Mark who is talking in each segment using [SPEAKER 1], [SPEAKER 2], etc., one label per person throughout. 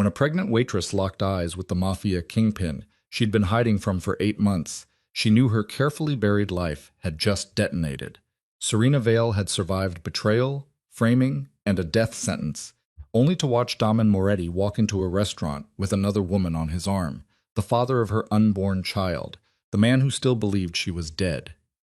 [SPEAKER 1] When a pregnant waitress locked eyes with the mafia kingpin she'd been hiding from for 8 months, she knew her carefully buried life had just detonated. Serena Vale had survived betrayal, framing, and a death sentence, only to watch Damon Moretti walk into a restaurant with another woman on his arm, the father of her unborn child, the man who still believed she was dead.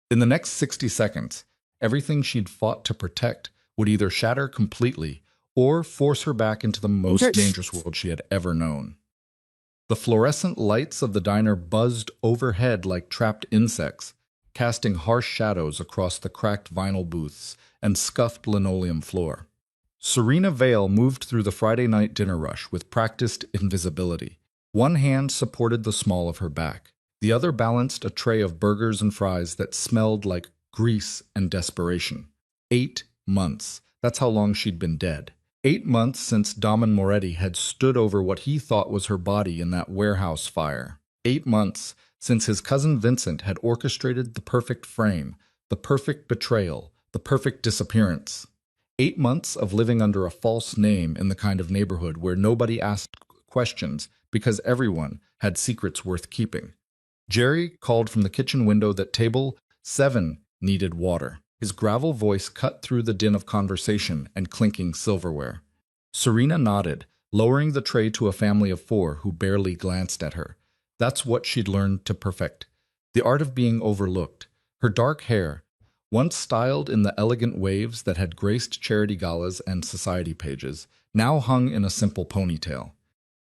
[SPEAKER 1] In the next 60 seconds, everything she'd fought to protect would either shatter completely or force her back into the most dangerous world she had ever known. The fluorescent lights of the diner buzzed overhead like trapped insects, casting harsh shadows across the cracked vinyl booths and scuffed linoleum floor. Serena Vale moved through the Friday night dinner rush with practiced invisibility. One hand supported the small of her back. The other balanced a tray of burgers and fries that smelled like grease and desperation. 8 months. That's how long she'd been dead. 8 months since Damon Moretti had stood over what he thought was her body in that warehouse fire. 8 months since his cousin Vincent had orchestrated the perfect frame, the perfect betrayal, the perfect disappearance. 8 months of living under a false name in the kind of neighborhood where nobody asked questions because everyone had secrets worth keeping. Jerry called from the kitchen window that table 7 needed water. His gravel voice cut through the din of conversation and clinking silverware. Serena nodded, lowering the tray to a family of 4 who barely glanced at her. That's what she'd learned to perfect. The art of being overlooked. Her dark hair, once styled in the elegant waves that had graced charity galas and society pages, now hung in a simple ponytail.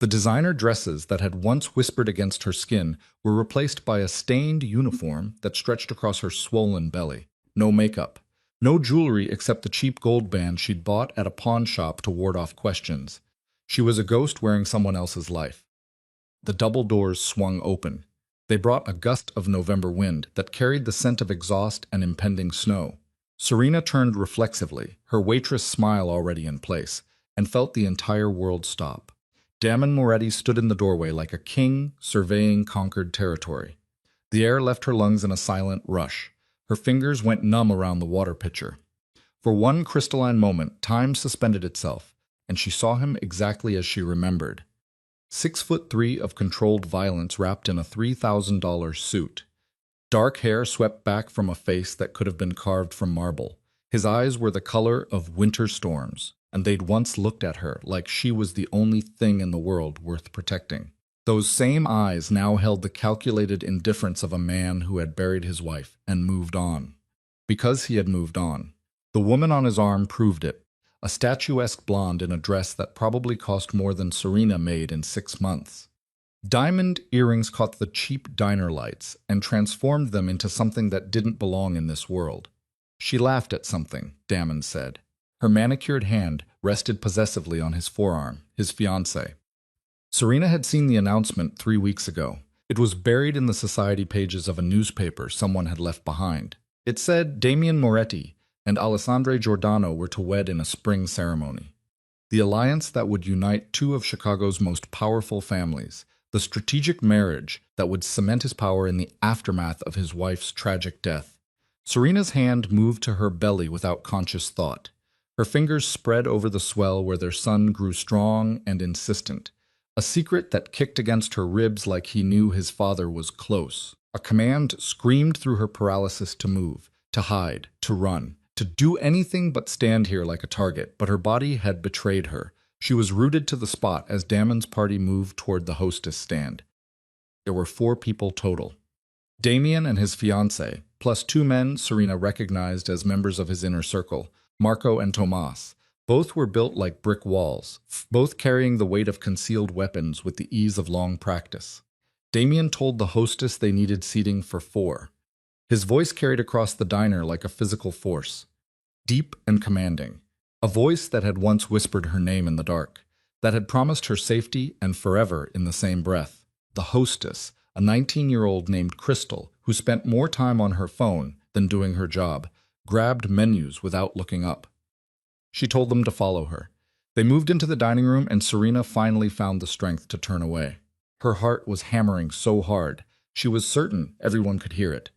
[SPEAKER 1] The designer dresses that had once whispered against her skin were replaced by a stained uniform that stretched across her swollen belly. No makeup. No jewelry except the cheap gold band she'd bought at a pawn shop to ward off questions. She was a ghost wearing someone else's life. The double doors swung open. They brought a gust of November wind that carried the scent of exhaust and impending snow. Serena turned reflexively, her waitress smile already in place, and felt the entire world stop. Damon Moretti stood in the doorway like a king surveying conquered territory. The air left her lungs in a silent rush. Her fingers went numb around the water pitcher. For one crystalline moment, time suspended itself, and she saw him exactly as she remembered. 6'3" of controlled violence wrapped in a $3,000 suit. Dark hair swept back from a face that could have been carved from marble. His eyes were the color of winter storms, and they'd once looked at her like she was the only thing in the world worth protecting. Those same eyes now held the calculated indifference of a man who had buried his wife and moved on. Because he had moved on. The woman on his arm proved it, a statuesque blonde in a dress that probably cost more than Serena made in 6 months. Diamond earrings caught the cheap diner lights and transformed them into something that didn't belong in this world. She laughed at something, Damon said. Her manicured hand rested possessively on his forearm, his fiancée. Serena had seen the announcement 3 weeks ago. It was buried in the society pages of a newspaper someone had left behind. It said Damien Moretti and Alessandra Giordano were to wed in a spring ceremony. The alliance that would unite 2 of Chicago's most powerful families, the strategic marriage that would cement his power in the aftermath of his wife's tragic death. Serena's hand moved to her belly without conscious thought. Her fingers spread over the swell where their son grew strong and insistent. A secret that kicked against her ribs like he knew his father was close. A command screamed through her paralysis to move, to hide, to run, to do anything but stand here like a target, but her body had betrayed her. She was rooted to the spot as Damon's party moved toward the hostess stand. There were 4 people total. Damien and his fiancée, plus 2 men Serena recognized as members of his inner circle, Marco and Tomas. Both were built like brick walls, both carrying the weight of concealed weapons with the ease of long practice. Damien told the hostess they needed seating for 4. His voice carried across the diner like a physical force, deep and commanding. A voice that had once whispered her name in the dark, that had promised her safety and forever in the same breath. The hostess, a 19-year-old named Crystal, who spent more time on her phone than doing her job, grabbed menus without looking up. She told them to follow her. They moved into the dining room and Serena finally found the strength to turn away. Her heart was hammering so hard, she was certain everyone could hear it.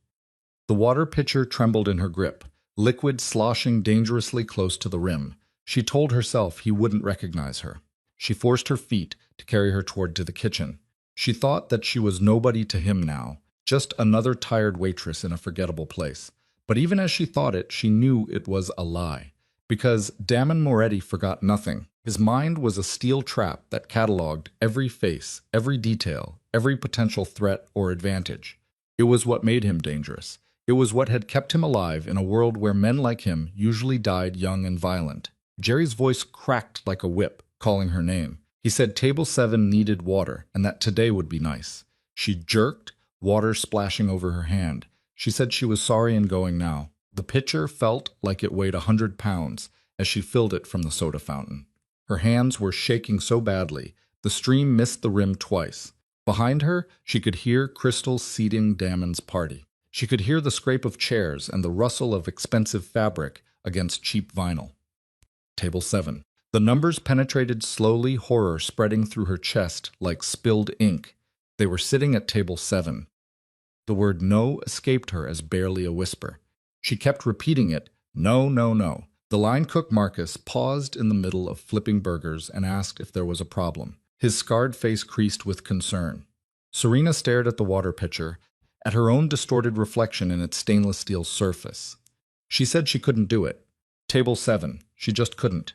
[SPEAKER 1] The water pitcher trembled in her grip, liquid sloshing dangerously close to the rim. She told herself he wouldn't recognize her. She forced her feet to carry her toward to the kitchen. She thought that she was nobody to him now, just another tired waitress in a forgettable place. But even as she thought it, she knew it was a lie. Because Damon Moretti forgot nothing. His mind was a steel trap that catalogued every face, every detail, every potential threat or advantage. It was what made him dangerous. It was what had kept him alive in a world where men like him usually died young and violent. Jerry's voice cracked like a whip, calling her name. He said Table 7 needed water, and that today would be nice. She jerked, water splashing over her hand. She said she was sorry and going now. The pitcher felt like it weighed 100 pounds as she filled it from the soda fountain. Her hands were shaking so badly, the stream missed the rim twice. Behind her, she could hear Crystal seating Damon's party. She could hear the scrape of chairs and the rustle of expensive fabric against cheap vinyl. Table 7. The numbers penetrated slowly, horror spreading through her chest like spilled ink. They were sitting at table 7. The word no escaped her as barely a whisper. She kept repeating it, no, no, no. The line cook Marcus paused in the middle of flipping burgers and asked if there was a problem. His scarred face creased with concern. Serena stared at the water pitcher, at her own distorted reflection in its stainless steel surface. She said she couldn't do it. Table 7. She just couldn't.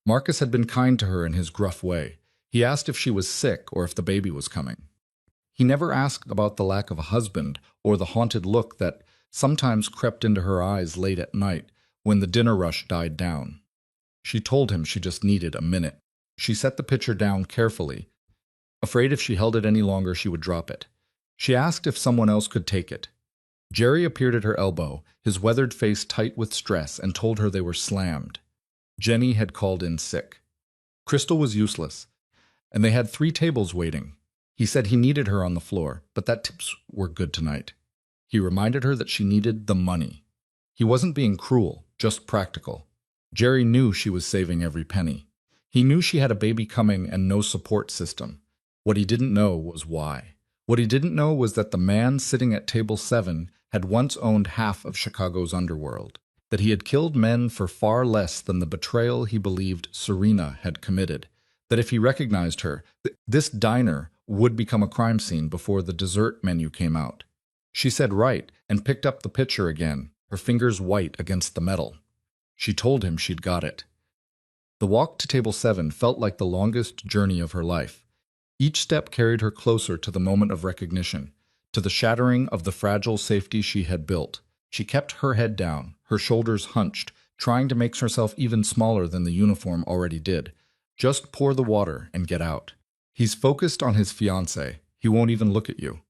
[SPEAKER 1] Marcus had been kind to her in his gruff way. He asked if she was sick or if the baby was coming. He never asked about the lack of a husband or the haunted look that sometimes crept into her eyes late at night when the dinner rush died down. She told him she just needed a minute. She set the pitcher down carefully, afraid if she held it any longer she would drop it. She asked if someone else could take it. Jerry appeared at her elbow, his weathered face tight with stress, and told her they were slammed. Jenny had called in sick. Crystal was useless, and they had 3 tables waiting. He said he needed her on the floor, but that tips were good tonight. He reminded her that she needed the money. He wasn't being cruel, just practical. Jerry knew she was saving every penny. He knew she had a baby coming and no support system. What he didn't know was why. What he didn't know was that the man sitting at table 7 had once owned half of Chicago's underworld, that he had killed men for far less than the betrayal he believed Serena had committed, that if he recognized her, this diner would become a crime scene before the dessert menu came out. She said right and picked up the pitcher again, her fingers white against the metal. She told him she'd got it. The walk to table 7 felt like the longest journey of her life. Each step carried her closer to the moment of recognition, to the shattering of the fragile safety she had built. She kept her head down, her shoulders hunched, trying to make herself even smaller than the uniform already did. Just pour the water and get out. He's focused on his fiancée. He won't even look at you.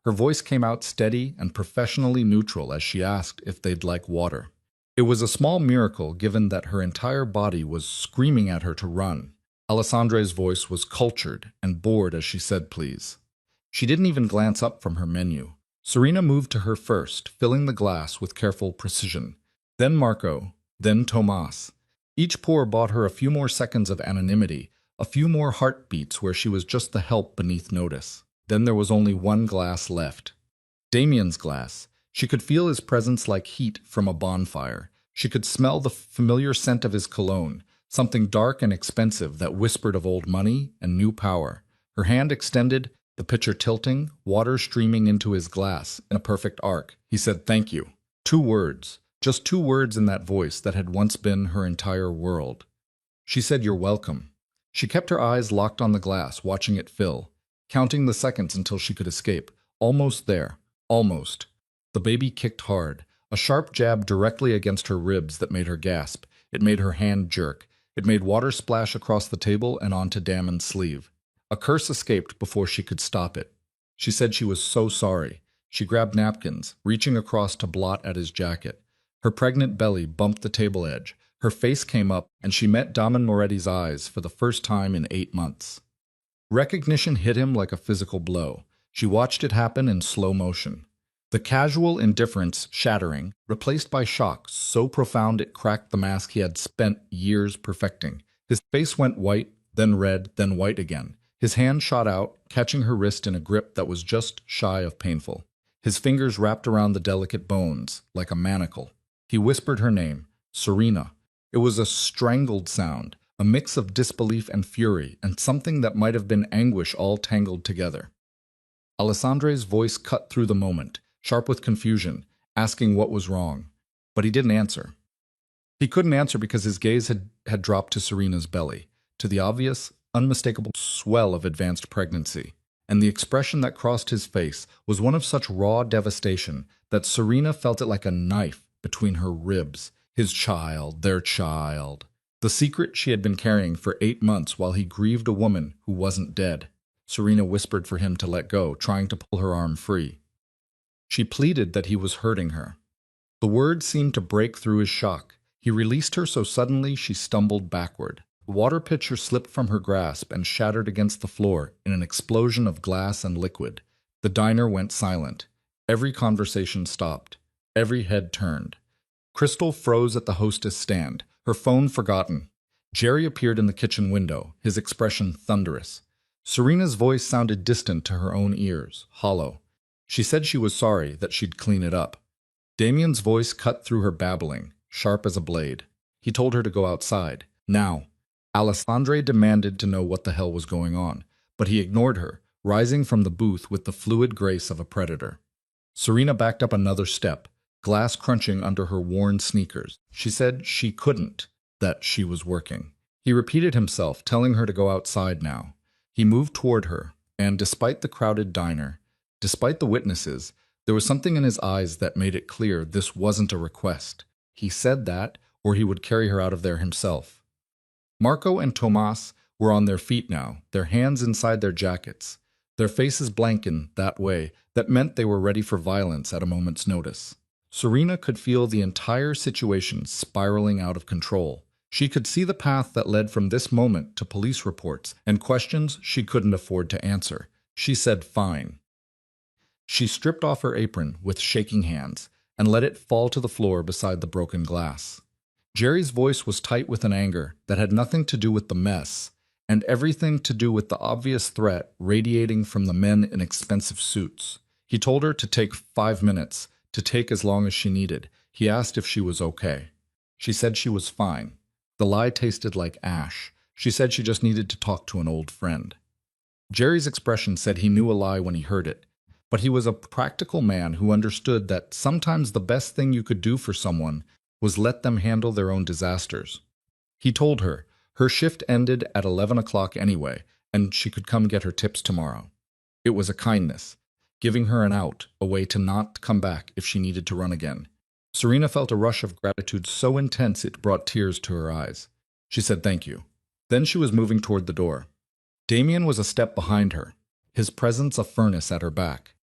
[SPEAKER 1] Her voice came out steady and professionally neutral as she asked if they'd like water. It was a small miracle given that her entire body was screaming at her to run. Alessandre's voice was cultured and bored as she said please. She didn't even glance up from her menu. Serena moved to her first, filling the glass with careful precision. Then Marco, then Tomas. Each pour bought her a few more seconds of anonymity, a few more heartbeats where she was just the help beneath notice. Then there was only one glass left. Damien's glass. She could feel his presence like heat from a bonfire. She could smell the familiar scent of his cologne, something dark and expensive that whispered of old money and new power. Her hand extended, the pitcher tilting, water streaming into his glass in a perfect arc. He said, "Thank you." 2 words. Just 2 words in that voice that had once been her entire world. She said, "You're welcome." She kept her eyes locked on the glass, watching it fill, counting the seconds until she could escape. Almost there. Almost. The baby kicked hard, a sharp jab directly against her ribs that made her gasp. It made her hand jerk. It made water splash across the table and onto Damon's sleeve. A curse escaped before she could stop it. She said she was so sorry. She grabbed napkins, reaching across to blot at his jacket. Her pregnant belly bumped the table edge. Her face came up, and she met Damon Moretti's eyes for the first time in 8 months. Recognition hit him like a physical blow. She watched it happen in slow motion. The casual indifference shattering, replaced by shock so profound it cracked the mask he had spent years perfecting. His face went white, then red, then white again. His hand shot out, catching her wrist in a grip that was just shy of painful. His fingers wrapped around the delicate bones, like a manacle. He whispered her name, Serena. It was a strangled sound, a mix of disbelief and fury, and something that might have been anguish all tangled together. Alessandre's voice cut through the moment, sharp with confusion, asking what was wrong. But he didn't answer. He couldn't answer because his gaze had dropped to Serena's belly, to the obvious, unmistakable swell of advanced pregnancy, and the expression that crossed his face was one of such raw devastation that Serena felt it like a knife between her ribs. His child, their child. The secret she had been carrying for 8 months while he grieved a woman who wasn't dead. Serena whispered for him to let go, trying to pull her arm free. She pleaded that he was hurting her. The words seemed to break through his shock. He released her so suddenly she stumbled backward. The water pitcher slipped from her grasp and shattered against the floor in an explosion of glass and liquid. The diner went silent. Every conversation stopped. Every head turned. Crystal froze at the hostess stand, her phone forgotten. Jerry appeared in the kitchen window, his expression thunderous. Serena's voice sounded distant to her own ears, hollow. She said she was sorry, that she'd clean it up. Damien's voice cut through her babbling, sharp as a blade. He told her to go outside. Now. Alessandre demanded to know what the hell was going on, but he ignored her, rising from the booth with the fluid grace of a predator. Serena backed up another step, glass crunching under her worn sneakers. She said she couldn't, that she was working. He repeated himself, telling her to go outside now. He moved toward her, and despite the crowded diner, despite the witnesses, there was something in his eyes that made it clear this wasn't a request. He said that, or he would carry her out of there himself. Marco and Tomas were on their feet now, their hands inside their jackets, their faces blank in that way that meant they were ready for violence at a moment's notice. Serena could feel the entire situation spiraling out of control. She could see the path that led from this moment to police reports and questions she couldn't afford to answer. She said fine. She stripped off her apron with shaking hands and let it fall to the floor beside the broken glass. Jerry's voice was tight with an anger that had nothing to do with the mess and everything to do with the obvious threat radiating from the men in expensive suits. He told her to take 5 minutes, to take as long as she needed. He asked if she was okay. She said she was fine. The lie tasted like ash. She said she just needed to talk to an old friend. Jerry's expression said he knew a lie when he heard it, but he was a practical man who understood that sometimes the best thing you could do for someone was let them handle their own disasters. He told her her shift ended at 11 o'clock anyway, and she could come get her tips tomorrow. It was a kindness, giving her an out, a way to not come back if she needed to run again. Serena felt a rush of gratitude so intense it brought tears to her eyes. She said thank you. Then she was moving toward the door. Damien was a step behind her, his presence a furnace at her back.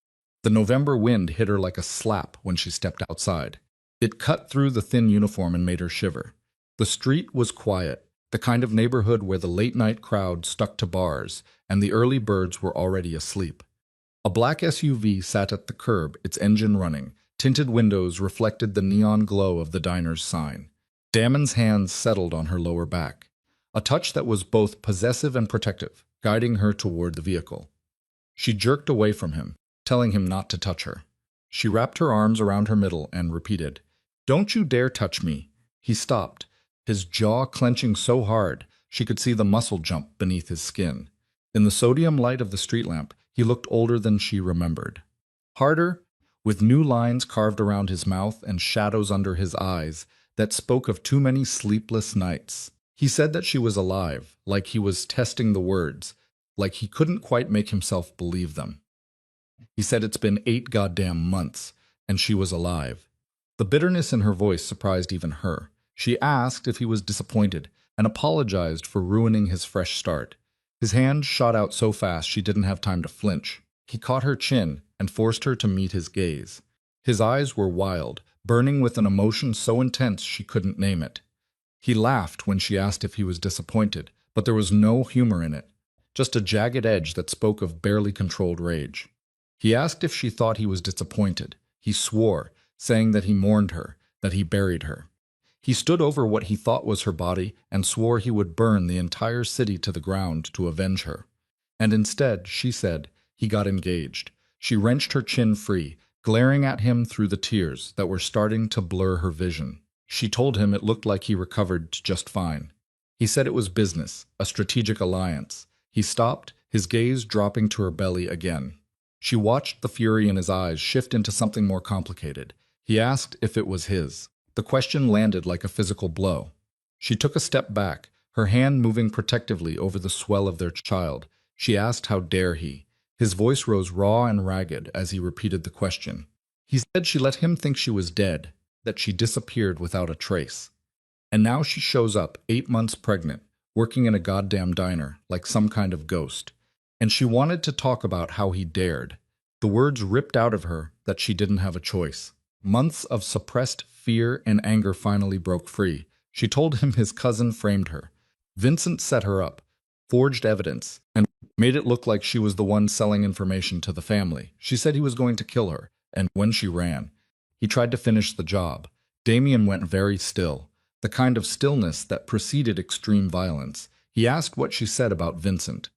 [SPEAKER 1] The November wind hit her like a slap when she stepped outside. It cut through the thin uniform and made her shiver. The street was quiet, the kind of neighborhood where the late-night crowd stuck to bars and the early birds were already asleep. A black SUV sat at the curb, its engine running. Tinted windows reflected the neon glow of the diner's sign. Damon's hands settled on her lower back, a touch that was both possessive and protective, guiding her toward the vehicle. She jerked away from him, telling him not to touch her. She wrapped her arms around her middle and repeated, "Don't you dare touch me." He stopped, his jaw clenching so hard she could see the muscle jump beneath his skin. In the sodium light of the street lamp, he looked older than she remembered. Harder, with new lines carved around his mouth and shadows under his eyes that spoke of too many sleepless nights. He said that she was alive, like he was testing the words, like he couldn't quite make himself believe them. He said it's been 8 goddamn months, and she was alive. The bitterness in her voice surprised even her. She asked if he was disappointed and apologized for ruining his fresh start. His hand shot out so fast she didn't have time to flinch. He caught her chin and forced her to meet his gaze. His eyes were wild, burning with an emotion so intense she couldn't name it. He laughed when she asked if he was disappointed, but there was no humor in it, just a jagged edge that spoke of barely controlled rage. He asked if she thought he was disappointed. He swore, saying that he mourned her, that he buried her. He stood over what he thought was her body and swore he would burn the entire city to the ground to avenge her. And instead, she said, he got engaged. She wrenched her chin free, glaring at him through the tears that were starting to blur her vision. She told him it looked like he recovered just fine. He said it was business, a strategic alliance. He stopped, his gaze dropping to her belly again. She watched the fury in his eyes shift into something more complicated. He asked if it was his. The question landed like a physical blow. She took a step back, her hand moving protectively over the swell of their child. She asked how dare he. His voice rose raw and ragged as he repeated the question. He said she let him think she was dead, that she disappeared without a trace. And now she shows up, 8 months pregnant, working in a goddamn diner, like some kind of ghost. And she wanted to talk about how he dared. The words ripped out of her that she didn't have a choice. Months of suppressed fear and anger finally broke free. She told him his cousin framed her. Vincent set her up, forged evidence, and made it look like she was the one selling information to the family. She said he was going to kill her, and when she ran, he tried to finish the job. Damien went very still, the kind of stillness that preceded extreme violence. He asked what she said about Vincent.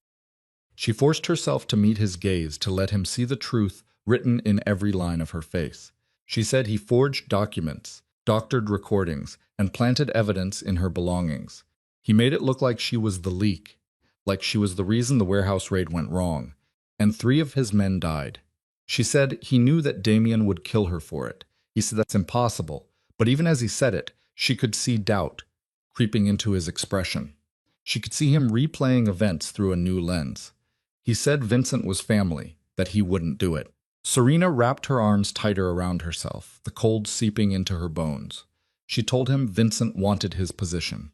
[SPEAKER 1] She forced herself to meet his gaze to let him see the truth written in every line of her face. She said he forged documents, doctored recordings, and planted evidence in her belongings. He made it look like she was the leak, like she was the reason the warehouse raid went wrong, and 3 of his men died. She said he knew that Damien would kill her for it. He said that's impossible, but even as he said it, she could see doubt creeping into his expression. She could see him replaying events through a new lens. He said Vincent was family, that he wouldn't do it. Serena wrapped her arms tighter around herself, the cold seeping into her bones. She told him Vincent wanted his position.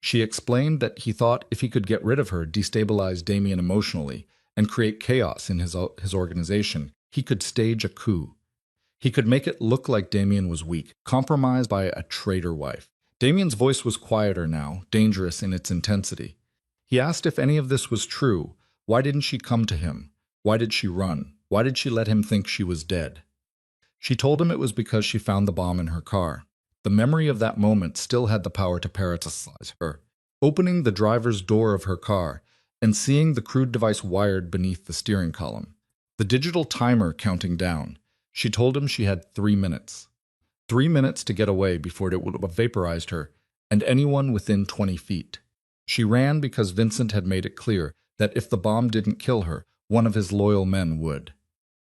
[SPEAKER 1] She explained that he thought if he could get rid of her, destabilize Damien emotionally, and create chaos in his organization, he could stage a coup. He could make it look like Damien was weak, compromised by a traitor wife. Damien's voice was quieter now, dangerous in its intensity. He asked if any of this was true. Why didn't she come to him? Why did she run? Why did she let him think she was dead? She told him it was because she found the bomb in her car. The memory of that moment still had the power to paralyze her. Opening the driver's door of her car and seeing the crude device wired beneath the steering column. The digital timer counting down. She told him she had 3 minutes. 3 minutes to get away before it would have vaporized her and anyone within 20 feet. She ran because Vincent had made it clear that if the bomb didn't kill her, one of his loyal men would.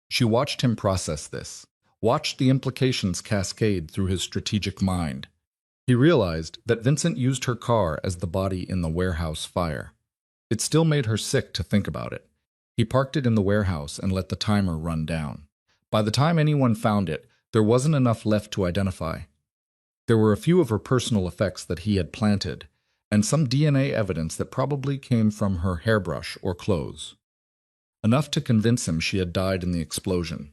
[SPEAKER 1] She watched him process this, watched the implications cascade through his strategic mind. He realized that Vincent used her car as the body in the warehouse fire. It still made her sick to think about it. He parked it in the warehouse and let the timer run down. By the time anyone found it, there wasn't enough left to identify. There were a few of her personal effects that he had planted, and some DNA evidence that probably came from her hairbrush or clothes. Enough to convince him she had died in the explosion.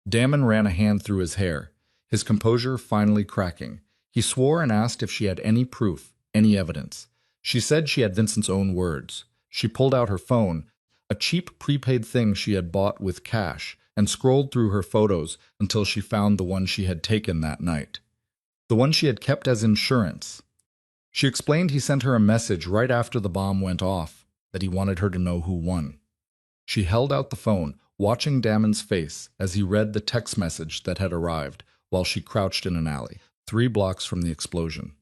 [SPEAKER 1] Damon ran a hand through his hair, his composure finally cracking. He swore and asked if she had any proof, any evidence. She said she had Vincent's own words. She pulled out her phone, a cheap prepaid thing she had bought with cash, and scrolled through her photos until she found the one she had taken that night. The one she had kept as insurance. She explained he sent her a message right after the bomb went off, that he wanted her to know who won. She held out the phone, watching Damon's face as he read the text message that had arrived while she crouched in an alley, 3 blocks from the explosion.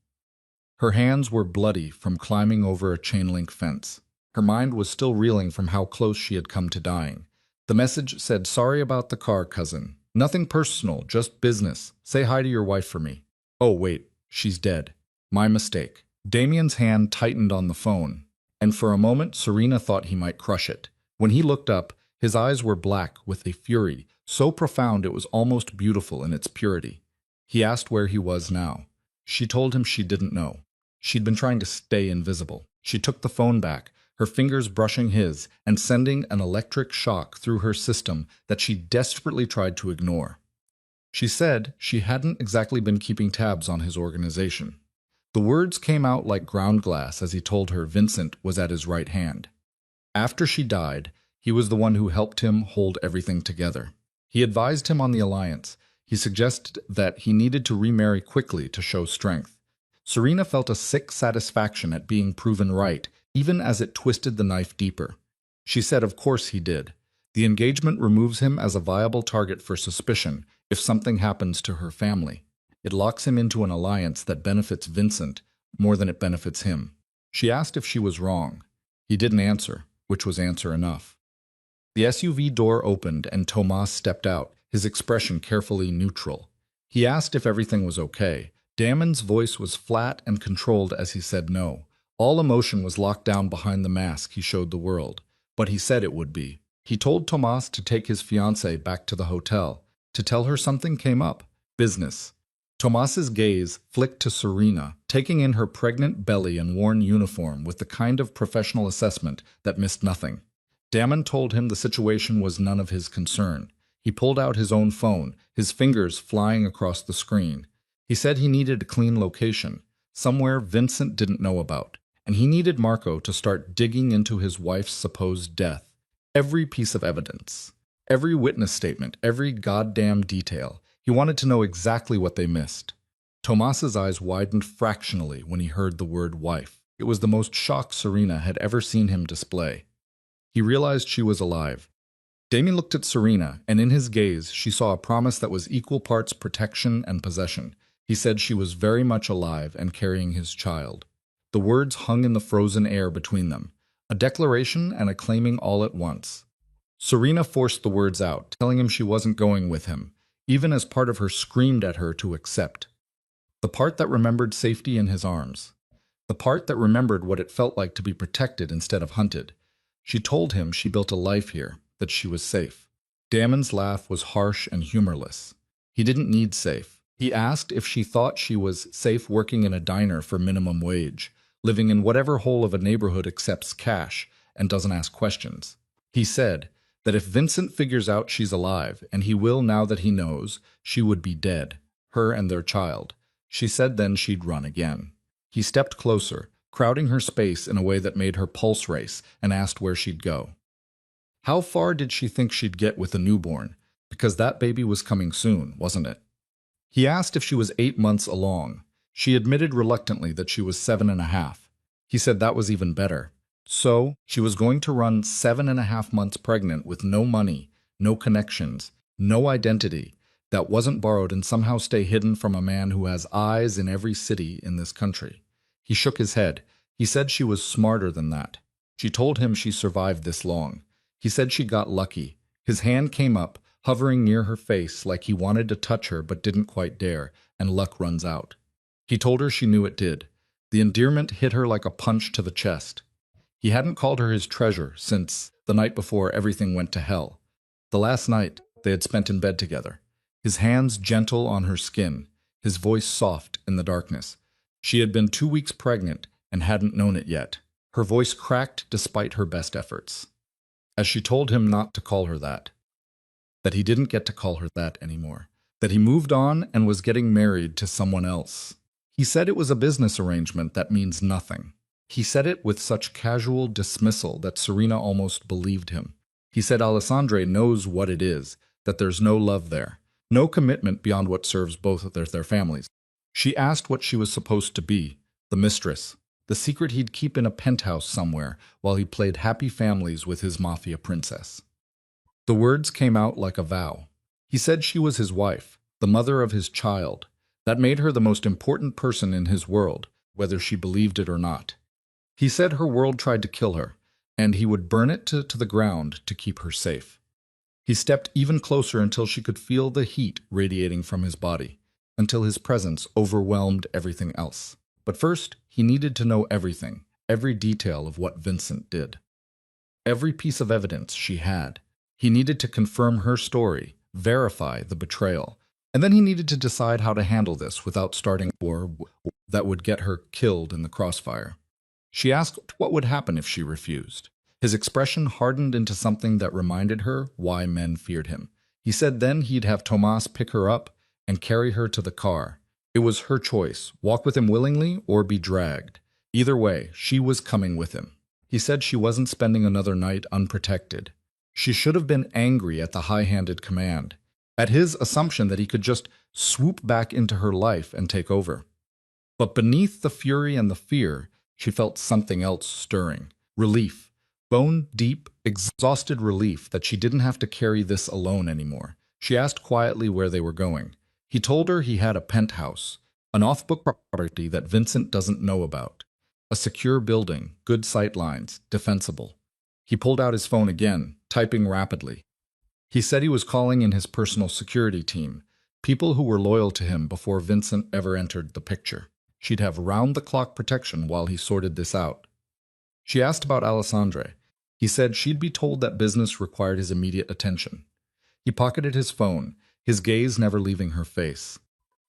[SPEAKER 1] Her hands were bloody from climbing over a chain-link fence. Her mind was still reeling from how close she had come to dying. The message said, "Sorry about the car, cousin. Nothing personal, just business. Say hi to your wife for me. Oh, wait, she's dead. My mistake." Damien's hand tightened on the phone, and for a moment Serena thought he might crush it. When he looked up, his eyes were black with a fury, so profound it was almost beautiful in its purity. He asked where he was now. She told him she didn't know. She'd been trying to stay invisible. She took the phone back, her fingers brushing his and sending an electric shock through her system that she desperately tried to ignore. She said she hadn't exactly been keeping tabs on his organization. The words came out like ground glass as he told her Vincent was at his right hand. After she died, he was the one who helped him hold everything together. He advised him on the alliance. He suggested that he needed to remarry quickly to show strength. Serena felt a sick satisfaction at being proven right, even as it twisted the knife deeper. She said of course he did. The engagement removes him as a viable target for suspicion if something happens to her family. It locks him into an alliance that benefits Vincent more than it benefits him. She asked if she was wrong. He didn't answer, which was answer enough. The SUV door opened and Tomas stepped out, his expression carefully neutral. He asked if everything was okay. Damon's voice was flat and controlled as he said no. All emotion was locked down behind the mask he showed the world, but he said it would be. He told Tomas to take his fiancée back to the hotel, to tell her something came up, business. Tomas's gaze flicked to Serena, taking in her pregnant belly and worn uniform with the kind of professional assessment that missed nothing. Damon told him the situation was none of his concern. He pulled out his own phone, his fingers flying across the screen. He said he needed a clean location, somewhere Vincent didn't know about, and he needed Marco to start digging into his wife's supposed death. Every piece of evidence, every witness statement, every goddamn detail. He wanted to know exactly what they missed. Tomas's eyes widened fractionally when he heard the word wife. It was the most shock Serena had ever seen him display. He realized she was alive. Damien looked at Serena, and in his gaze she saw a promise that was equal parts protection and possession. He said she was very much alive and carrying his child. The words hung in the frozen air between them, a declaration and a claiming all at once. Serena forced the words out, telling him she wasn't going with him, even as part of her screamed at her to accept. The part that remembered safety in his arms. The part that remembered what it felt like to be protected instead of hunted. She told him she built a life here, that she was safe. Damon's laugh was harsh and humorless. He didn't need safe. He asked if she thought she was safe working in a diner for minimum wage, living in whatever hole of a neighborhood accepts cash and doesn't ask questions. He said that if Vincent figures out she's alive, and he will now that he knows, she would be dead, her and their child. She said then she'd run again. He stepped closer, crowding her space in a way that made her pulse race, and asked where she'd go. How far did she think she'd get with a newborn? Because that baby was coming soon, wasn't it? He asked if she was 8 months along. She admitted reluctantly that she was 7.5. He said that was even better. So, she was going to run 7.5 months pregnant with no money, no connections, no identity, that wasn't borrowed and somehow stay hidden from a man who has eyes in every city in this country. He shook his head. He said she was smarter than that. She told him she survived this long. He said she got lucky. His hand came up, hovering near her face like he wanted to touch her but didn't quite dare, and luck runs out. He told her she knew it did. The endearment hit her like a punch to the chest. He hadn't called her his treasure since the night before everything went to hell. The last night they had spent in bed together. His hands gentle on her skin, his voice soft in the darkness. She had been 2 weeks pregnant and hadn't known it yet. Her voice cracked despite her best efforts. As she told him not to call her that he didn't get to call her that anymore, that he moved on and was getting married to someone else. He said it was a business arrangement that means nothing. He said it with such casual dismissal that Serena almost believed him. He said Alessandre knows what it is, that there's no love there, no commitment beyond what serves both of their families. She asked what she was supposed to be, the mistress, the secret he'd keep in a penthouse somewhere while he played happy families with his mafia princess. The words came out like a vow. He said she was his wife, the mother of his child. That made her the most important person in his world, whether she believed it or not. He said her world tried to kill her, and he would burn it to the ground to keep her safe. He stepped even closer until she could feel the heat radiating from his body, until his presence overwhelmed everything else. But first, he needed to know everything, every detail of what Vincent did. Every piece of evidence she had. He needed to confirm her story, verify the betrayal, and then he needed to decide how to handle this without starting a war that would get her killed in the crossfire. She asked what would happen if she refused. His expression hardened into something that reminded her why men feared him. He said then he'd have Tomas pick her up and carry her to the car. It was her choice, walk with him willingly or be dragged. Either way, she was coming with him. He said she wasn't spending another night unprotected. She should have been angry at the high-handed command, at his assumption that he could just swoop back into her life and take over. But beneath the fury and the fear, she felt something else stirring. Relief. Bone-deep, exhausted relief that she didn't have to carry this alone anymore. She asked quietly where they were going. He told her he had a penthouse, an off-book property that Vincent doesn't know about. A secure building, good sight lines, defensible. He pulled out his phone again, typing rapidly. He said he was calling in his personal security team, people who were loyal to him before Vincent ever entered the picture. She'd have round-the-clock protection while he sorted this out. She asked about Alessandre. He said she'd be told that business required his immediate attention. He pocketed his phone, his gaze never leaving her face.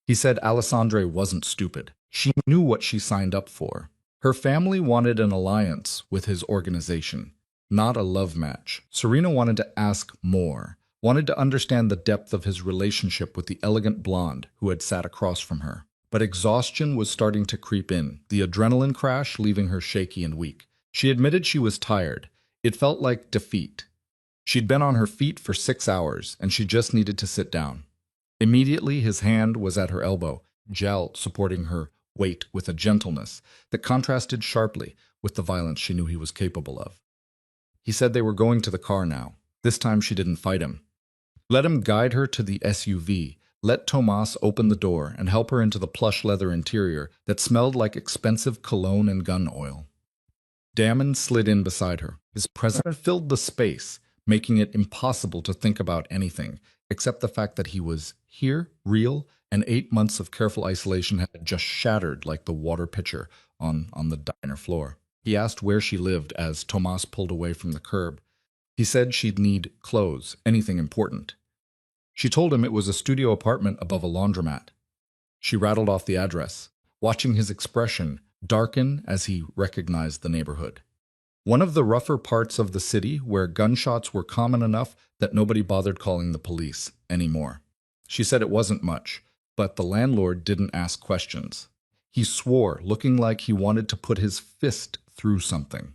[SPEAKER 1] He said Alessandre wasn't stupid. She knew what she signed up for. Her family wanted an alliance with his organization, not a love match. Serena wanted to ask more, wanted to understand the depth of his relationship with the elegant blonde who had sat across from her. But exhaustion was starting to creep in, the adrenaline crash leaving her shaky and weak. She admitted she was tired. It felt like defeat. She'd been on her feet for 6 hours, and she just needed to sit down. Immediately, his hand was at her elbow, Jal supporting her weight with a gentleness that contrasted sharply with the violence she knew he was capable of. He said they were going to the car now. This time she didn't fight him. Let him guide her to the SUV. Let Tomas open the door and help her into the plush leather interior that smelled like expensive cologne and gun oil. Damon slid in beside her. His presence filled the space, making it impossible to think about anything except the fact that he was here, real, and 8 months of careful isolation had just shattered like the water pitcher on the diner floor. He asked where she lived as Tomas pulled away from the curb. He said she'd need clothes, anything important. She told him it was a studio apartment above a laundromat. She rattled off the address, watching his expression darken as he recognized the neighborhood. One of the rougher parts of the city where gunshots were common enough that nobody bothered calling the police anymore. She said it wasn't much, but the landlord didn't ask questions. He swore, looking like he wanted to put his fist through something.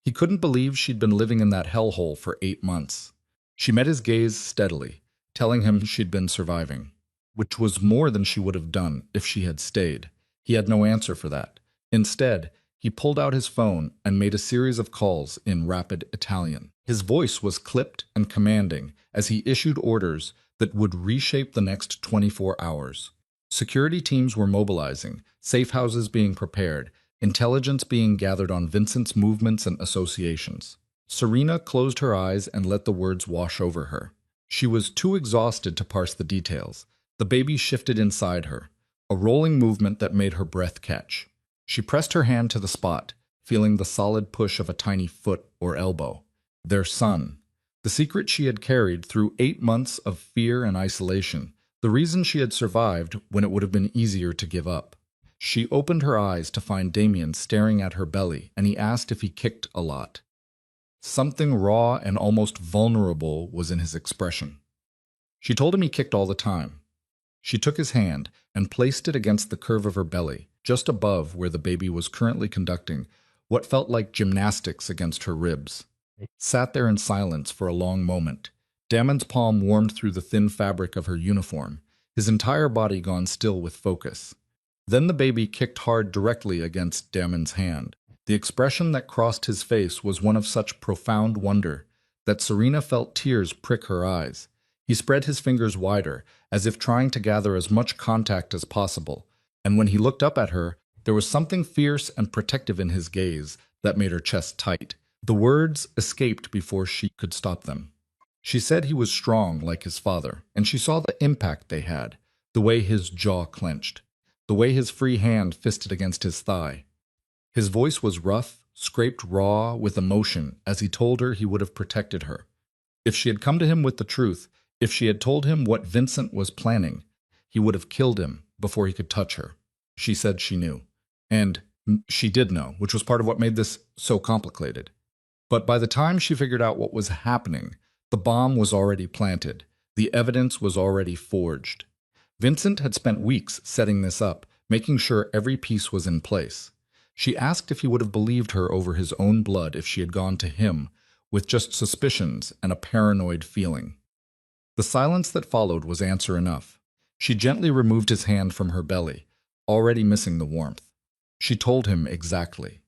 [SPEAKER 1] He couldn't believe she'd been living in that hellhole for 8 months. She met his gaze steadily, telling him she'd been surviving, which was more than she would have done if she had stayed. He had no answer for that. Instead, he pulled out his phone and made a series of calls in rapid Italian. His voice was clipped and commanding as he issued orders that would reshape the next 24 hours. Security teams were mobilizing, safe houses being prepared, intelligence being gathered on Vincent's movements and associations. Serena closed her eyes and let the words wash over her. She was too exhausted to parse the details. The baby shifted inside her, a rolling movement that made her breath catch. She pressed her hand to the spot, feeling the solid push of a tiny foot or elbow. Their son. The secret she had carried through 8 months of fear and isolation. The reason she had survived when it would have been easier to give up. She opened her eyes to find Damien staring at her belly, and he asked if he kicked a lot. Something raw and almost vulnerable was in his expression. She told him he kicked all the time. She took his hand and placed it against the curve of her belly, just above where the baby was currently conducting what felt like gymnastics against her ribs. Sat there in silence for a long moment. Damon's palm warmed through the thin fabric of her uniform, his entire body gone still with focus. Then the baby kicked hard directly against Damon's hand. The expression that crossed his face was one of such profound wonder that Serena felt tears prick her eyes. He spread his fingers wider, as if trying to gather as much contact as possible, and when he looked up at her, there was something fierce and protective in his gaze that made her chest tight. The words escaped before she could stop them. She said he was strong like his father, and she saw the impact they had, the way his jaw clenched, the way his free hand fisted against his thigh. His voice was rough, scraped raw with emotion as he told her he would have protected her. If she had come to him with the truth, if she had told him what Vincent was planning, he would have killed him before he could touch her. She said she knew. And she did know, which was part of what made this so complicated. But by the time she figured out what was happening, the bomb was already planted. The evidence was already forged. Vincent had spent weeks setting this up, making sure every piece was in place. She asked if he would have believed her over his own blood if she had gone to him with just suspicions and a paranoid feeling. The silence that followed was answer enough. She gently removed his hand from her belly, already missing the warmth. She told him exactly.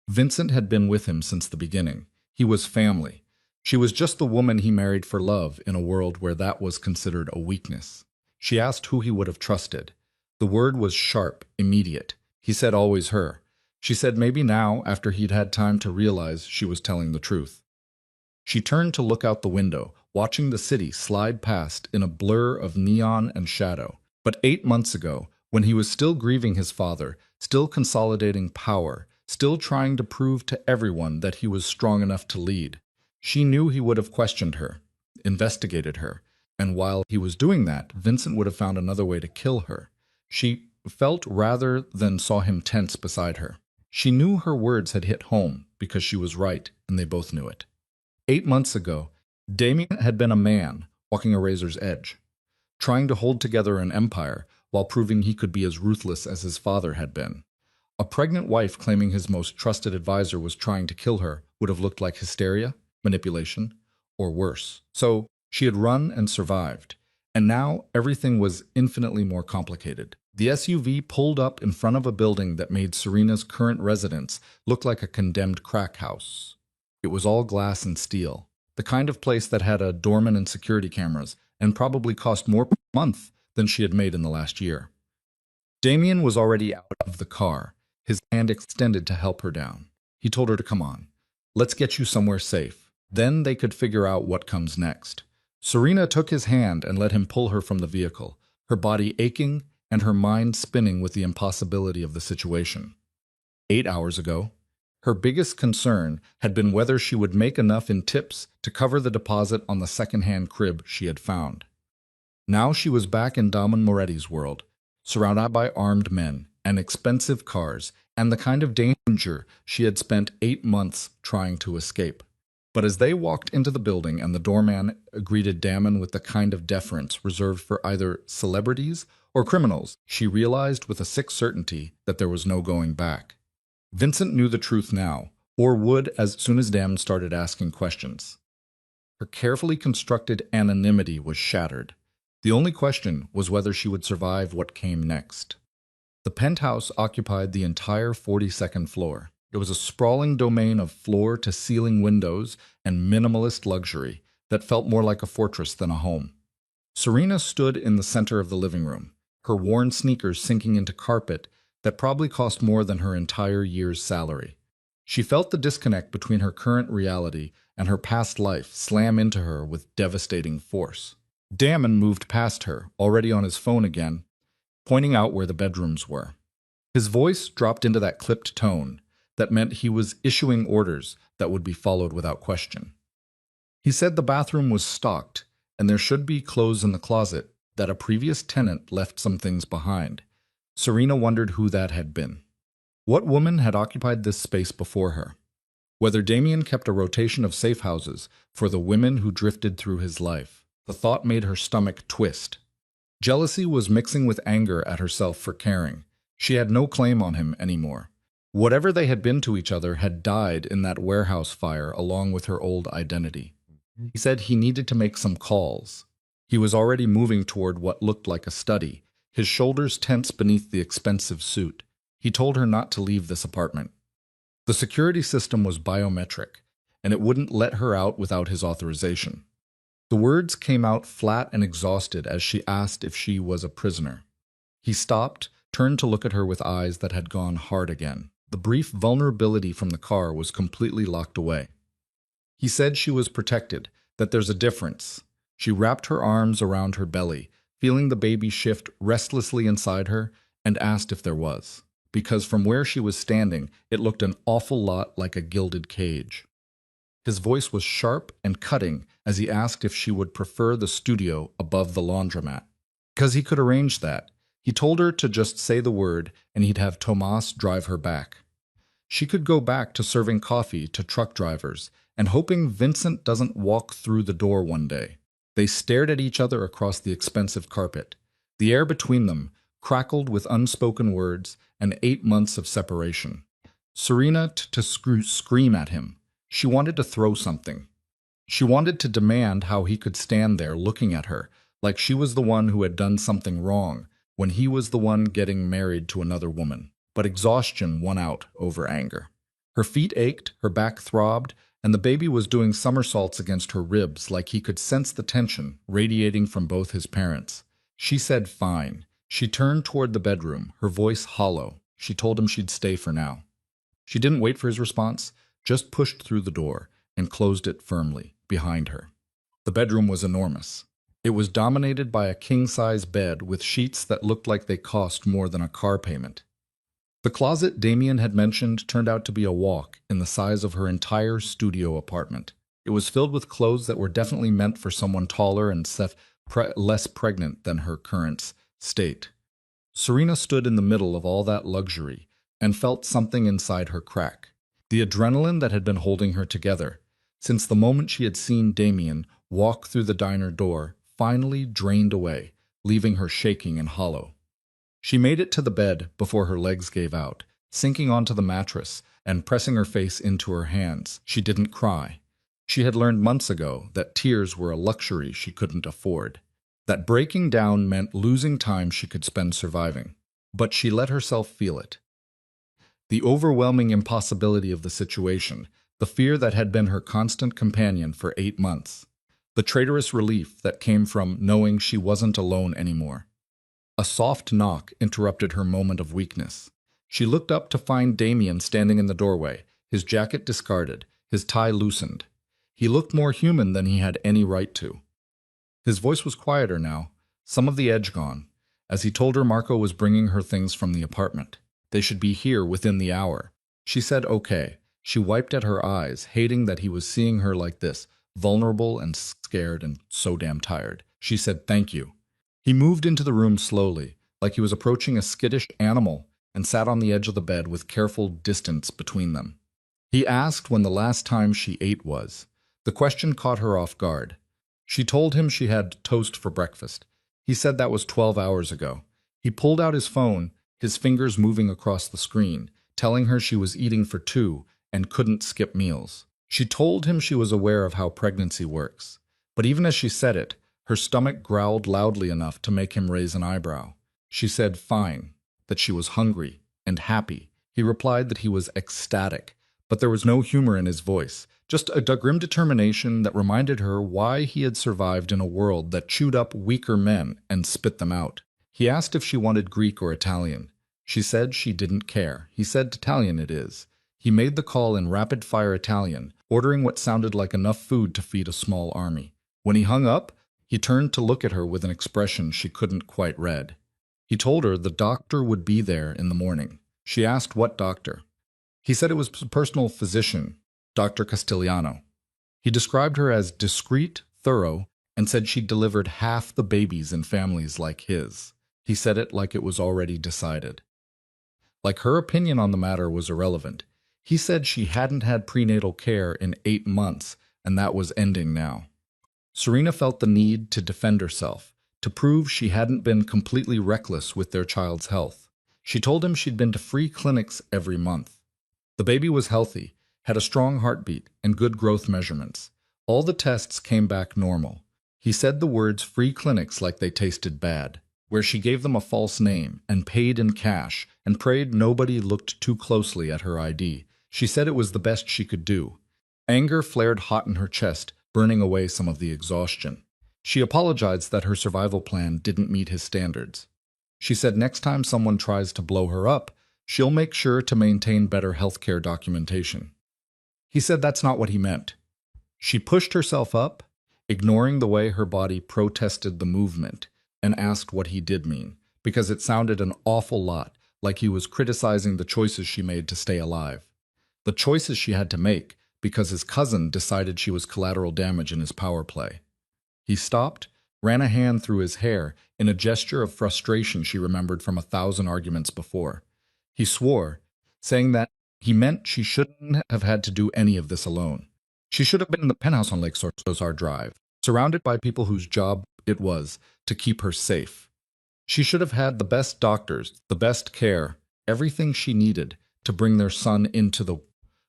[SPEAKER 1] Vincent had been with him since the beginning. He was family. She was just the woman he married for love in a world where that was considered a weakness. She asked who he would have trusted. The word was sharp, immediate. He said always her. She said maybe now, after he'd had time to realize she was telling the truth. She turned to look out the window, watching the city slide past in a blur of neon and shadow. But 8 months ago, when he was still grieving his father, still consolidating power, still trying to prove to everyone that he was strong enough to lead, she knew he would have questioned her, investigated her, and while he was doing that, Vincent would have found another way to kill her. She felt rather than saw him tense beside her. She knew her words had hit home because she was right, and they both knew it. 8 months ago, Damien had been a man walking a razor's edge, trying to hold together an empire while proving he could be as ruthless as his father had been. A pregnant wife claiming his most trusted advisor was trying to kill her would have looked like hysteria, manipulation, or worse. So she had run and survived, and now everything was infinitely more complicated. The SUV pulled up in front of a building that made Serena's current residence look like a condemned crack house. It was all glass and steel, the kind of place that had a doorman and security cameras, and probably cost more per month than she had made in the last year. Damien was already out of the car, his hand extended to help her down. He told her to come on. Let's get you somewhere safe. Then they could figure out what comes next. Serena took his hand and let him pull her from the vehicle, her body aching and her mind spinning with the impossibility of the situation. 8 hours ago, her biggest concern had been whether she would make enough in tips to cover the deposit on the second-hand crib she had found. Now she was back in Damon Moretti's world, surrounded by armed men and expensive cars and the kind of danger she had spent 8 months trying to escape. But as they walked into the building and the doorman greeted Damon with the kind of deference reserved for either celebrities or criminals, she realized with a sick certainty that there was no going back. Vincent knew the truth now, or would as soon as Damon started asking questions. Her carefully constructed anonymity was shattered. The only question was whether she would survive what came next. The penthouse occupied the entire 42nd floor. It was a sprawling domain of floor-to-ceiling windows and minimalist luxury that felt more like a fortress than a home. Serena stood in the center of the living room, her worn sneakers sinking into carpet that probably cost more than her entire year's salary. She felt the disconnect between her current reality and her past life slam into her with devastating force. Damon moved past her, already on his phone again, pointing out where the bedrooms were. His voice dropped into that clipped tone that meant he was issuing orders that would be followed without question. He said the bathroom was stocked, and there should be clothes in the closet, that a previous tenant left some things behind. Serena wondered who that had been. What woman had occupied this space before her? Whether Damien kept a rotation of safe houses for the women who drifted through his life. The thought made her stomach twist. Jealousy was mixing with anger at herself for caring. She had no claim on him anymore. Whatever they had been to each other had died in that warehouse fire along with her old identity. He said he needed to make some calls. He was already moving toward what looked like a study, his shoulders tense beneath the expensive suit. He told her not to leave this apartment. The security system was biometric, and it wouldn't let her out without his authorization. The words came out flat and exhausted as she asked if she was a prisoner. He stopped, turned to look at her with eyes that had gone hard again. The brief vulnerability from the car was completely locked away. He said she was protected, that there's a difference. She wrapped her arms around her belly, feeling the baby shift restlessly inside her, and asked if there was, because from where she was standing, it looked an awful lot like a gilded cage. His voice was sharp and cutting as he asked if she would prefer the studio above the laundromat. Because he could arrange that. He told her to just say the word and he'd have Tomas drive her back. She could go back to serving coffee to truck drivers and hoping Vincent doesn't walk through the door one day. They stared at each other across the expensive carpet. The air between them crackled with unspoken words and 8 months of separation. Serena to scream at him. She wanted to throw something. She wanted to demand how he could stand there looking at her, like she was the one who had done something wrong, when he was the one getting married to another woman. But exhaustion won out over anger. Her feet ached, her back throbbed, and the baby was doing somersaults against her ribs like he could sense the tension radiating from both his parents. She said fine. She turned toward the bedroom, her voice hollow. She told him she'd stay for now. She didn't wait for his response, just pushed through the door and closed it firmly behind her. The bedroom was enormous. It was dominated by a king-size bed with sheets that looked like they cost more than a car payment. The closet Damien had mentioned turned out to be a walk in the size of her entire studio apartment. It was filled with clothes that were definitely meant for someone taller and less pregnant than her current state. Serena stood in the middle of all that luxury and felt something inside her crack. The adrenaline that had been holding her together since the moment she had seen Damien walk through the diner door finally drained away, leaving her shaking and hollow. She made it to the bed before her legs gave out, sinking onto the mattress and pressing her face into her hands. She didn't cry. She had learned months ago that tears were a luxury she couldn't afford, that breaking down meant losing time she could spend surviving. But she let herself feel it. The overwhelming impossibility of the situation, the fear that had been her constant companion for 8 months, the traitorous relief that came from knowing she wasn't alone anymore. A soft knock interrupted her moment of weakness. She looked up to find Damien standing in the doorway, his jacket discarded, his tie loosened. He looked more human than he had any right to. His voice was quieter now, some of the edge gone, as he told her Marco was bringing her things from the apartment. They should be here within the hour. She said okay. She wiped at her eyes, hating that he was seeing her like this, vulnerable and scared and so damn tired. She said thank you. He moved into the room slowly, like he was approaching a skittish animal, and sat on the edge of the bed with careful distance between them. He asked when the last time she ate was. The question caught her off guard. She told him she had toast for breakfast. He said that was 12 hours ago. He pulled out his phone, his fingers moving across the screen, telling her she was eating for 2 and couldn't skip meals. She told him she was aware of how pregnancy works. But even as she said it, her stomach growled loudly enough to make him raise an eyebrow. She said fine, that she was hungry and happy. He replied that he was ecstatic, but there was no humor in his voice, just a grim determination that reminded her why he had survived in a world that chewed up weaker men and spit them out. He asked if she wanted Greek or Italian. She said she didn't care. He said Italian it is. He made the call in rapid-fire Italian, ordering what sounded like enough food to feed a small army. When he hung up, he turned to look at her with an expression she couldn't quite read. He told her the doctor would be there in the morning. She asked what doctor. He said it was a personal physician, Dr. Castigliano. He described her as discreet, thorough, and said she'd delivered half the babies in families like his. He said it like it was already decided. Like her opinion on the matter was irrelevant. He said she hadn't had prenatal care in 8 months, and that was ending now. Serena felt the need to defend herself, to prove she hadn't been completely reckless with their child's health. She told him she'd been to free clinics every month. The baby was healthy, had a strong heartbeat, and good growth measurements. All the tests came back normal. He said the words free clinics like they tasted bad, where she gave them a false name and paid in cash and prayed nobody looked too closely at her ID. She said it was the best she could do. Anger flared hot in her chest, burning away some of the exhaustion. She apologized that her survival plan didn't meet his standards. She said next time someone tries to blow her up, she'll make sure to maintain better healthcare documentation. He said that's not what he meant. She pushed herself up, ignoring the way her body protested the movement, and asked what he did mean, because it sounded an awful lot like he was criticizing the choices she made to stay alive. The choices she had to make because his cousin decided she was collateral damage in his power play. He stopped, ran a hand through his hair in a gesture of frustration she remembered from 1,000 arguments before. He swore, saying that he meant she shouldn't have had to do any of this alone. She should have been in the penthouse on Lake Sozar Drive, surrounded by people whose job it was to keep her safe. She should have had the best doctors, the best care, everything she needed to bring their son into the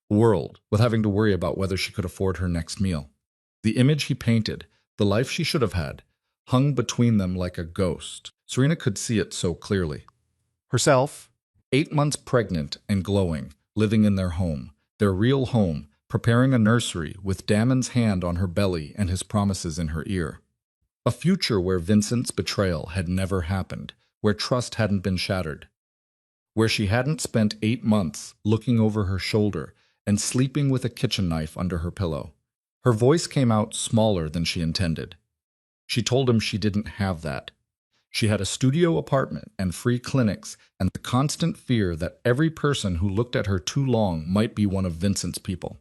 [SPEAKER 1] world with having to worry about whether she could afford her next meal. The image he painted, the life she should have had, hung between them like a ghost. Serena could see it so clearly. Herself, 8 months pregnant and glowing, living in their home, their real home, preparing a nursery with Damon's hand on her belly and his promises in her ear. A future where Vincent's betrayal had never happened, where trust hadn't been shattered. where she hadn't spent 8 months looking over her shoulder and sleeping with a kitchen knife under her pillow. Her voice came out smaller than she intended. She told him she didn't have that. She had a studio apartment and free clinics and the constant fear that every person who looked at her too long might be one of Vincent's people.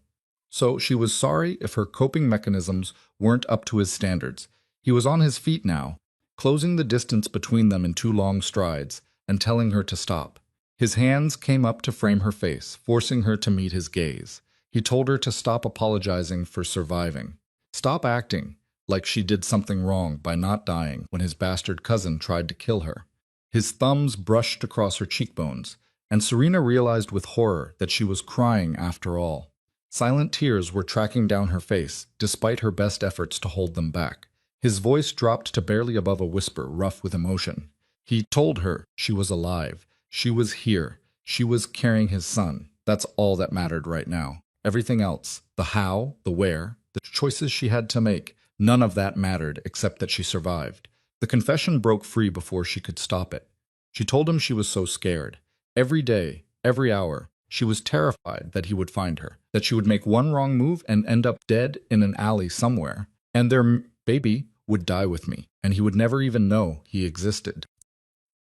[SPEAKER 1] So she was sorry if her coping mechanisms weren't up to his standards. He was on his feet now, closing the distance between them in 2 long strides and telling her to stop. His hands came up to frame her face, forcing her to meet his gaze. He told her to stop apologizing for surviving. Stop acting like she did something wrong by not dying when his bastard cousin tried to kill her. His thumbs brushed across her cheekbones, and Serena realized with horror that she was crying after all. Silent tears were tracking down her face, despite her best efforts to hold them back. His voice dropped to barely above a whisper, rough with emotion. He told her she was alive. She was here. She was carrying his son. That's all that mattered right now. Everything else, the how, the where, the choices she had to make, none of that mattered except that she survived. The confession broke free before she could stop it. She told him she was so scared. Every day, every hour, she was terrified that he would find her, that she would make one wrong move and end up dead in an alley somewhere, and their baby would die with me, and he would never even know he existed.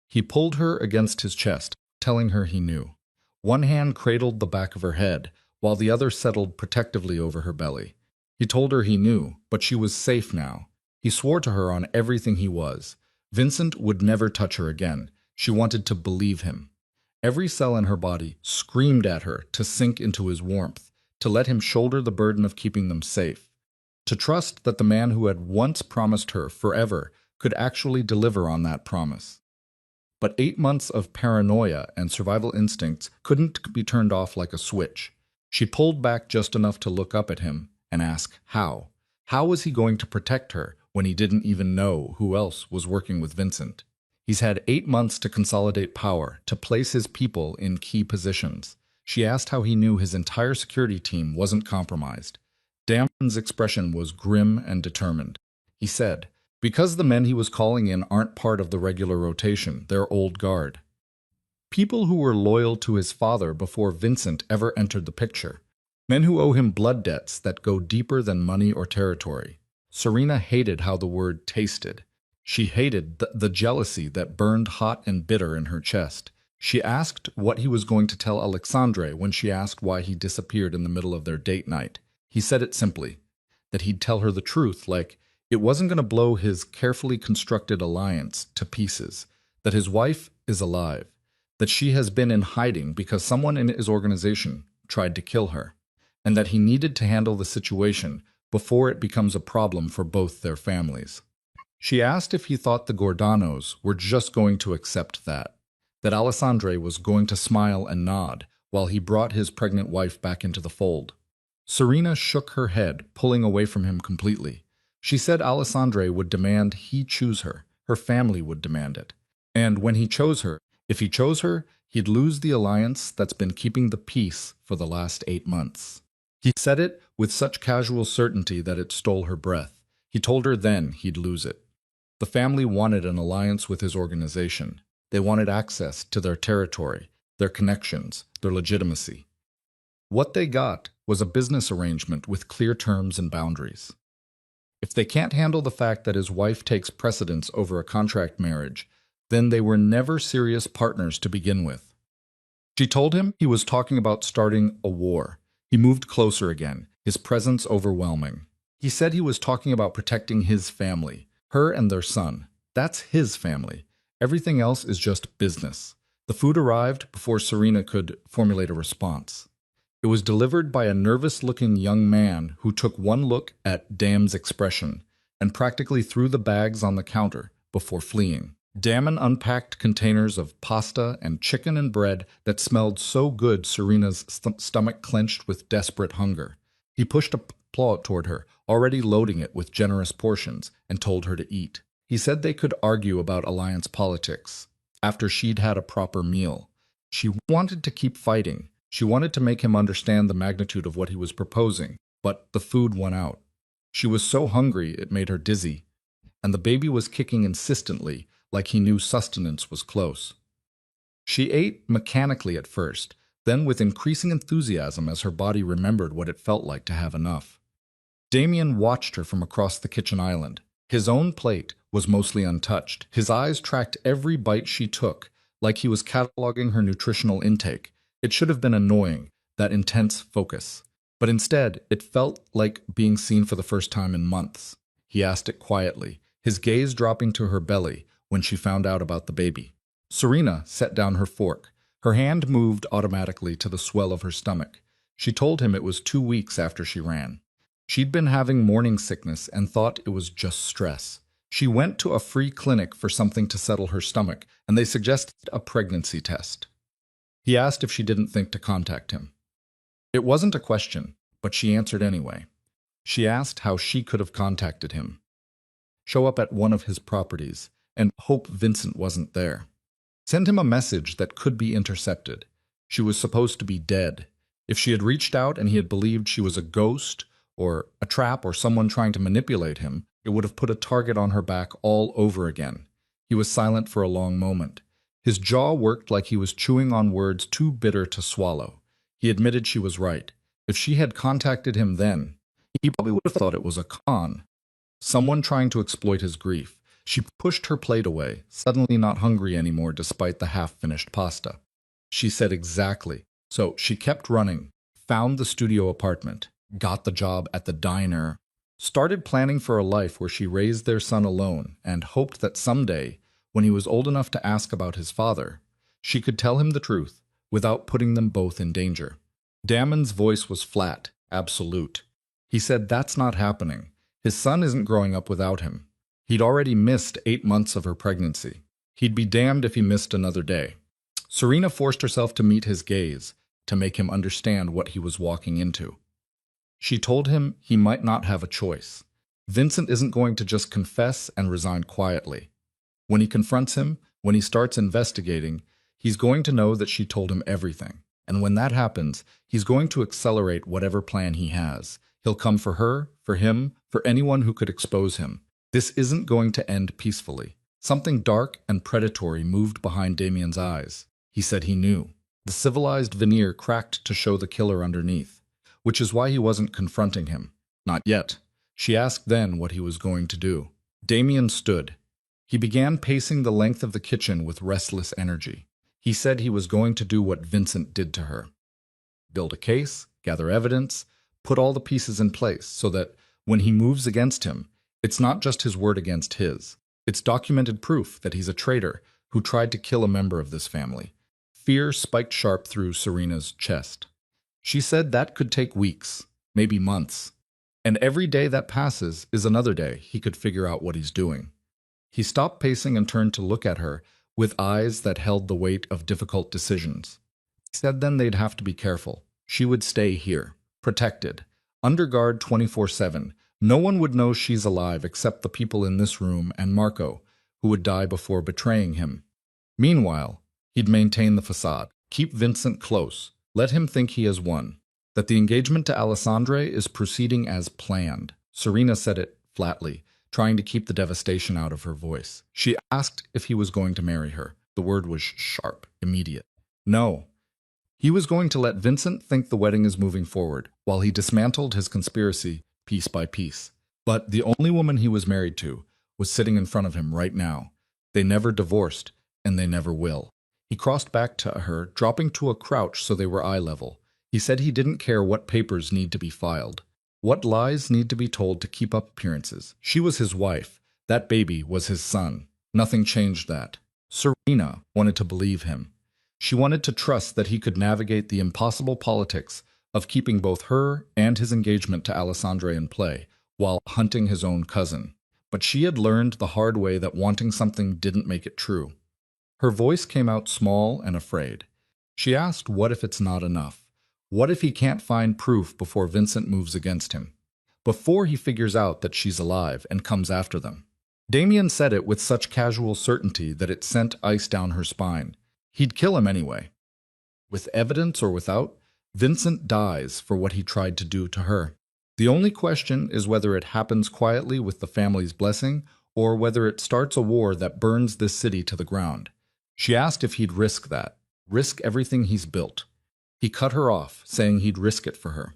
[SPEAKER 1] He pulled her against his chest, telling her he knew. One hand cradled the back of her head, while the other settled protectively over her belly. He told her he knew, but she was safe now. He swore to her on everything he was. Vincent would never touch her again. She wanted to believe him. Every cell in her body screamed at her to sink into his warmth, to let him shoulder the burden of keeping them safe, to trust that the man who had once promised her forever could actually deliver on that promise. But 8 months of paranoia and survival instincts couldn't be turned off like a switch. She pulled back just enough to look up at him and ask how. How was he going to protect her when he didn't even know who else was working with Vincent? He's had 8 months to consolidate power, to place his people in key positions. She asked how he knew his entire security team wasn't compromised. Damon's expression was grim and determined. He said, because the men he was calling in aren't part of the regular rotation, they're old guard. People who were loyal to his father before Vincent ever entered the picture. Men who owe him blood debts that go deeper than money or territory. Serena hated how the word tasted. She hated the jealousy that burned hot and bitter in her chest. She asked what he was going to tell Alexandre when she asked why he disappeared in the middle of their date night. He said it simply, that he'd tell her the truth, like it wasn't going to blow his carefully constructed alliance to pieces, that his wife is alive, that she has been in hiding because someone in his organization tried to kill her, and that he needed to handle the situation before it becomes a problem for both their families. She asked if he thought the Gordanos were just going to accept that Alessandre was going to smile and nod while he brought his pregnant wife back into the fold. Serena shook her head, pulling away from him completely. She said Alessandre would demand he choose her, her family would demand it. And when he chose her, if he chose her, he'd lose the alliance that's been keeping the peace for the last 8 months. He said it with such casual certainty that it stole her breath. He told her then he'd lose it. The family wanted an alliance with his organization. They wanted access to their territory, their connections, their legitimacy. What they got was a business arrangement with clear terms and boundaries. If they can't handle the fact that his wife takes precedence over a contract marriage, then they were never serious partners to begin with. She told him he was talking about starting a war. He moved closer again, his presence overwhelming. He said he was talking about protecting his family, her and their son. That's his family. Everything else is just business. The food arrived before Serena could formulate a response. It was delivered by a nervous-looking young man who took one look at Dam's expression and practically threw the bags on the counter before fleeing. Damon unpacked containers of pasta and chicken and bread that smelled so good Serena's stomach clenched with desperate hunger. He pushed a plate toward her, already loading it with generous portions, and told her to eat. He said they could argue about alliance politics after she'd had a proper meal. She wanted to keep fighting. She wanted to make him understand the magnitude of what he was proposing, but the food won out. She was so hungry it made her dizzy, and the baby was kicking insistently, like he knew sustenance was close. She ate mechanically at first, then with increasing enthusiasm as her body remembered what it felt like to have enough. Damien watched her from across the kitchen island. His own plate was mostly untouched. His eyes tracked every bite she took, like he was cataloging her nutritional intake. It should have been annoying, that intense focus. But instead, it felt like being seen for the first time in months. He asked it quietly, his gaze dropping to her belly when she found out about the baby. Serena set down her fork. Her hand moved automatically to the swell of her stomach. She told him it was 2 weeks after she ran. She'd been having morning sickness and thought it was just stress. She went to a free clinic for something to settle her stomach, and they suggested a pregnancy test. He asked if she didn't think to contact him. It wasn't a question, but she answered anyway. She asked how she could have contacted him. Show up at one of his properties and hope Vincent wasn't there. Send him a message that could be intercepted. She was supposed to be dead. If she had reached out and he had believed she was a ghost or a trap or someone trying to manipulate him, it would have put a target on her back all over again. He was silent for a long moment. His jaw worked like he was chewing on words too bitter to swallow. He admitted she was right. If she had contacted him then, he probably would have thought it was a con. Someone trying to exploit his grief. She pushed her plate away, suddenly not hungry anymore despite the half-finished pasta. She said exactly. So she kept running, found the studio apartment, got the job at the diner, started planning for a life where she raised their son alone and hoped that someday, when he was old enough to ask about his father, she could tell him the truth without putting them both in danger. Damon's voice was flat, absolute. He said that's not happening. His son isn't growing up without him. He'd already missed 8 months of her pregnancy. He'd be damned if he missed another day. Serena forced herself to meet his gaze, to make him understand what he was walking into. She told him he might not have a choice. Vincent isn't going to just confess and resign quietly. When he confronts him, when he starts investigating, he's going to know that she told him everything. And when that happens, he's going to accelerate whatever plan he has. He'll come for her, for him, for anyone who could expose him. This isn't going to end peacefully. Something dark and predatory moved behind Damien's eyes. He said he knew. The civilized veneer cracked to show the killer underneath, which is why he wasn't confronting him. Not yet. She asked then what he was going to do. Damien stood. He began pacing the length of the kitchen with restless energy. He said he was going to do what Vincent did to her. Build a case, gather evidence, put all the pieces in place so that when he moves against him, it's not just his word against his. It's documented proof that he's a traitor who tried to kill a member of this family. Fear spiked sharp through Serena's chest. She said that could take weeks, maybe months. And every day that passes is another day he could figure out what he's doing. He stopped pacing and turned to look at her with eyes that held the weight of difficult decisions. He said then they'd have to be careful. She would stay here, protected, under guard 24/7. No one would know she's alive except the people in this room and Marco, who would die before betraying him. Meanwhile, he'd maintain the facade, keep Vincent close, let him think he has won, that the engagement to Alessandre is proceeding as planned. Serena said it flatly, trying to keep the devastation out of her voice. She asked if he was going to marry her. The word was sharp, immediate. No. He was going to let Vincent think the wedding is moving forward, while he dismantled his conspiracy piece by piece. But the only woman he was married to was sitting in front of him right now. They never divorced, and they never will. He crossed back to her, dropping to a crouch so they were eye level. He said he didn't care what papers need to be filed, what lies need to be told to keep up appearances. She was his wife. That baby was his son. Nothing changed that. Serena wanted to believe him. She wanted to trust that he could navigate the impossible politics of keeping both her and his engagement to Alessandre in play, while hunting his own cousin. But she had learned the hard way that wanting something didn't make it true. Her voice came out small and afraid. She asked, what if it's not enough? What if he can't find proof before Vincent moves against him? Before he figures out that she's alive and comes after them? Damien said it with such casual certainty that it sent ice down her spine. He'd kill him anyway. With evidence or without, Vincent dies for what he tried to do to her. The only question is whether it happens quietly with the family's blessing or whether it starts a war that burns this city to the ground. She asked if he'd risk that, risk everything he's built. He cut her off, saying he'd risk it for her.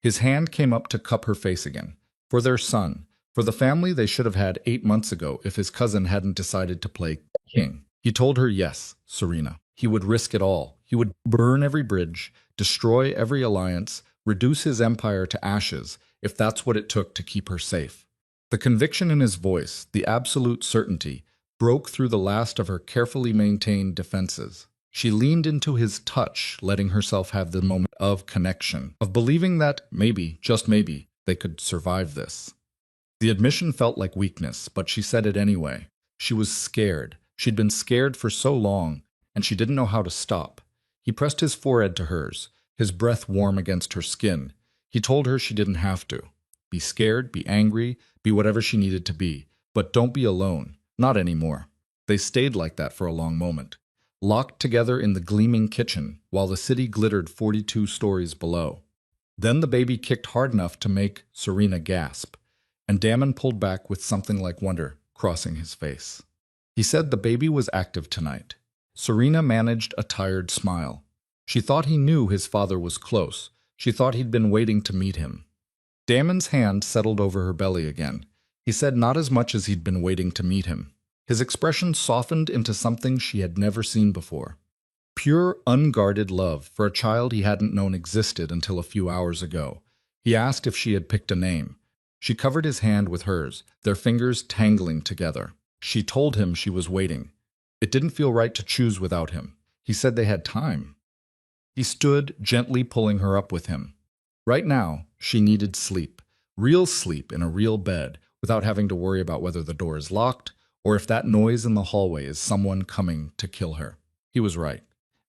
[SPEAKER 1] His hand came up to cup her face again. For their son, for the family they should have had 8 months ago if his cousin hadn't decided to play king. He told her yes, Serena. He would risk it all. He would burn every bridge, destroy every alliance, reduce his empire to ashes, if that's what it took to keep her safe. The conviction in his voice, the absolute certainty, broke through the last of her carefully maintained defenses. She leaned into his touch, letting herself have the moment of connection, of believing that maybe, just maybe, they could survive this. The admission felt like weakness, but she said it anyway. She was scared. She'd been scared for so long, and she didn't know how to stop. He pressed his forehead to hers, his breath warm against her skin. He told her she didn't have to. Be scared, be angry, be whatever she needed to be, but don't be alone. Not anymore. They stayed like that for a long moment, locked together in the gleaming kitchen while the city glittered 42 stories below. Then the baby kicked hard enough to make Serena gasp, and Damon pulled back with something like wonder crossing his face. He said the baby was active tonight. Serena managed a tired smile. She thought he knew his father was close. She thought he'd been waiting to meet him. Damon's hand settled over her belly again. He said not as much as he'd been waiting to meet him. His expression softened into something she had never seen before. Pure, unguarded love for a child he hadn't known existed until a few hours ago. He asked if she had picked a name. She covered his hand with hers, their fingers tangling together. She told him she was waiting. It didn't feel right to choose without him. He said they had time. He stood, gently pulling her up with him. Right now, she needed sleep. Real sleep in a real bed, without having to worry about whether the door is locked, or if that noise in the hallway is someone coming to kill her. He was right.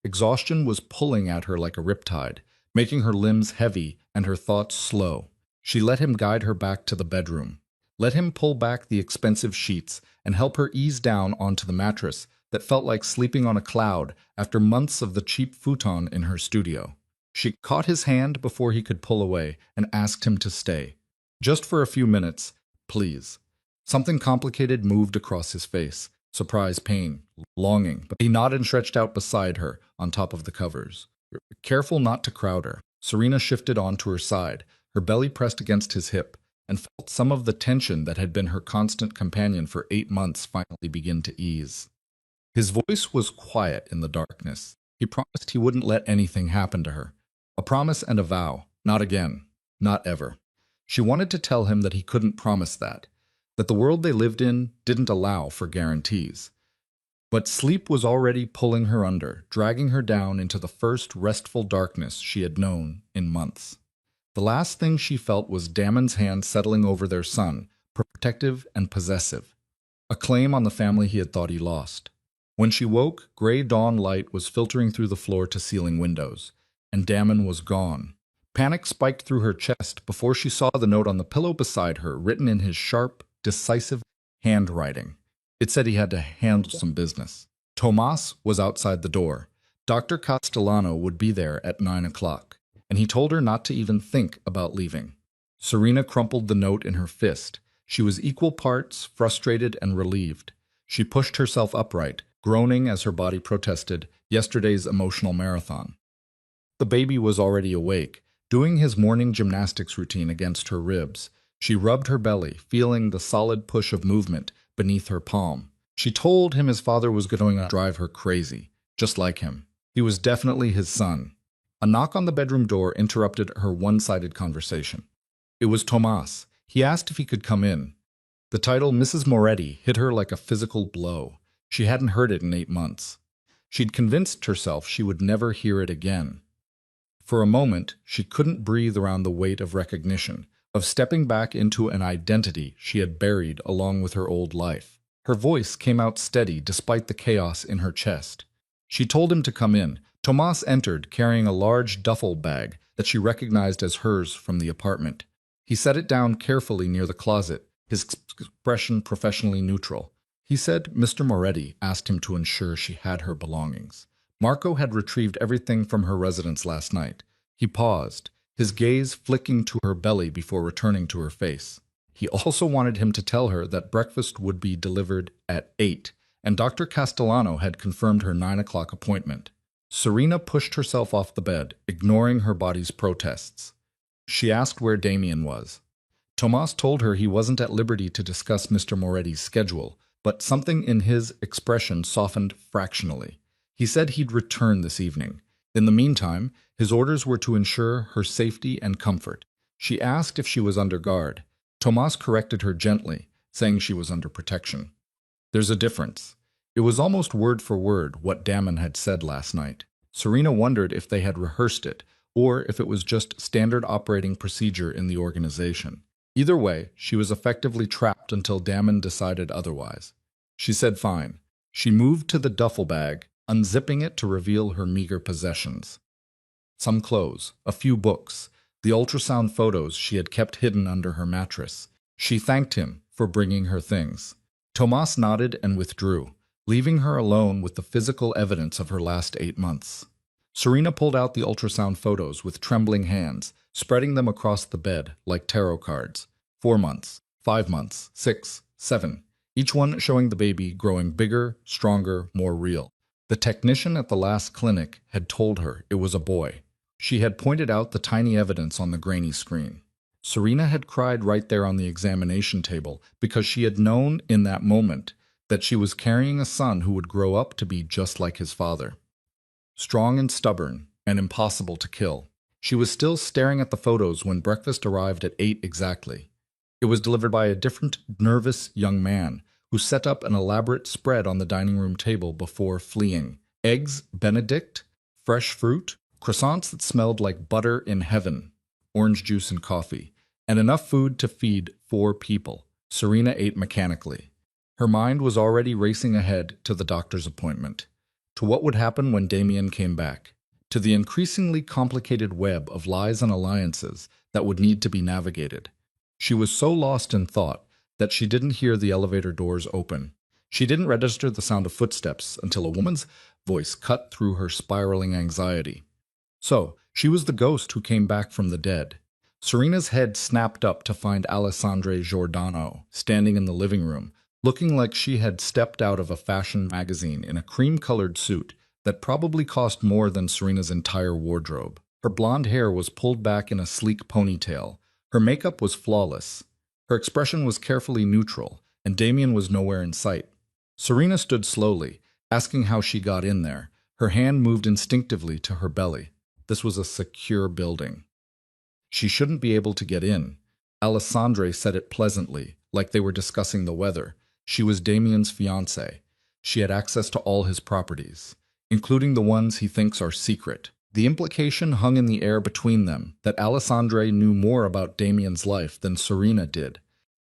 [SPEAKER 1] Exhaustion was pulling at her like a riptide, making her limbs heavy and her thoughts slow. She let him guide her back to the bedroom. Let him pull back the expensive sheets and help her ease down onto the mattress that felt like sleeping on a cloud after months of the cheap futon in her studio. She caught his hand before he could pull away and asked him to stay. Just for a few minutes, please. Something complicated moved across his face. Surprise, pain, longing. But he nodded and stretched out beside her on top of the covers. Careful not to crowd her, Serena shifted onto her side, her belly pressed against his hip, and felt some of the tension that had been her constant companion for 8 months finally begin to ease. His voice was quiet in the darkness. He promised he wouldn't let anything happen to her. A promise and a vow. Not again. Not ever. She wanted to tell him that he couldn't promise that the world they lived in didn't allow for guarantees. But sleep was already pulling her under, dragging her down into the first restful darkness she had known in months. The last thing she felt was Damon's hand settling over their son, protective and possessive, a claim on the family he had thought he lost. When she woke, gray dawn light was filtering through the floor-to-ceiling windows, and Damon was gone. Panic spiked through her chest before she saw the note on the pillow beside her, written in his sharp, decisive handwriting. It said he had to handle some business. Tomas was outside the door. Dr. Castellano would be there at 9 o'clock, and he told her not to even think about leaving. Serena crumpled the note in her fist. She was equal parts frustrated and relieved. She pushed herself upright, groaning as her body protested yesterday's emotional marathon. The baby was already awake, doing his morning gymnastics routine against her ribs. She rubbed her belly, feeling the solid push of movement beneath her palm. She told him his father was going to drive her crazy, just like him. He was definitely his son. A knock on the bedroom door interrupted her one-sided conversation. It was Tomas. He asked if he could come in. The title Mrs. Moretti hit her like a physical blow. She hadn't heard it in 8 months. She'd convinced herself she would never hear it again. For a moment, she couldn't breathe around the weight of recognition, of stepping back into an identity she had buried along with her old life. Her voice came out steady despite the chaos in her chest. She told him to come in. Tomas entered, carrying a large duffel bag that she recognized as hers from the apartment. He set it down carefully near the closet, his expression professionally neutral. He said Mr. Moretti asked him to ensure she had her belongings. Marco had retrieved everything from her residence last night. He paused, his gaze flicking to her belly before returning to her face. He also wanted him to tell her that breakfast would be delivered at 8, and Dr. Castellano had confirmed her 9 o'clock appointment. Serena pushed herself off the bed, ignoring her body's protests. She asked where Damien was. Tomas told her he wasn't at liberty to discuss Mr. Moretti's schedule, but something in his expression softened fractionally. He said he'd return this evening. In the meantime, his orders were to ensure her safety and comfort. She asked if she was under guard. Tomas corrected her gently, saying she was under protection. There's a difference. It was almost word for word what Damon had said last night. Serena wondered if they had rehearsed it, or if it was just standard operating procedure in the organization. Either way, she was effectively trapped until Damon decided otherwise. She said fine. She moved to the duffel bag, unzipping it to reveal her meager possessions. Some clothes, a few books, the ultrasound photos she had kept hidden under her mattress. She thanked him for bringing her things. Tomas nodded and withdrew, leaving her alone with the physical evidence of her last 8 months. Serena pulled out the ultrasound photos with trembling hands, spreading them across the bed like tarot cards. 4 months, 5 months, 6, 7, each one showing the baby growing bigger, stronger, more real. The technician at the last clinic had told her it was a boy. She had pointed out the tiny evidence on the grainy screen. Serena had cried right there on the examination table because she had known in that moment that she was carrying a son who would grow up to be just like his father. Strong and stubborn, and impossible to kill. She was still staring at the photos when breakfast arrived at 8 exactly. It was delivered by a different, nervous young man who set up an elaborate spread on the dining room table before fleeing. Eggs Benedict, fresh fruit, croissants that smelled like butter in heaven, orange juice and coffee, and enough food to feed 4 people. Serena ate mechanically. Her mind was already racing ahead to the doctor's appointment, to what would happen when Damien came back, to the increasingly complicated web of lies and alliances that would need to be navigated. She was so lost in thought that she didn't hear the elevator doors open. She didn't register the sound of footsteps until a woman's voice cut through her spiraling anxiety. So, she was the ghost who came back from the dead. Serena's head snapped up to find Alessandra Giordano standing in the living room, looking like she had stepped out of a fashion magazine in a cream-colored suit that probably cost more than Serena's entire wardrobe. Her blonde hair was pulled back in a sleek ponytail. Her makeup was flawless. Her expression was carefully neutral, and Damien was nowhere in sight. Serena stood slowly, asking how she got in there. Her hand moved instinctively to her belly. This was a secure building. She shouldn't be able to get in. Alessandra said it pleasantly, like they were discussing the weather. She was Damien's fiancée. She had access to all his properties, including the ones he thinks are secret. The implication hung in the air between them that Alessandra knew more about Damien's life than Serena did.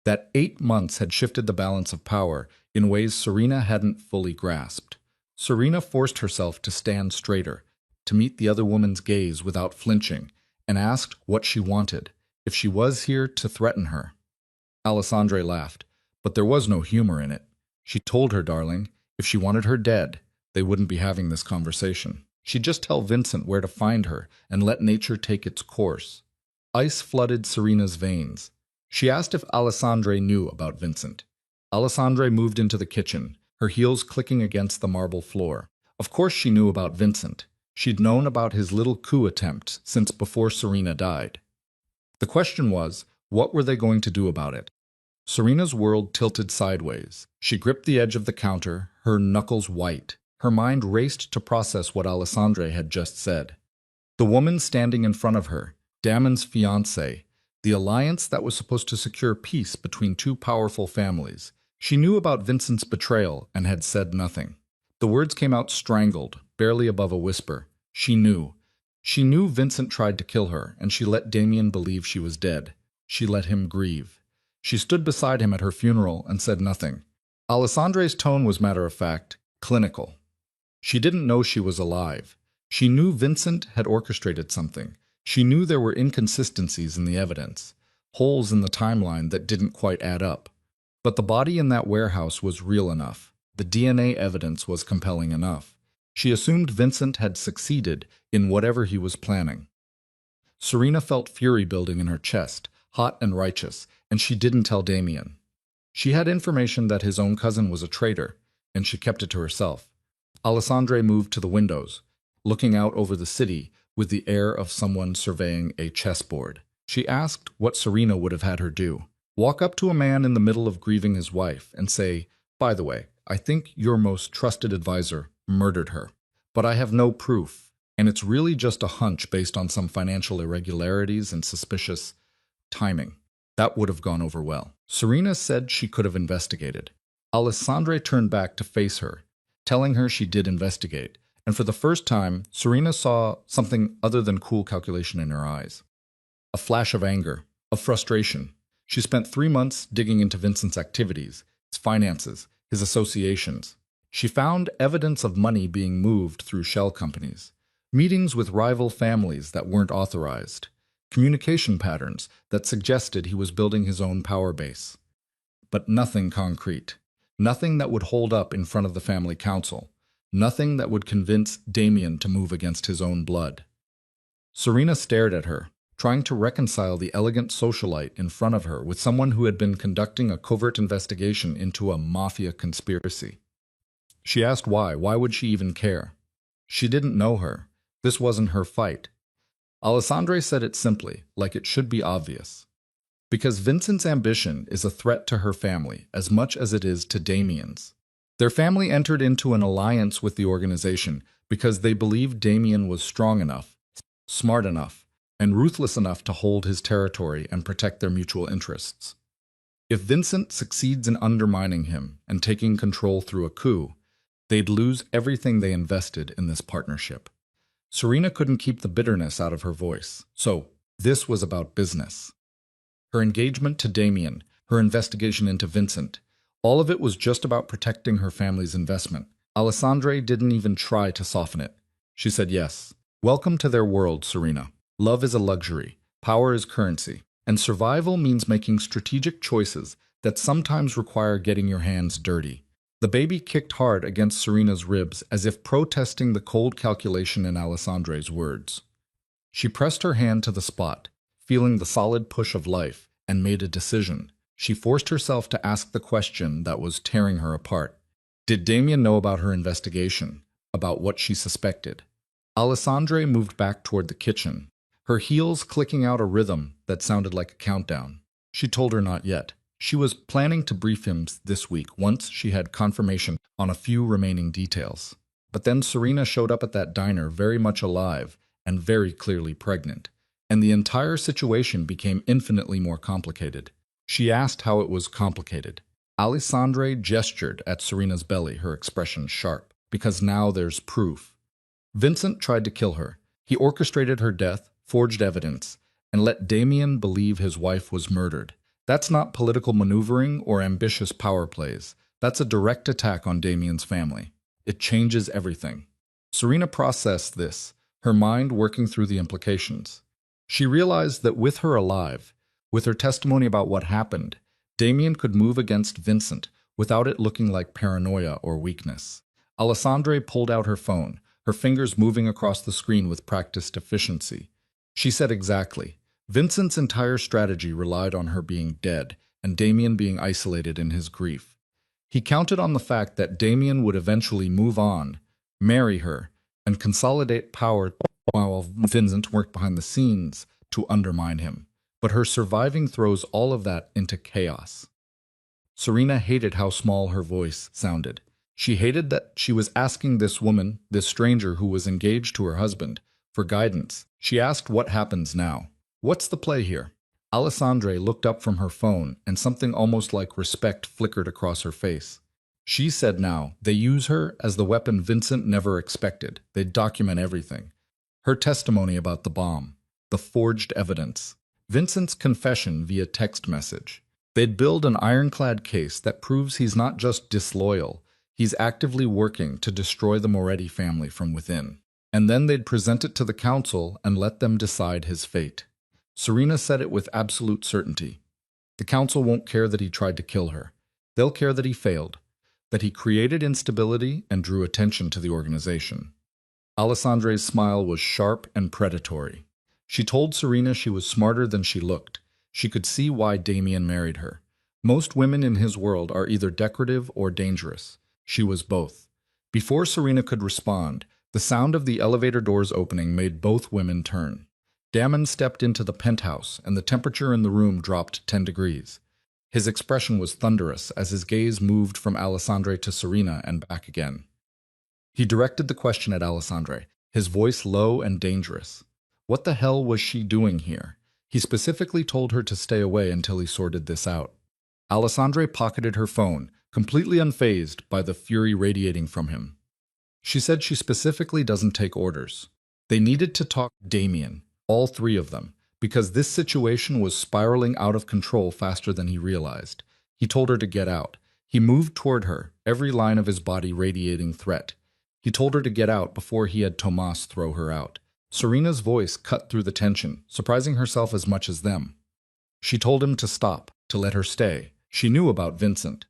[SPEAKER 1] That 8 months had shifted the balance of power in ways Serena hadn't fully grasped. Serena forced herself to stand straighter, to meet the other woman's gaze without flinching, and asked what she wanted, if she was here to threaten her. Alessandra laughed, but there was no humor in it. She told her darling, if she wanted her dead, they wouldn't be having this conversation. She'd just tell Vincent where to find her and let nature take its course. Ice flooded Serena's veins. She asked if Alessandra knew about Vincent. Alessandra moved into the kitchen, her heels clicking against the marble floor. Of course she knew about Vincent. She'd known about his little coup attempt since before Serena died. The question was, what were they going to do about it? Serena's world tilted sideways. She gripped the edge of the counter, her knuckles white. Her mind raced to process what Alessandra had just said. The woman standing in front of her, Damon's fiancée, the alliance that was supposed to secure peace between 2 powerful families. She knew about Vincent's betrayal and had said nothing. The words came out strangled, barely above a whisper. She knew. She knew Vincent tried to kill her, and she let Damien believe she was dead. She let him grieve. She stood beside him at her funeral and said nothing. Alessandra's tone was matter-of-fact, clinical. She didn't know she was alive. She knew Vincent had orchestrated something. She knew there were inconsistencies in the evidence, holes in the timeline that didn't quite add up. But the body in that warehouse was real enough. The DNA evidence was compelling enough. She assumed Vincent had succeeded in whatever he was planning. Serena felt fury building in her chest, hot and righteous, and she didn't tell Damien. She had information that his own cousin was a traitor. and she kept it to herself. Alessandre moved to the windows, looking out over the city with the air of someone surveying a chessboard. She asked what Serena would have had her do. Walk up to a man in the middle of grieving his wife and say, "By the way, I think your most trusted advisor murdered her, but I have no proof, and it's really just a hunch based on some financial irregularities and suspicious timing." That would have gone over well. Serena said she could have investigated. Alessandre turned back to face her, telling her she did investigate, and for the first time, Serena saw something other than cool calculation in her eyes. A flash of anger, of frustration. She spent 3 months digging into Vincent's activities, his finances, his associations. She found evidence of money being moved through shell companies, meetings with rival families that weren't authorized, communication patterns that suggested he was building his own power base. But nothing concrete, nothing that would hold up in front of the family council, nothing that would convince Damien to move against his own blood. Serena stared at her, trying to reconcile the elegant socialite in front of her with someone who had been conducting a covert investigation into a mafia conspiracy. She asked why. Why would she even care? She didn't know her. This wasn't her fight. Alessandre said it simply, like it should be obvious. Because Vincent's ambition is a threat to her family as much as it is to Damien's. Their family entered into an alliance with the organization because they believed Damien was strong enough, smart enough, and ruthless enough to hold his territory and protect their mutual interests. If Vincent succeeds in undermining him and taking control through a coup, they'd lose everything they invested in this partnership. Serena couldn't keep the bitterness out of her voice, so this was about business. Her engagement to Damien, her investigation into Vincent, all of it was just about protecting her family's investment. Alessandre didn't even try to soften it. She said yes. Welcome to their world, Serena. Love is a luxury, power is currency, and survival means making strategic choices that sometimes require getting your hands dirty. The baby kicked hard against Serena's ribs as if protesting the cold calculation in Alessandre's words. She pressed her hand to the spot, feeling the solid push of life, and made a decision. She forced herself to ask the question that was tearing her apart. Did Damien know about her investigation, about what she suspected? Alessandre moved back toward the kitchen, her heels clicking out a rhythm that sounded like a countdown. She told her not yet. She was planning to brief him this week once she had confirmation on a few remaining details. But then Serena showed up at that diner very much alive and very clearly pregnant, and the entire situation became infinitely more complicated. She asked how it was complicated. Alessandre gestured at Serena's belly, her expression sharp, because now there's proof. Vincent tried to kill her. He orchestrated her death, forged evidence, and let Damien believe his wife was murdered. That's not political maneuvering or ambitious power plays. That's a direct attack on Damien's family. It changes everything. Serena processed this, her mind working through the implications. She realized that with her alive, with her testimony about what happened, Damien could move against Vincent without it looking like paranoia or weakness. Alessandre pulled out her phone, her fingers moving across the screen with practiced efficiency. She said exactly. Vincent's entire strategy relied on her being dead and Damien being isolated in his grief. He counted on the fact that Damien would eventually move on, marry her, and consolidate power while Vincent worked behind the scenes to undermine him. But her surviving throws all of that into chaos. Serena hated how small her voice sounded. She hated that she was asking this woman, this stranger who was engaged to her husband, for guidance. She asked what happens now. What's the play here? Alessandre looked up from her phone, and something almost like respect flickered across her face. She said now, they use her as the weapon Vincent never expected. They document everything. Her testimony about the bomb, the forged evidence, Vincent's confession via text message. They'd build an ironclad case that proves he's not just disloyal, he's actively working to destroy the Moretti family from within. And then they'd present it to the council and let them decide his fate. Serena said it with absolute certainty. The council won't care that he tried to kill her. They'll care that he failed, that he created instability and drew attention to the organization. Alessandre's smile was sharp and predatory. She told Serena she was smarter than she looked. She could see why Damien married her. Most women in his world are either decorative or dangerous. She was both. Before Serena could respond, the sound of the elevator doors opening made both women turn. Damon stepped into the penthouse, and the temperature in the room dropped 10 degrees. His expression was thunderous as his gaze moved from Alessandre to Serena and back again. He directed the question at Alessandre, his voice low and dangerous. What the hell was she doing here? He specifically told her to stay away until he sorted this out. Alessandre pocketed her phone, completely unfazed by the fury radiating from him. She said she specifically doesn't take orders. They needed to talk to Damien, all three of them, because this situation was spiraling out of control faster than he realized. He told her to get out. He moved toward her, every line of his body radiating threat. He told her to get out before he had Tomas throw her out. Serena's voice cut through the tension, surprising herself as much as them. She told him to stop, to let her stay. She knew about Vincent.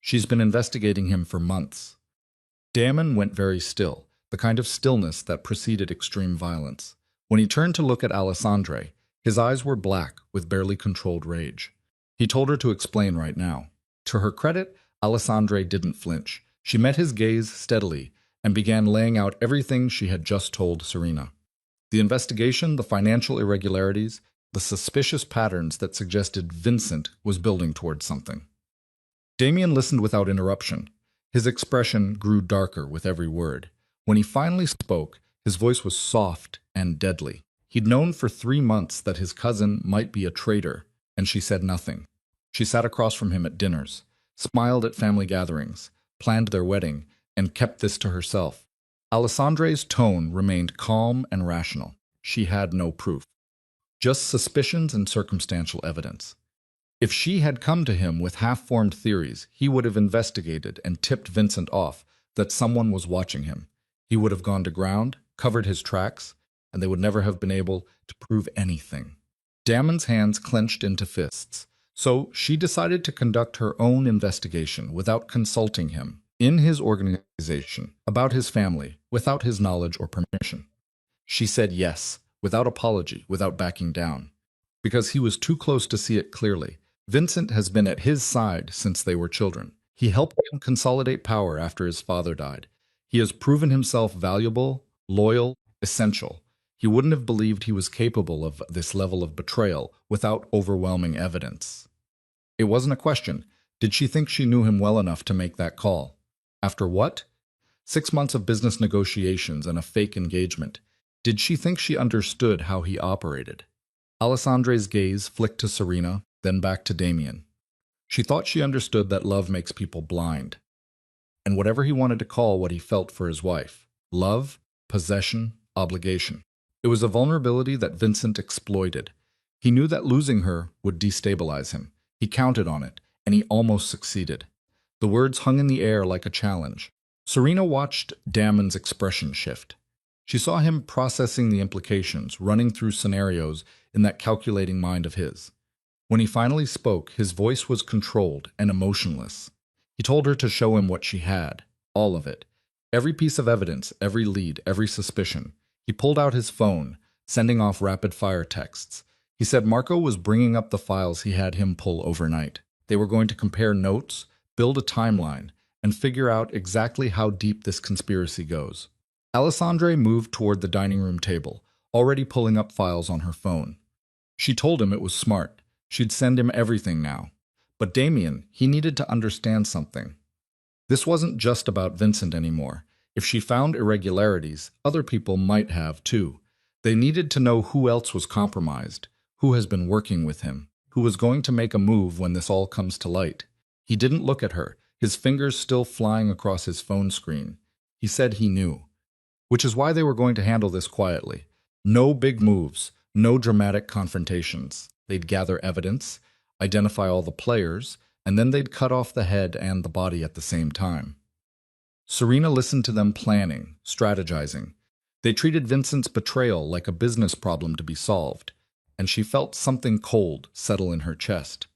[SPEAKER 1] She's been investigating him for months. Damon went very still, the kind of stillness that preceded extreme violence. When he turned to look at Alessandre, his eyes were black with barely controlled rage. He told her to explain right now. To her credit, Alessandre didn't flinch. She met his gaze steadily and began laying out everything she had just told Serena. The investigation, the financial irregularities, the suspicious patterns that suggested Vincent was building towards something. Damien listened without interruption. His expression grew darker with every word. When he finally spoke, his voice was soft and deadly. He'd known for 3 months that his cousin might be a traitor, and she said nothing. She sat across from him at dinners, smiled at family gatherings, planned their wedding, and kept this to herself. Alessandre's tone remained calm and rational. She had no proof, just suspicions and circumstantial evidence. If she had come to him with half-formed theories, he would have investigated and tipped Vincent off that someone was watching him. He would have gone to ground, covered his tracks, and they would never have been able to prove anything. Damon's hands clenched into fists, so she decided to conduct her own investigation without consulting him, in his organization, about his family, without his knowledge or permission. She said yes, without apology, without backing down, because he was too close to see it clearly. Vincent has been at his side since they were children. He helped him consolidate power after his father died. He has proven himself valuable, loyal, essential. He wouldn't have believed he was capable of this level of betrayal without overwhelming evidence. It wasn't a question. Did she think she knew him well enough to make that call? After what? 6 months of business negotiations and a fake engagement. Did she think she understood how he operated? Alessandre's gaze flicked to Serena, then back to Damien. She thought she understood that love makes people blind. And whatever he wanted to call what he felt for his wife, love, possession, obligation. It was a vulnerability that Vincent exploited. He knew that losing her would destabilize him. He counted on it, and he almost succeeded. The words hung in the air like a challenge. Serena watched Damon's expression shift. She saw him processing the implications, running through scenarios in that calculating mind of his. When he finally spoke, his voice was controlled and emotionless. He told her to show him what she had, all of it. Every piece of evidence, every lead, every suspicion. He pulled out his phone, sending off rapid-fire texts. He said Marco was bringing up the files he had him pull overnight. They were going to compare notes, build a timeline, and figure out exactly how deep this conspiracy goes. Alessandre moved toward the dining room table, already pulling up files on her phone. She told him it was smart. She'd send him everything now. But Damien, he needed to understand something. This wasn't just about Vincent anymore. If she found irregularities, other people might have too. They needed to know who else was compromised, who has been working with him, who was going to make a move when this all comes to light. He didn't look at her, his fingers still flying across his phone screen. He said he knew. Which is why they were going to handle this quietly. No big moves, no dramatic confrontations. They'd gather evidence, identify all the players, and then they'd cut off the head and the body at the same time. Serena listened to them planning, strategizing. They treated Vincent's betrayal like a business problem to be solved, and she felt something cold settle in her chest.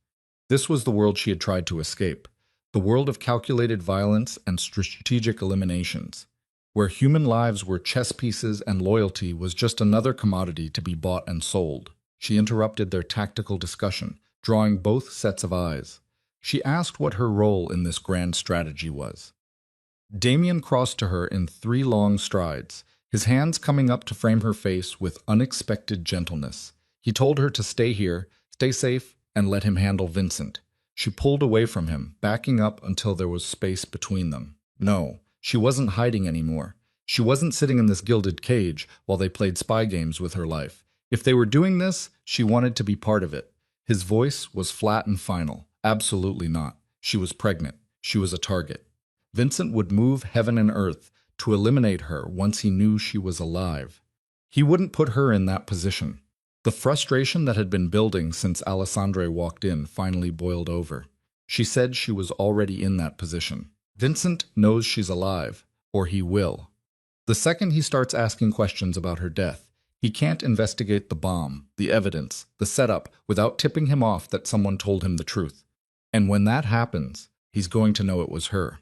[SPEAKER 1] This was the world she had tried to escape, the world of calculated violence and strategic eliminations, where human lives were chess pieces and loyalty was just another commodity to be bought and sold. She interrupted their tactical discussion, drawing both sets of eyes. She asked what her role in this grand strategy was. Damien crossed to her in 3 long strides, his hands coming up to frame her face with unexpected gentleness. He told her to stay here, stay safe, and let him handle Vincent. She pulled away from him, backing up until there was space between them. No, she wasn't hiding anymore. She wasn't sitting in this gilded cage while they played spy games with her life. If they were doing this, she wanted to be part of it. His voice was flat and final. Absolutely not. She was pregnant. She was a target. Vincent would move heaven and earth to eliminate her once he knew she was alive. He wouldn't put her in that position. The frustration that had been building since Alessandre walked in finally boiled over. She said she was already in that position. Vincent knows she's alive, or he will. The second he starts asking questions about her death, he can't investigate the bomb, the evidence, the setup without tipping him off that someone told him the truth. And when that happens, he's going to know it was her.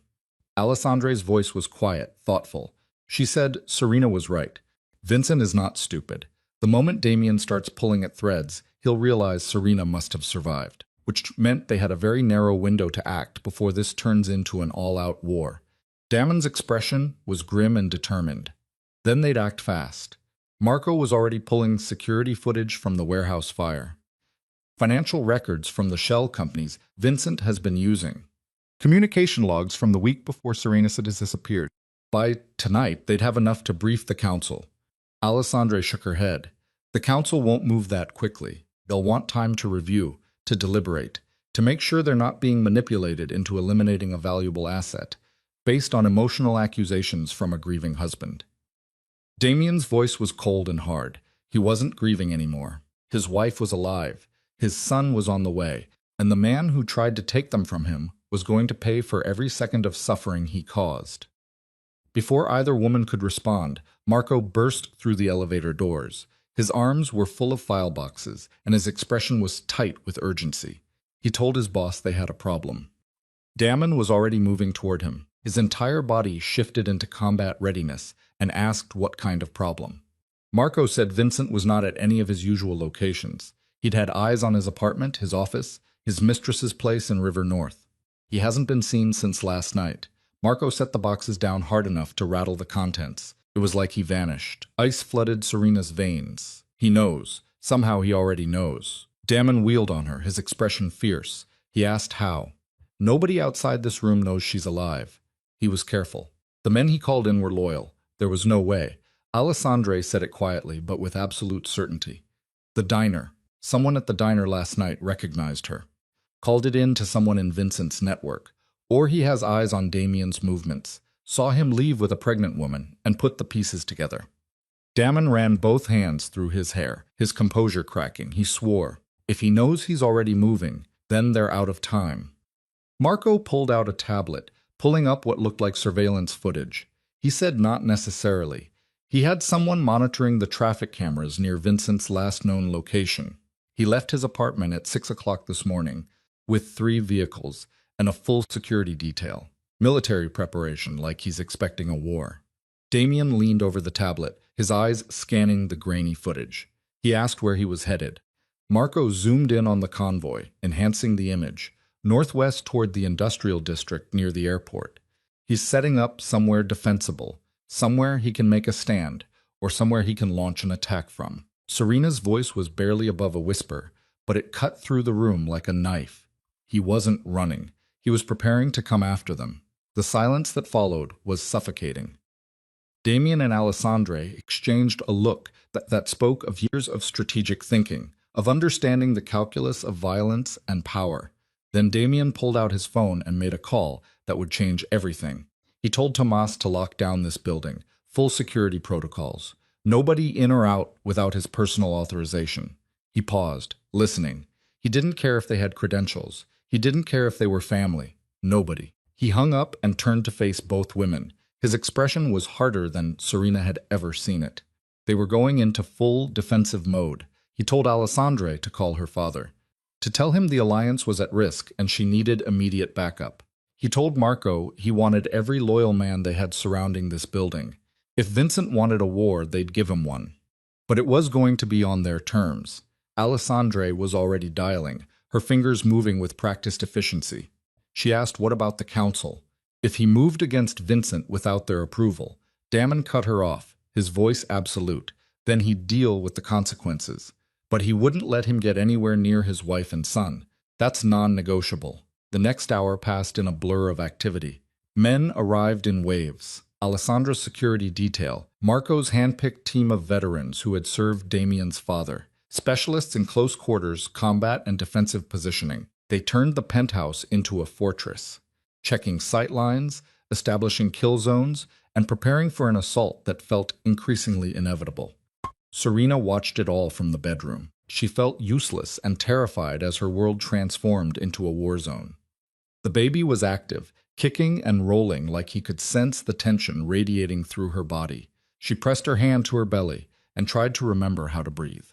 [SPEAKER 1] Alessandre's voice was quiet, thoughtful. She said Serena was right. Vincent is not stupid. The moment Damien starts pulling at threads, he'll realize Serena must have survived, which meant they had a very narrow window to act before this turns into an all-out war. Damon's expression was grim and determined. Then they'd act fast. Marco was already pulling security footage from the warehouse fire. Financial records from the shell companies Vincent has been using. Communication logs from the week before Serena had disappeared. By tonight, they'd have enough to brief the council. Alessandre shook her head. The council won't move that quickly. They'll want time to review, to deliberate, to make sure they're not being manipulated into eliminating a valuable asset, based on emotional accusations from a grieving husband. Damien's voice was cold and hard. He wasn't grieving anymore. His wife was alive. His son was on the way, and the man who tried to take them from him was going to pay for every second of suffering he caused. Before either woman could respond, Marco burst through the elevator doors. His arms were full of file boxes, and his expression was tight with urgency. He told his boss they had a problem. Damon was already moving toward him. His entire body shifted into combat readiness and asked what kind of problem. Marco said Vincent was not at any of his usual locations. He'd had eyes on his apartment, his office, his mistress's place in River North. He hasn't been seen since last night. Marco set the boxes down hard enough to rattle the contents. It was like he vanished. Ice flooded Serena's veins. He knows. Somehow he already knows. Damon wheeled on her, his expression fierce. He asked how. Nobody outside this room knows she's alive. He was careful. The men he called in were loyal. There was no way. Alessandre said it quietly, but with absolute certainty. The diner. Someone at the diner last night recognized her. Called it in to someone in Vincent's network. Or he has eyes on Damien's movements. Saw him leave with a pregnant woman and put the pieces together. Damon ran both hands through his hair, his composure cracking. He swore, if he knows he's already moving, then they're out of time. Marco pulled out a tablet, pulling up what looked like surveillance footage. He said not necessarily. He had someone monitoring the traffic cameras near Vincent's last known location. He left his apartment at 6 o'clock this morning, with 3 vehicles and a full security detail. Military preparation, like he's expecting a war. Damien leaned over the tablet, his eyes scanning the grainy footage. He asked where he was headed. Marco zoomed in on the convoy, enhancing the image, northwest toward the industrial district near the airport. He's setting up somewhere defensible, somewhere he can make a stand, or somewhere he can launch an attack from. Serena's voice was barely above a whisper, but it cut through the room like a knife. He wasn't running. He was preparing to come after them. The silence that followed was suffocating. Damien and Alessandre exchanged a look that spoke of years of strategic thinking, of understanding the calculus of violence and power. Then Damien pulled out his phone and made a call that would change everything. He told Tomas to lock down this building, full security protocols. Nobody in or out without his personal authorization. He paused, listening. He didn't care if they had credentials. He didn't care if they were family. Nobody. He hung up and turned to face both women. His expression was harder than Serena had ever seen it. They were going into full defensive mode. He told Alessandre to call her father, to tell him the alliance was at risk and she needed immediate backup. He told Marco he wanted every loyal man they had surrounding this building. If Vincent wanted a war, they'd give him one. But it was going to be on their terms. Alessandre was already dialing, her fingers moving with practiced efficiency. She asked, what about the council? If he moved against Vincent without their approval, Damon cut her off, his voice absolute. Then he'd deal with the consequences. But he wouldn't let him get anywhere near his wife and son. That's non-negotiable. The next hour passed in a blur of activity. Men arrived in waves. Alessandra's security detail, Marco's hand-picked team of veterans who had served Damien's father, specialists in close quarters, combat, and defensive positioning. They turned the penthouse into a fortress, checking sight lines, establishing kill zones, and preparing for an assault that felt increasingly inevitable. Serena watched it all from the bedroom. She felt useless and terrified as her world transformed into a war zone. The baby was active, kicking and rolling like he could sense the tension radiating through her body. She pressed her hand to her belly and tried to remember how to breathe.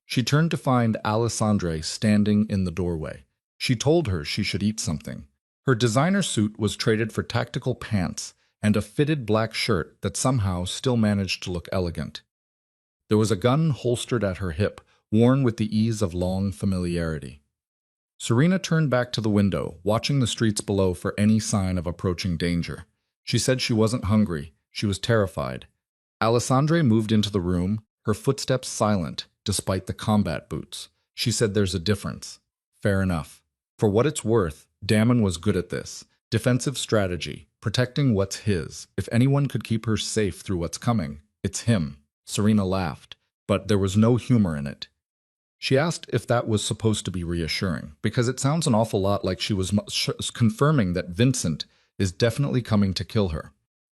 [SPEAKER 1] She turned to find Alessandra standing in the doorway. She told her she should eat something. Her designer suit was traded for tactical pants and a fitted black shirt that somehow still managed to look elegant. There was a gun holstered at her hip, worn with the ease of long familiarity. Serena turned back to the window, watching the streets below for any sign of approaching danger. She said she wasn't hungry, she was terrified. Alessandra moved into the room, her footsteps silent, despite the combat boots. She said there's a difference. Fair enough. For what it's worth, Damon was good at this. Defensive strategy, protecting what's his. If anyone could keep her safe through what's coming, it's him. Serena laughed, but there was no humor in it. She asked if that was supposed to be reassuring, because it sounds an awful lot like she was confirming that Vincent is definitely coming to kill her.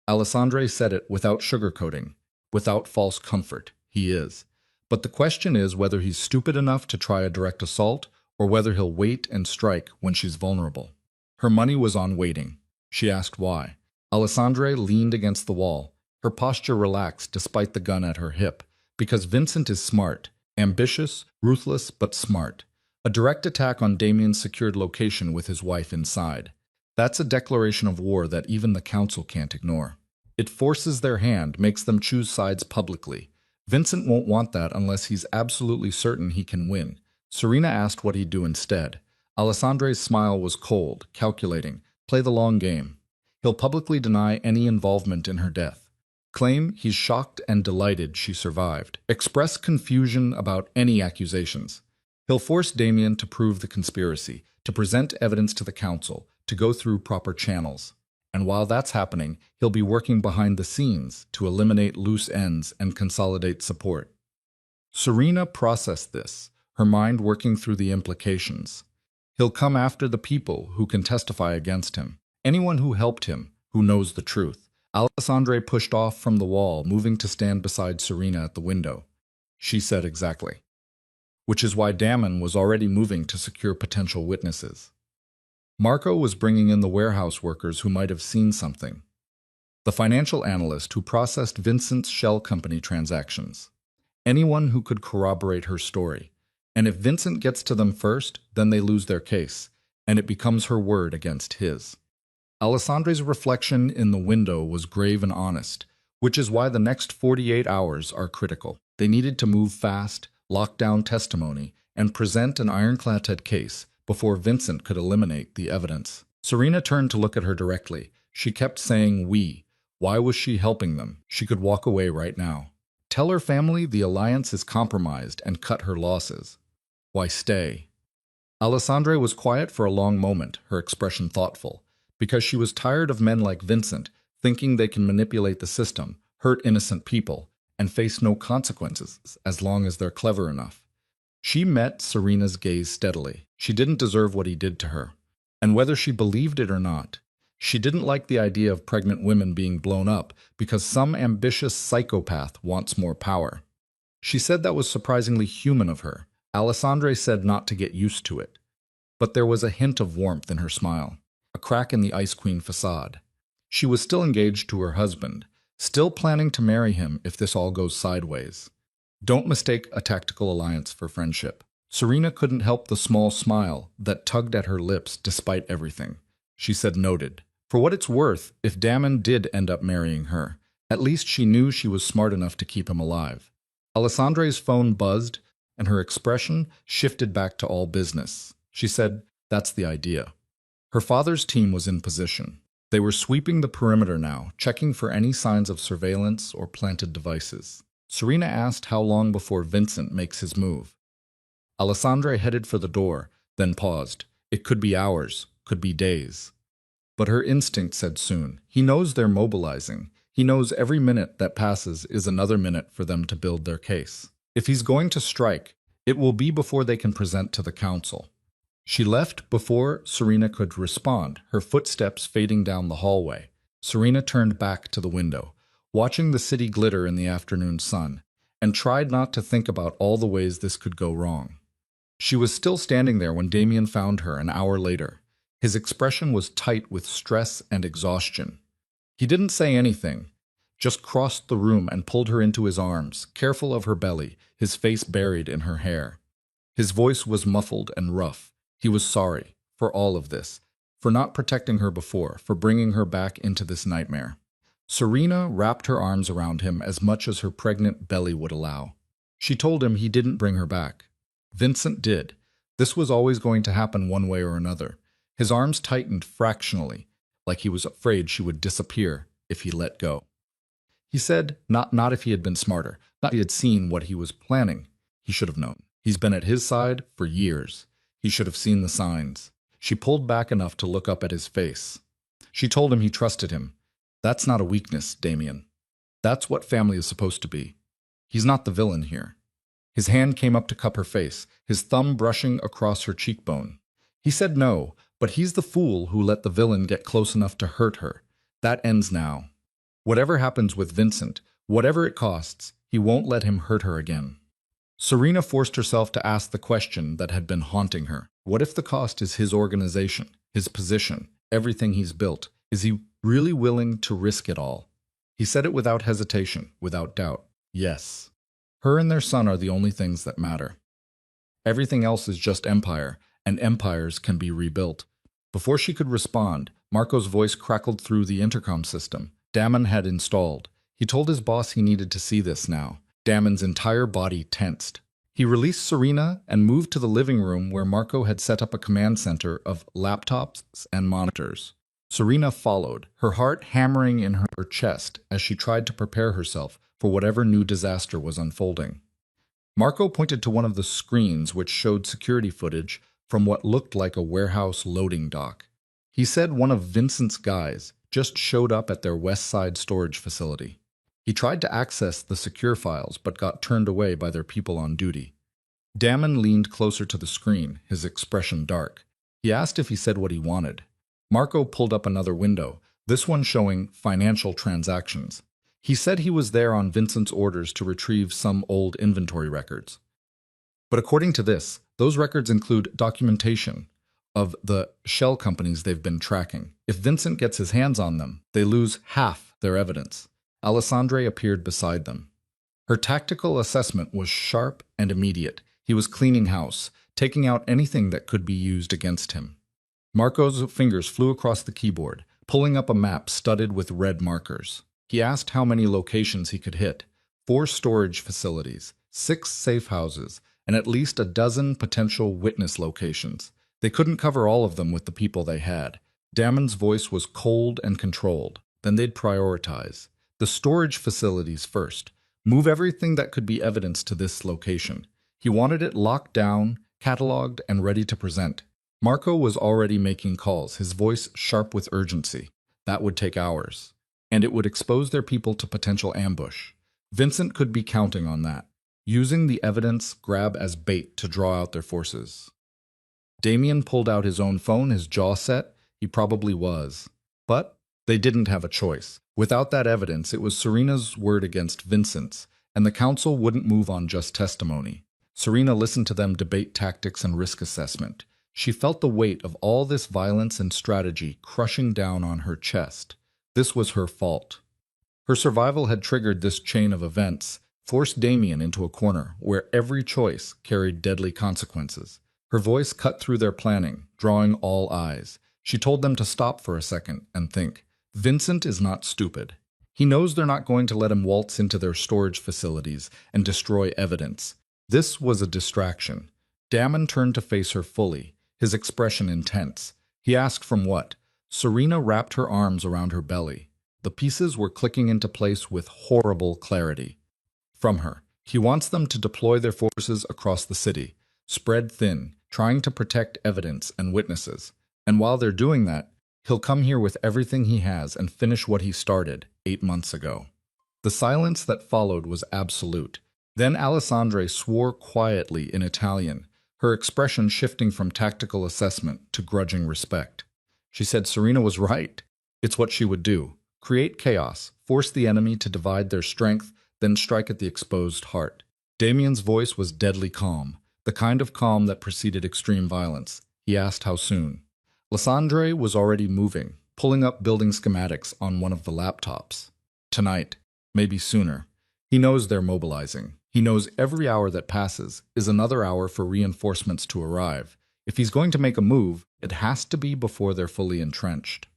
[SPEAKER 1] Alessandra said it without sugarcoating, without false comfort. He is. But the question is whether he's stupid enough to try a direct assault, or whether he'll wait and strike when she's vulnerable. Her money was on waiting. She asked why. Alessandra leaned against the wall, her posture relaxed despite the gun at her hip, because Vincent is smart. Ambitious, ruthless, but smart. A direct attack on Damien's secured location with his wife inside. That's a declaration of war that even the council can't ignore. It forces their hand, makes them choose sides publicly. Vincent won't want that unless he's absolutely certain he can win. Serena asked what he'd do instead. Alessandra's smile was cold, calculating. Play the long game. He'll publicly deny any involvement in her death. Claim he's shocked and delighted she survived. Express confusion about any accusations. He'll force Damien to prove the conspiracy, to present evidence to the council, to go through proper channels. And while that's happening, he'll be working behind the scenes to eliminate loose ends and consolidate support. Serena processed this, her mind working through the implications. He'll come after the people who can testify against him, anyone who helped him, who knows the truth. Alessandra pushed off from the wall, moving to stand beside Serena at the window. She said exactly. Which is why Damon was already moving to secure potential witnesses. Marco was bringing in the warehouse workers who might have seen something. The financial analyst who processed Vincent's shell company transactions. Anyone who could corroborate her story. And if Vincent gets to them first, then they lose their case, and it becomes her word against his. Alessandra's reflection in the window was grave and honest, which is why the next 48 hours are critical. They needed to move fast, lock down testimony, and present an ironclad case before Vincent could eliminate the evidence. Serena turned to look at her directly. She kept saying we. Why was she helping them? She could walk away right now. Tell her family the alliance is compromised and cut her losses. Why stay? Alessandra was quiet for a long moment, her expression thoughtful. Because she was tired of men like Vincent, thinking they can manipulate the system, hurt innocent people, and face no consequences as long as they're clever enough. She met Serena's gaze steadily. She didn't deserve what he did to her. And whether she believed it or not, she didn't like the idea of pregnant women being blown up because some ambitious psychopath wants more power. She said that was surprisingly human of her. Alessandra said not to get used to it. But there was a hint of warmth in her smile. A crack in the Ice Queen facade. She was still engaged to her husband, still planning to marry him if this all goes sideways. Don't mistake a tactical alliance for friendship. Serena couldn't help the small smile that tugged at her lips despite everything. She said noted. For what it's worth, if Damon did end up marrying her, at least she knew she was smart enough to keep him alive. Alessandra's phone buzzed, and her expression shifted back to all business. She said, that's the idea. Her father's team was in position. They were sweeping the perimeter now, checking for any signs of surveillance or planted devices. Serena asked how long before Vincent makes his move. Alessandra headed for the door, then paused. It could be hours, could be days. But her instinct said soon. He knows they're mobilizing. He knows every minute that passes is another minute for them to build their case. If he's going to strike, it will be before they can present to the council. She left before Serena could respond, her footsteps fading down the hallway. Serena turned back to the window, watching the city glitter in the afternoon sun, and tried not to think about all the ways this could go wrong. She was still standing there when Damien found her an hour later. His expression was tight with stress and exhaustion. He didn't say anything, just crossed the room and pulled her into his arms, careful of her belly, his face buried in her hair. His voice was muffled and rough. He was sorry for all of this, for not protecting her before, for bringing her back into this nightmare. Serena wrapped her arms around him as much as her pregnant belly would allow. She told him he didn't bring her back. Vincent did. This was always going to happen one way or another. His arms tightened fractionally, like he was afraid she would disappear if he let go. He said, not if he had been smarter, not if he had seen what he was planning. He should have known. He's been at his side for years. He should have seen the signs. She pulled back enough to look up at his face. She told him he trusted him. That's not a weakness, Damien. That's what family is supposed to be. He's not the villain here. His hand came up to cup her face, his thumb brushing across her cheekbone. He said no, but he's the fool who let the villain get close enough to hurt her. That ends now. Whatever happens with Vincent, whatever it costs, he won't let him hurt her again. Serena forced herself to ask the question that had been haunting her. What if the cost is his organization, his position, everything he's built? Is he really willing to risk it all? He said it without hesitation, without doubt. Yes. Her and their son are the only things that matter. Everything else is just empire, and empires can be rebuilt. Before she could respond, Marco's voice crackled through the intercom system. Damon had installed. He told his boss he needed to see this now. Damon's entire body tensed. He released Serena and moved to the living room where Marco had set up a command center of laptops and monitors. Serena followed, her heart hammering in her chest as she tried to prepare herself for whatever new disaster was unfolding. Marco pointed to one of the screens which showed security footage from what looked like a warehouse loading dock. He said one of Vincent's guys just showed up at their West Side storage facility. He tried to access the secure files but got turned away by their people on duty. Damon leaned closer to the screen, his expression dark. He asked if he said what he wanted. Marco pulled up another window, this one showing financial transactions. He said he was there on Vincent's orders to retrieve some old inventory records. But according to this, those records include documentation of the shell companies they've been tracking. If Vincent gets his hands on them, they lose half their evidence. Alessandra appeared beside them. Her tactical assessment was sharp and immediate. He was cleaning house, taking out anything that could be used against him. Marco's fingers flew across the keyboard, pulling up a map studded with red markers. He asked how many locations he could hit. 4 storage facilities, 6 safe houses, and at least a dozen potential witness locations. They couldn't cover all of them with the people they had. Damon's voice was cold and controlled. Then they'd prioritize. The storage facilities first. Move everything that could be evidence to this location. He wanted it locked down, cataloged, and ready to present. Marco was already making calls, his voice sharp with urgency. That would take hours, and it would expose their people to potential ambush. Vincent could be counting on that, using the evidence grab as bait to draw out their forces. Damien pulled out his own phone, his jaw set. He probably was. But they didn't have a choice. Without that evidence, it was Serena's word against Vincent's, and the council wouldn't move on just testimony. Serena listened to them debate tactics and risk assessment. She felt the weight of all this violence and strategy crushing down on her chest. This was her fault. Her survival had triggered this chain of events, forced Damien into a corner where every choice carried deadly consequences. Her voice cut through their planning, drawing all eyes. She told them to stop for a second and think. Vincent is not stupid. He knows they're not going to let him waltz into their storage facilities and destroy evidence. This was a distraction. Damon turned to face her fully, his expression intense. He asked from what? Serena wrapped her arms around her belly. The pieces were clicking into place with horrible clarity. From her, he wants them to deploy their forces across the city, spread thin, trying to protect evidence and witnesses. And while they're doing that, he'll come here with everything he has and finish what he started 8 months ago. The silence that followed was absolute. Then Alessandra swore quietly in Italian, her expression shifting from tactical assessment to grudging respect. She said Serena was right. It's what she would do. Create chaos, force the enemy to divide their strength, then strike at the exposed heart. Damien's voice was deadly calm, the kind of calm that preceded extreme violence. He asked how soon. Alessandra was already moving, pulling up building schematics on one of the laptops. Tonight, maybe sooner. He knows they're mobilizing. He knows every hour that passes is another hour for reinforcements to arrive. If he's going to make a move, it has to be before they're fully entrenched.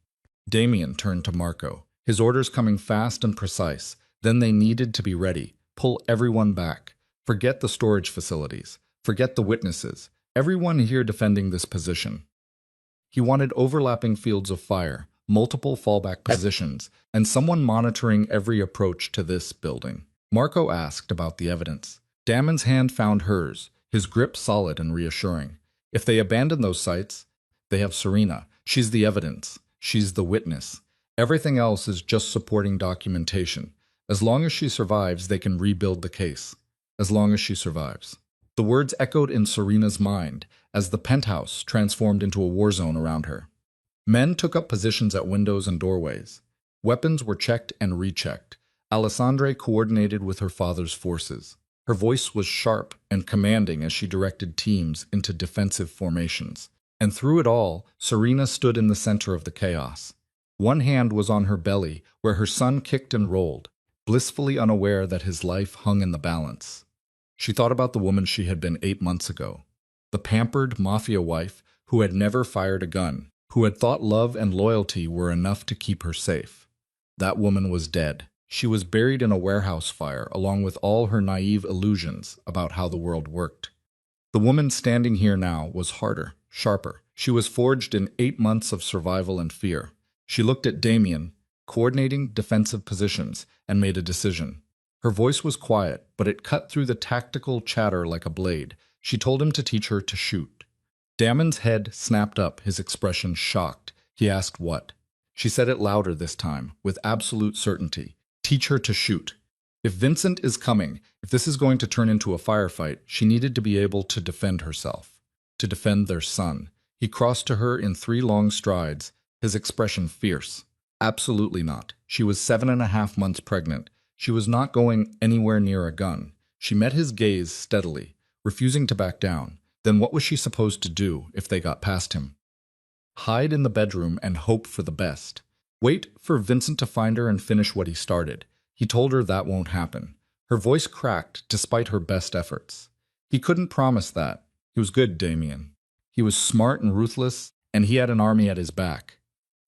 [SPEAKER 1] Damien turned to Marco, his orders coming fast and precise. Then they needed to be ready. Pull everyone back. Forget the storage facilities. Forget the witnesses. Everyone here defending this position. He wanted overlapping fields of fire, multiple fallback positions, and someone monitoring every approach to this building. Marco asked about the evidence. Damon's hand found hers, his grip solid and reassuring. If they abandon those sites, they have Serena. She's the evidence. She's the witness. Everything else is just supporting documentation. As long as she survives, they can rebuild the case. As long as she survives. The words echoed in Serena's mind as the penthouse transformed into a war zone around her. Men took up positions at windows and doorways. Weapons were checked and rechecked. Alessandra coordinated with her father's forces. Her voice was sharp and commanding as she directed teams into defensive formations. And through it all, Serena stood in the center of the chaos. One hand was on her belly, where her son kicked and rolled, blissfully unaware that his life hung in the balance. She thought about the woman she had been 8 months ago, the pampered mafia wife who had never fired a gun, who had thought love and loyalty were enough to keep her safe. That woman was dead. She was buried in a warehouse fire, along with all her naive illusions about how the world worked. The woman standing here now was harder, sharper. She was forged in 8 months of survival and fear. She looked at Damien, coordinating defensive positions, and made a decision. Her voice was quiet, but it cut through the tactical chatter like a blade. She told him to teach her to shoot. Damon's head snapped up, his expression shocked. He asked what. She said it louder this time, with absolute certainty. Teach her to shoot. If Vincent is coming, if this is going to turn into a firefight, she needed to be able to defend herself, to defend their son. He crossed to her in 3 long strides, his expression fierce. Absolutely not. She was 7.5 months pregnant. She was not going anywhere near a gun. She met his gaze steadily, refusing to back down. Then what was she supposed to do if they got past him? Hide in the bedroom and hope for the best. Wait for Vincent to find her and finish what he started. He told her that won't happen. Her voice cracked despite her best efforts. He couldn't promise that. He was good, Damien. He was smart and ruthless, and he had an army at his back.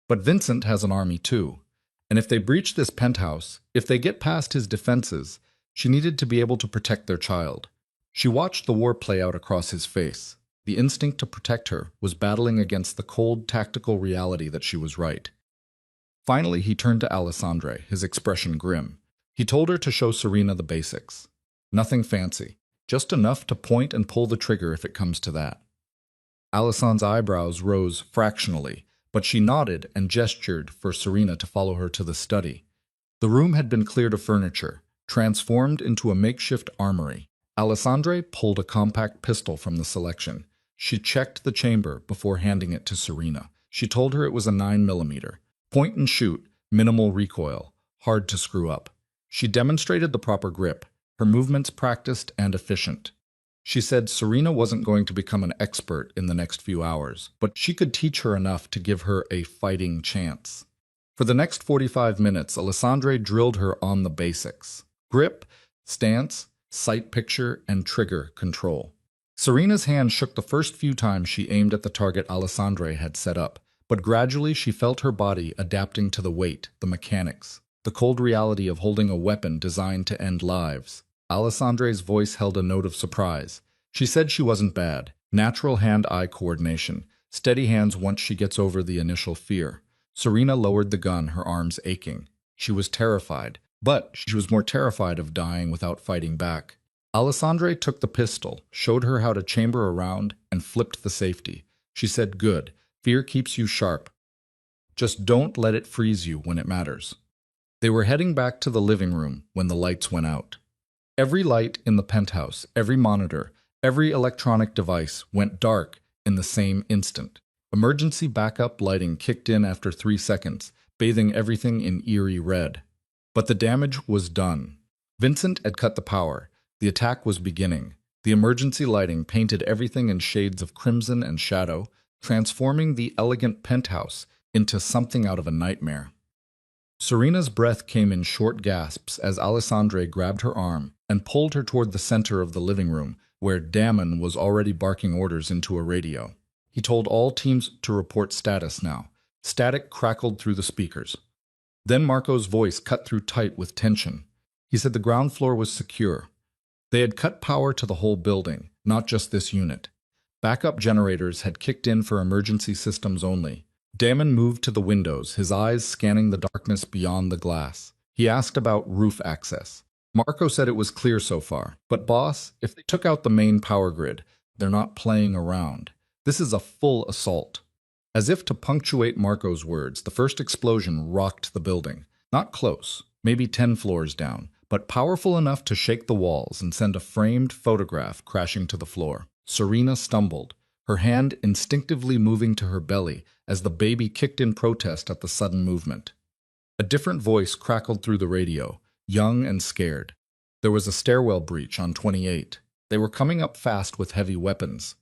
[SPEAKER 1] But Vincent has an army too. And if they breach this penthouse, if they get past his defenses, she needed to be able to protect their child. She watched the war play out across his face. The instinct to protect her was battling against the cold, tactical reality that she was right. Finally, he turned to Alessandra, his expression grim. He told her to show Serena the basics. Nothing fancy, just enough to point and pull the trigger if it comes to that. Alessandro's eyebrows rose fractionally, but she nodded and gestured for Serena to follow her to the study. The room had been cleared of furniture, transformed into a makeshift armory. Alessandra pulled a compact pistol from the selection. She checked the chamber before handing it to Serena. She told her it was a 9mm. Point and shoot, minimal recoil, hard to screw up. She demonstrated the proper grip, her movements practiced and efficient. She said Serena wasn't going to become an expert in the next few hours, but she could teach her enough to give her a fighting chance. For the next 45 minutes, Alessandra drilled her on the basics. Grip, stance, sight picture, and trigger control. Serena's hand shook the first few times she aimed at the target Alessandra had set up, but gradually she felt her body adapting to the weight, the mechanics, the cold reality of holding a weapon designed to end lives. Alessandra's voice held a note of surprise. She said she wasn't bad. Natural hand-eye coordination. Steady hands once she gets over the initial fear. Serena lowered the gun, her arms aching. She was terrified, but she was more terrified of dying without fighting back. Alessandre took the pistol, showed her how to chamber around, and flipped the safety. She said, "Good. Fear keeps you sharp. Just don't let it freeze you when it matters." They were heading back to the living room when the lights went out. Every light in the penthouse, every monitor, every electronic device went dark in the same instant. Emergency backup lighting kicked in after 3 seconds, bathing everything in eerie red. But the damage was done. Vincent had cut the power. The attack was beginning. The emergency lighting painted everything in shades of crimson and shadow, transforming the elegant penthouse into something out of a nightmare. Serena's breath came in short gasps as Alessandre grabbed her arm and pulled her toward the center of the living room, where Damon was already barking orders into a radio. He told all teams to report status now. Static crackled through the speakers. Then Marco's voice cut through tight with tension. He said the ground floor was secure. They had cut power to the whole building, not just this unit. Backup generators had kicked in for emergency systems only. Damon moved to the windows, his eyes scanning the darkness beyond the glass. He asked about roof access. Marco said it was clear so far. But boss, if they took out the main power grid, they're not playing around. This is a full assault. As if to punctuate Marco's words, the first explosion rocked the building. Not close, maybe 10 floors down, but powerful enough to shake the walls and send a framed photograph crashing to the floor. Serena stumbled, her hand instinctively moving to her belly as the baby kicked in protest at the sudden movement. A different voice crackled through the radio, young and scared. There was a stairwell breach on 28. They were coming up fast with heavy weapons.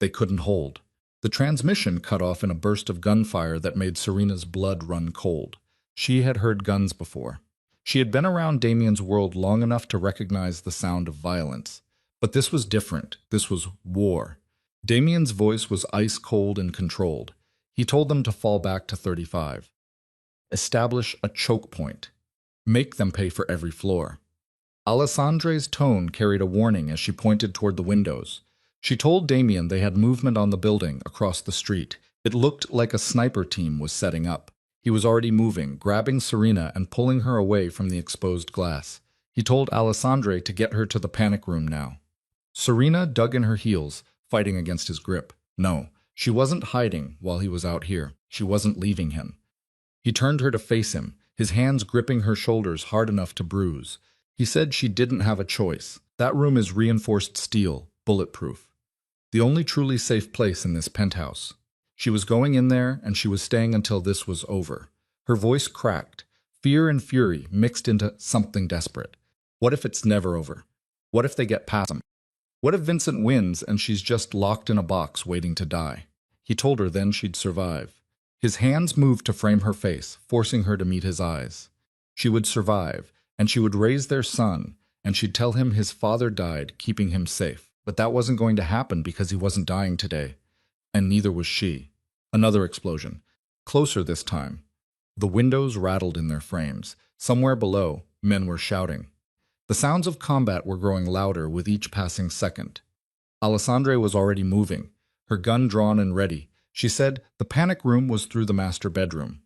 [SPEAKER 1] They couldn't hold. The transmission cut off in a burst of gunfire that made Serena's blood run cold. She had heard guns before. She had been around Damien's world long enough to recognize the sound of violence. But this was different. This was war. Damien's voice was ice-cold and controlled. He told them to fall back to 35. Establish a choke point. Make them pay for every floor. Alessandre's tone carried a warning as she pointed toward the windows. She told Damien they had movement on the building across the street. It looked like a sniper team was setting up. He was already moving, grabbing Serena and pulling her away from the exposed glass. He told Alessandre to get her to the panic room now. Serena dug in her heels, fighting against his grip. No, she wasn't hiding while he was out here. She wasn't leaving him. He turned her to face him, his hands gripping her shoulders hard enough to bruise. He said she didn't have a choice. That room is reinforced steel, bulletproof. The only truly safe place in this penthouse. She was going in there, and she was staying until this was over. Her voice cracked. Fear and fury mixed into something desperate. What if it's never over? What if they get past him? What if Vincent wins and she's just locked in a box waiting to die? He told her then she'd survive. His hands moved to frame her face, forcing her to meet his eyes. She would survive, and she would raise their son, and she'd tell him his father died, keeping him safe. But that wasn't going to happen because he wasn't dying today. And neither was she. Another explosion. Closer this time. The windows rattled in their frames. Somewhere below, men were shouting. The sounds of combat were growing louder with each passing second. Alessandre was already moving, her gun drawn and ready. She said the panic room was through the master bedroom.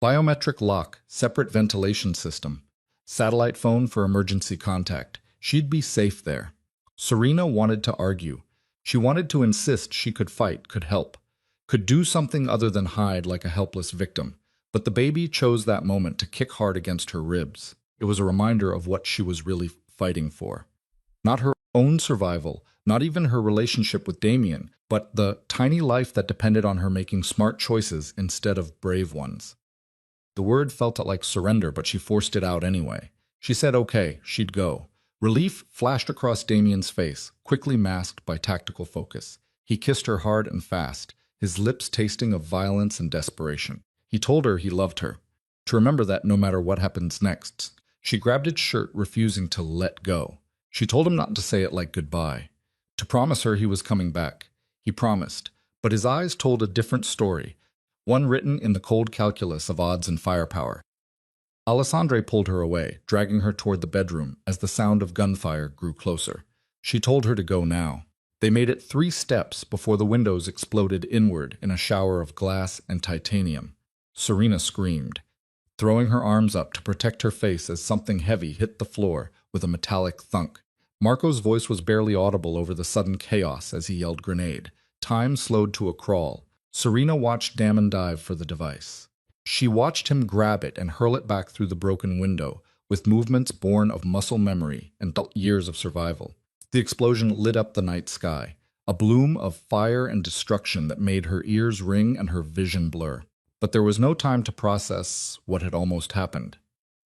[SPEAKER 1] Biometric lock, separate ventilation system. Satellite phone for emergency contact. She'd be safe there. Serena wanted to argue. She wanted to insist she could fight, could help, could do something other than hide like a helpless victim. But the baby chose that moment to kick hard against her ribs. It was a reminder of what she was really fighting for. Not her own survival, not even her relationship with Damien, but the tiny life that depended on her making smart choices instead of brave ones. The word felt like surrender, but she forced it out anyway. She said okay, she'd go. Relief flashed across Damien's face, quickly masked by tactical focus. He kissed her hard and fast, his lips tasting of violence and desperation. He told her he loved her, to remember that no matter what happens next. She grabbed his shirt, refusing to let go. She told him not to say it like goodbye, to promise her he was coming back. He promised, but his eyes told a different story, one written in the cold calculus of odds and firepower. Alessandre pulled her away, dragging her toward the bedroom as the sound of gunfire grew closer. She told her to go now. They made it 3 steps before the windows exploded inward in a shower of glass and titanium. Serena screamed, throwing her arms up to protect her face as something heavy hit the floor with a metallic thunk. Marco's voice was barely audible over the sudden chaos as he yelled grenade. Time slowed to a crawl. Serena watched Damon dive for the device. She watched him grab it and hurl it back through the broken window, with movements born of muscle memory and years of survival. The explosion lit up the night sky, a bloom of fire and destruction that made her ears ring and her vision blur. But there was no time to process what had almost happened.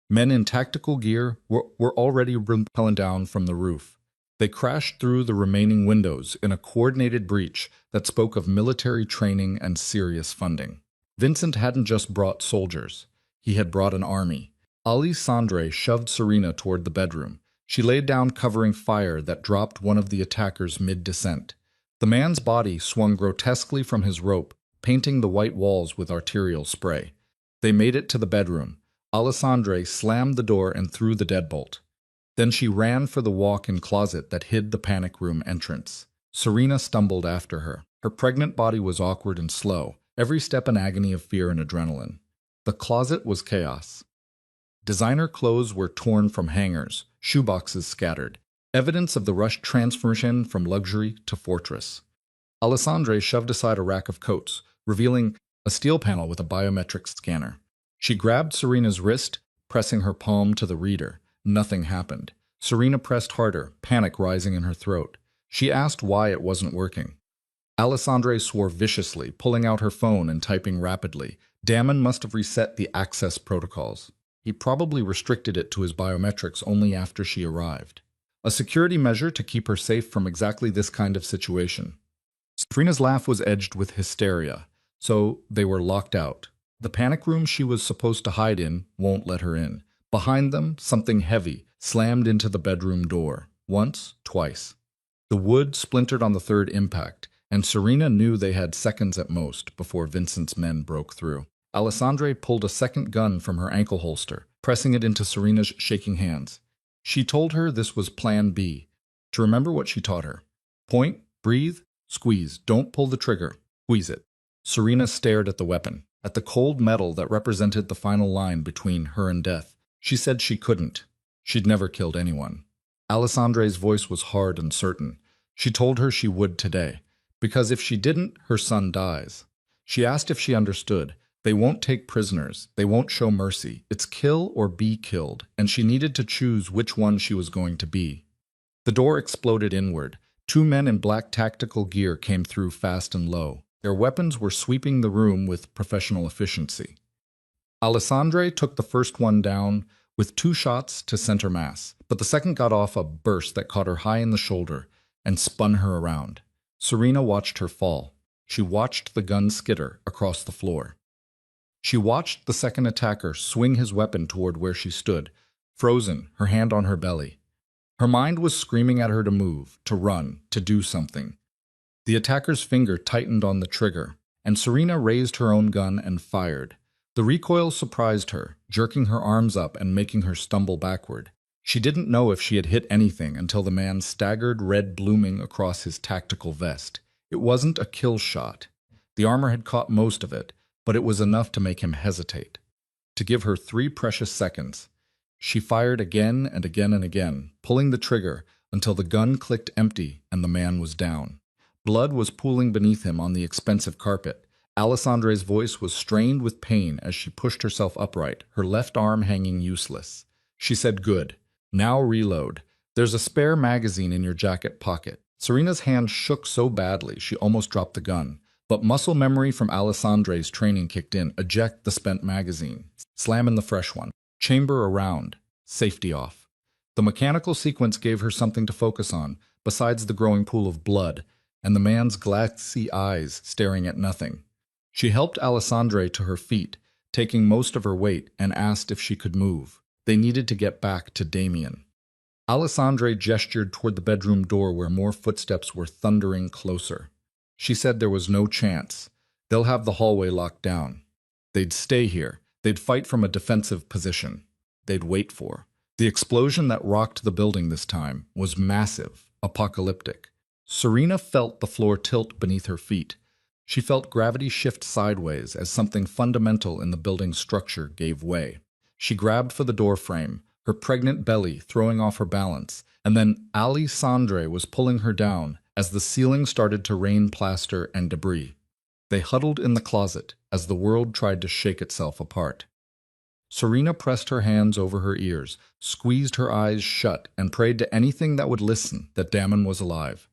[SPEAKER 1] Men in tactical gear were already rappelling down from the roof. They crashed through the remaining windows in a coordinated breach that spoke of military training and serious funding. Vincent hadn't just brought soldiers. He had brought an army. Alessandre shoved Serena toward the bedroom. She laid down covering fire that dropped one of the attackers mid-descent. The man's body swung grotesquely from his rope, painting the white walls with arterial spray. They made it to the bedroom. Alessandre slammed the door and threw the deadbolt. Then she ran for the walk-in closet that hid the panic room entrance. Serena stumbled after her. Her pregnant body was awkward and slow, every step an agony of fear and adrenaline. The closet was chaos. Designer clothes were torn from hangers, shoeboxes scattered, evidence of the rushed transformation from luxury to fortress. Alessandre shoved aside a rack of coats, revealing a steel panel with a biometric scanner. She grabbed Serena's wrist, pressing her palm to the reader. Nothing happened. Serena pressed harder, panic rising in her throat. She asked why it wasn't working. Alessandre swore viciously, pulling out her phone and typing rapidly. Damon must have reset the access protocols. He probably restricted it to his biometrics only after she arrived. A security measure to keep her safe from exactly this kind of situation. Serena's laugh was edged with hysteria, so they were locked out. The panic room she was supposed to hide in won't let her in. Behind them, something heavy slammed into the bedroom door. Once, twice. The wood splintered on the third impact, and Serena knew they had seconds at most before Vincent's men broke through. Alessandre pulled a second gun from her ankle holster, pressing it into Serena's shaking hands. She told her this was Plan B, to remember what she taught her. Point, breathe, squeeze. Don't pull the trigger. Squeeze it. Serena stared at the weapon, at the cold metal that represented the final line between her and death. She said she couldn't. She'd never killed anyone. Alessandre's voice was hard and certain. She told her she would today, because if she didn't, her son dies. She asked if she understood. They won't take prisoners. They won't show mercy. It's kill or be killed, and she needed to choose which one she was going to be. The door exploded inward. Two men in black tactical gear came through fast and low. Their weapons were sweeping the room with professional efficiency. Alessandre took the first one down with 2 shots to center mass, but the second got off a burst that caught her high in the shoulder and spun her around. Serena watched her fall. She watched the gun skitter across the floor. She watched the second attacker swing his weapon toward where she stood, frozen, her hand on her belly. Her mind was screaming at her to move, to run, to do something. The attacker's finger tightened on the trigger, and Serena raised her own gun and fired. The recoil surprised her, jerking her arms up and making her stumble backward. She didn't know if she had hit anything until the man staggered, red blooming across his tactical vest. It wasn't a kill shot. The armor had caught most of it, but it was enough to make him hesitate. To give her 3 precious seconds. She fired again and again and again, pulling the trigger until the gun clicked empty and the man was down. Blood was pooling beneath him on the expensive carpet. Alessandre's voice was strained with pain as she pushed herself upright, her left arm hanging useless. She said, "Good. Now reload. There's a spare magazine in your jacket pocket." Serena's hand shook so badly she almost dropped the gun, but muscle memory from Alessandre's training kicked in. Eject the spent magazine. Slam in the fresh one. Chamber around. Safety off. The mechanical sequence gave her something to focus on, besides the growing pool of blood, and the man's glassy eyes staring at nothing. She helped Alessandre to her feet, taking most of her weight, and asked if she could move. They needed to get back to Damien. Alessandre gestured toward the bedroom door where more footsteps were thundering closer. She said there was no chance. They'll have the hallway locked down. They'd stay here. They'd fight from a defensive position. They'd wait for. The explosion that rocked the building this time was massive, apocalyptic. Serena felt the floor tilt beneath her feet. She felt gravity shift sideways as something fundamental in the building's structure gave way. She grabbed for the door frame, her pregnant belly throwing off her balance, and then Alessandre was pulling her down as the ceiling started to rain plaster and debris. They huddled in the closet as the world tried to shake itself apart. Serena pressed her hands over her ears, squeezed her eyes shut, and prayed to anything that would listen that Damon was alive,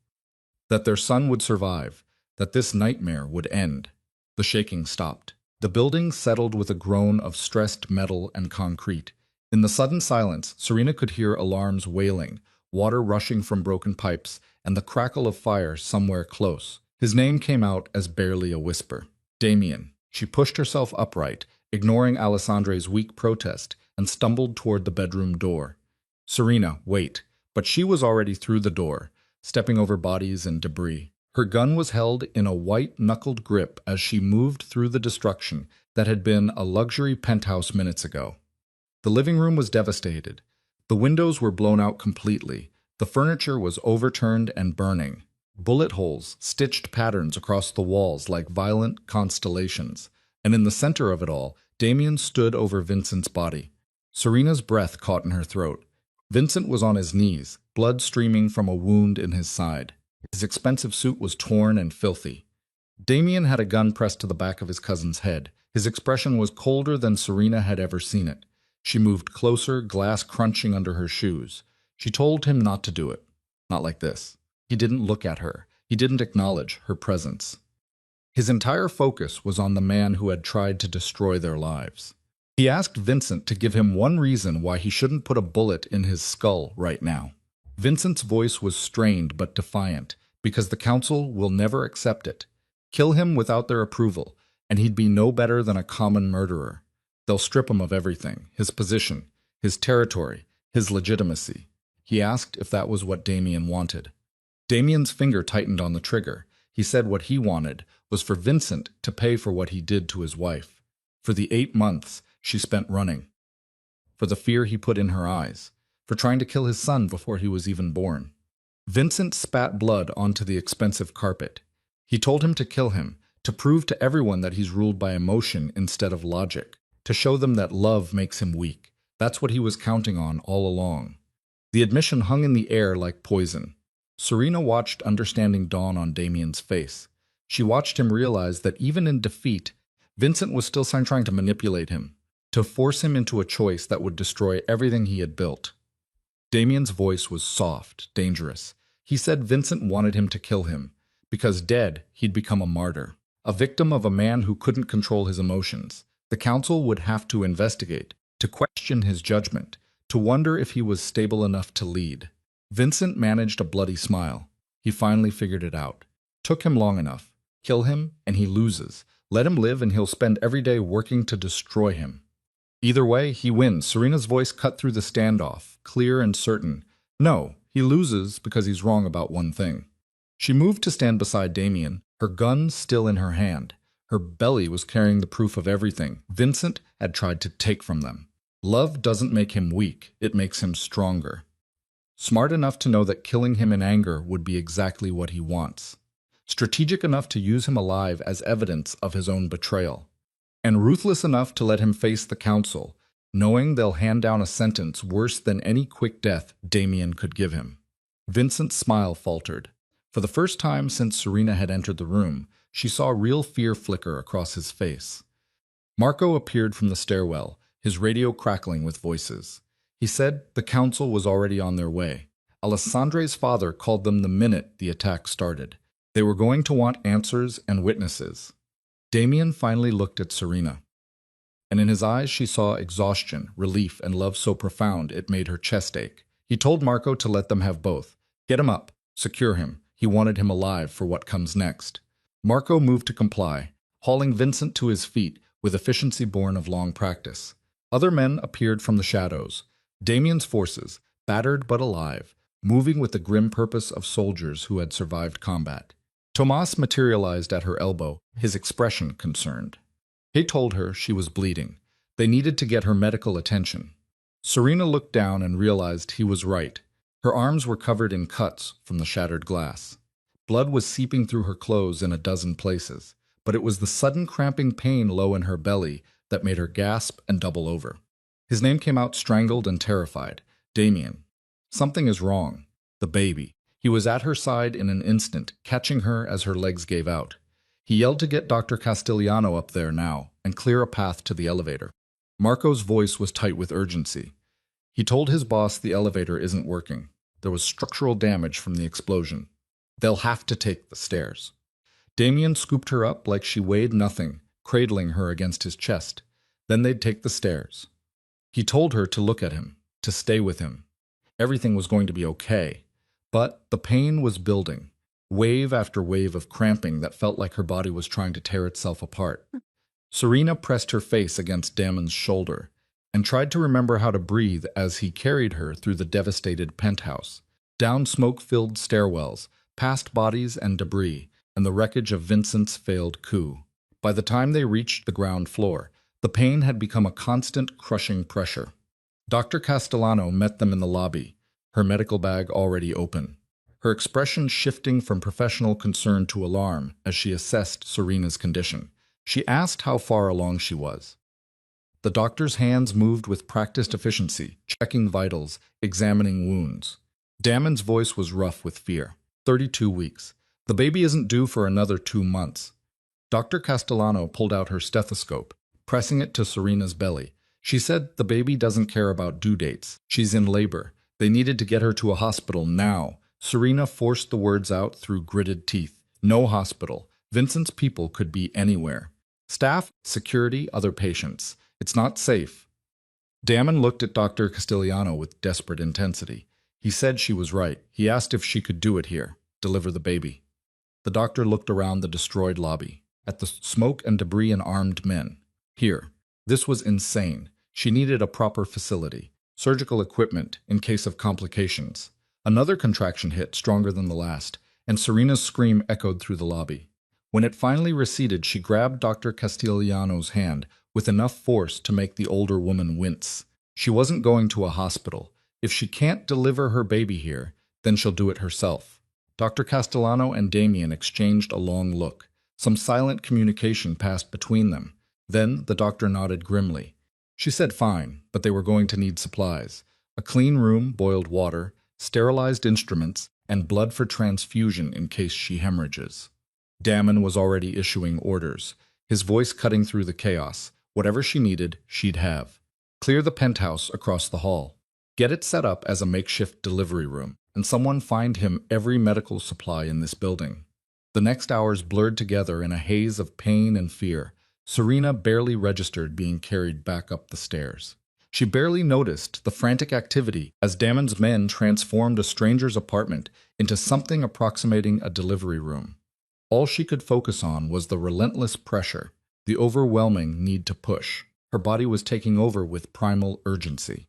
[SPEAKER 1] that their son would survive, that this nightmare would end. The shaking stopped. The building settled with a groan of stressed metal and concrete. In the sudden silence, Serena could hear alarms wailing, water rushing from broken pipes, and the crackle of fire somewhere close. His name came out as barely a whisper. Damien. She pushed herself upright, ignoring Alessandre's weak protest, and stumbled toward the bedroom door. Serena, wait. But she was already through the door, stepping over bodies and debris. Her gun was held in a white-knuckled grip as she moved through the destruction that had been a luxury penthouse minutes ago. The living room was devastated. The windows were blown out completely. The furniture was overturned and burning. Bullet holes stitched patterns across the walls like violent constellations. And in the center of it all, Damien stood over Vincent's body. Serena's breath caught in her throat. Vincent was on his knees, blood streaming from a wound in his side. His expensive suit was torn and filthy. Damien had a gun pressed to the back of his cousin's head. His expression was colder than Serena had ever seen it. She moved closer, glass crunching under her shoes. She told him not to do it. Not like this. He didn't look at her. He didn't acknowledge her presence. His entire focus was on the man who had tried to destroy their lives. He asked Vincent to give him one reason why he shouldn't put a bullet in his skull right now. Vincent's voice was strained but defiant, because the council will never accept it. Kill him without their approval, and he'd be no better than a common murderer. They'll strip him of everything, his position, his territory, his legitimacy. He asked if that was what Damien wanted. Damien's finger tightened on the trigger. He said what he wanted was for Vincent to pay for what he did to his wife, for the 8 months she spent running, for the fear he put in her eyes, for trying to kill his son before he was even born. Vincent spat blood onto the expensive carpet. He told him to kill him, to prove to everyone that he's ruled by emotion instead of logic, to show them that love makes him weak. That's what he was counting on all along. The admission hung in the air like poison. Serena watched understanding dawn on Damien's face. She watched him realize that even in defeat, Vincent was still trying to manipulate him, to force him into a choice that would destroy everything he had built. Damien's voice was soft, dangerous. He said Vincent wanted him to kill him, because dead, he'd become a martyr, a victim of a man who couldn't control his emotions. The council would have to investigate, to question his judgment, to wonder if he was stable enough to lead. Vincent managed a bloody smile. He finally figured it out. Took him long enough. Kill him, and he loses. Let him live, and he'll spend every day working to destroy him. Either way, he wins. Serena's voice cut through the standoff, clear and certain. No, he loses because he's wrong about one thing. She moved to stand beside Damien, her gun still in her hand. Her belly was carrying the proof of everything Vincent had tried to take from them. Love doesn't make him weak, it makes him stronger. Smart enough to know that killing him in anger would be exactly what he wants. Strategic enough to use him alive as evidence of his own betrayal. And ruthless enough to let him face the council, knowing they'll hand down a sentence worse than any quick death Damien could give him. Vincent's smile faltered. For the first time since Serena had entered the room, she saw real fear flicker across his face. Marco appeared from the stairwell, his radio crackling with voices. He said the council was already on their way. Alessandre's father called them the minute the attack started. They were going to want answers and witnesses. Damien finally looked at Serena, and in his eyes she saw exhaustion, relief, and love so profound it made her chest ache. He told Marco to let them have both. Get him up, secure him. He wanted him alive for what comes next. Marco moved to comply, hauling Vincent to his feet with efficiency born of long practice. Other men appeared from the shadows. Damien's forces, battered but alive, moving with the grim purpose of soldiers who had survived combat. Tomas materialized at her elbow, his expression concerned. He told her she was bleeding. They needed to get her medical attention. Serena looked down and realized he was right. Her arms were covered in cuts from the shattered glass. Blood was seeping through her clothes in a dozen places. but it was the sudden cramping pain low in her belly that made her gasp and double over. His name came out strangled and terrified. Damien. Something is wrong. The baby. He was at her side in an instant, catching her as her legs gave out. He yelled to get Dr. Castigliano up there now and clear a path to the elevator. Marco's voice was tight with urgency. He told his boss the elevator isn't working. There was structural damage from the explosion. They'll have to take the stairs. Damien scooped her up like she weighed nothing, cradling her against his chest. Then they'd take the stairs. He told her to look at him, to stay with him. Everything was going to be okay. But the pain was building, wave after wave of cramping that felt like her body was trying to tear itself apart. Serena pressed her face against Damon's shoulder and tried to remember how to breathe as he carried her through the devastated penthouse, down smoke-filled stairwells, past bodies and debris, and the wreckage of Vincent's failed coup. By the time they reached the ground floor, the pain had become a constant, crushing pressure. Dr. Castellano met them in the lobby, her medical bag already open, her expression shifting from professional concern to alarm as she assessed Serena's condition. She asked how far along she was. The doctor's hands moved with practiced efficiency, checking vitals, examining wounds. Damon's voice was rough with fear. 32 weeks. The baby isn't due for another 2 months. Dr. Castellano pulled out her stethoscope, pressing it to Serena's belly. She said the baby doesn't care about due dates. She's in labor. They needed to get her to a hospital now. Serena forced the words out through gritted teeth. No hospital. Vincent's people could be anywhere. Staff, security, other patients. It's not safe. Damon looked at Dr. Castigliano with desperate intensity. He said she was right. He asked if she could do it here, deliver the baby. The doctor looked around the destroyed lobby, at the smoke and debris and armed men. Here. This was insane. She needed a proper facility, surgical equipment in case of complications. Another contraction hit, stronger than the last, and Serena's scream echoed through the lobby. When it finally receded, she grabbed Dr. Castigliano's hand with enough force to make the older woman wince. She wasn't going to a hospital. If she can't deliver her baby here, then she'll do it herself. Dr. Castellano and Damien exchanged a long look. Some silent communication passed between them. Then the doctor nodded grimly. She said fine, but they were going to need supplies. A clean room, boiled water, sterilized instruments, and blood for transfusion in case she hemorrhages. Damon was already issuing orders, his voice cutting through the chaos. Whatever she needed, she'd have. Clear the penthouse across the hall. Get it set up as a makeshift delivery room, and someone find him every medical supply in this building. The next hours blurred together in a haze of pain and fear. Serena barely registered being carried back up the stairs. She barely noticed the frantic activity as Damon's men transformed a stranger's apartment into something approximating a delivery room. All she could focus on was the relentless pressure, the overwhelming need to push. Her body was taking over with primal urgency.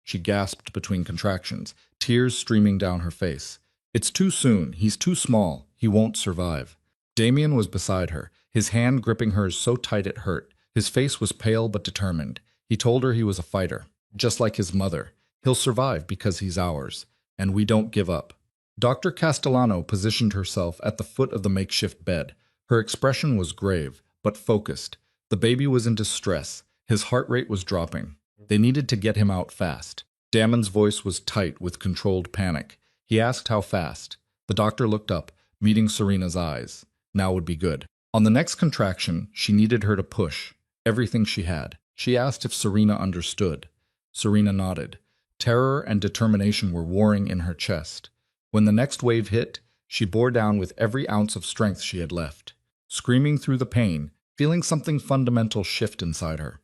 [SPEAKER 1] She gasped between contractions, tears streaming down her face. It's too soon. He's too small. He won't survive. Damien was beside her, his hand gripping hers so tight it hurt. His face was pale but determined. He told her he was a fighter, just like his mother. He'll survive because he's ours, and we don't give up. Dr. Castellano positioned herself at the foot of the makeshift bed. Her expression was grave, but focused. The baby was in distress. His heart rate was dropping. They needed to get him out fast. Damon's voice was tight with controlled panic. He asked how fast. The doctor looked up, meeting Serena's eyes. Now would be good. On the next contraction, she needed her to push. Everything she had. She asked if Serena understood. Serena nodded. Terror and determination were warring in her chest. When the next wave hit, she bore down with every ounce of strength she had left, screaming through the pain, feeling something fundamental shift inside her.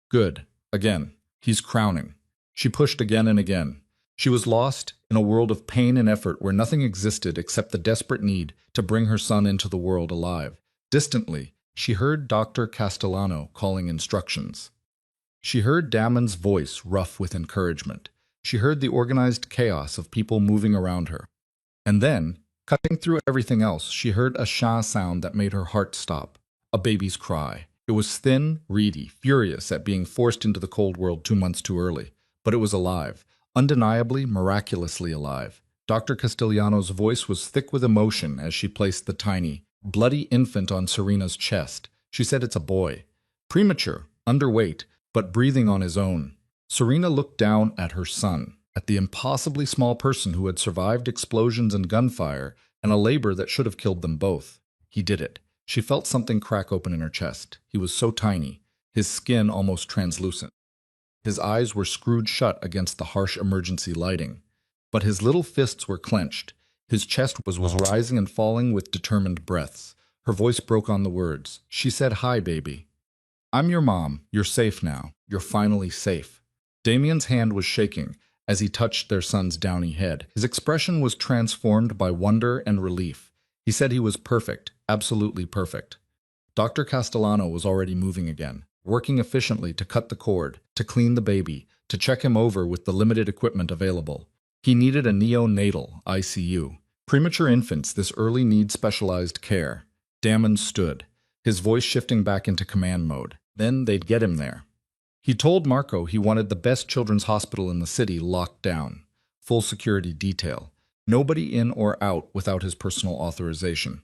[SPEAKER 1] Good. Again. He's crowning. She pushed again and again. She was lost in a world of pain and effort where nothing existed except the desperate need to bring her son into the world alive. Distantly, she heard Dr. Castellano calling instructions. She heard Damon's voice rough with encouragement. She heard the organized chaos of people moving around her. And then, cutting through everything else, she heard a sha sound that made her heart stop. A baby's cry. It was thin, reedy, furious at being forced into the cold world 2 months too early. But it was alive. Undeniably, miraculously alive. Dr. Castigliano's voice was thick with emotion as she placed the tiny, Bloody infant on Serena's chest. She said it's a boy. Premature, underweight, but breathing on his own. Serena looked down at her son, at the impossibly small person who had survived explosions and gunfire and a labor that should have killed them both. He did it. She felt something crack open in her chest. He was so tiny, his skin almost translucent. His eyes were screwed shut against the harsh emergency lighting. But his little fists were clenched. His chest was rising and falling with determined breaths. Her voice broke on the words. She said, "Hi, baby. I'm your mom. You're safe now. You're finally safe." Damien's hand was shaking as he touched their son's downy head. His expression was transformed by wonder and relief. He said he was perfect, absolutely perfect. Dr. Castellano was already moving again, working efficiently to cut the cord, to clean the baby, to check him over with the limited equipment available. He needed a neonatal ICU. Premature infants this early need specialized care. Damon stood, his voice shifting back into command mode. Then they'd get him there. He told Marco he wanted the best children's hospital in the city locked down. Full security detail. Nobody in or out without his personal authorization.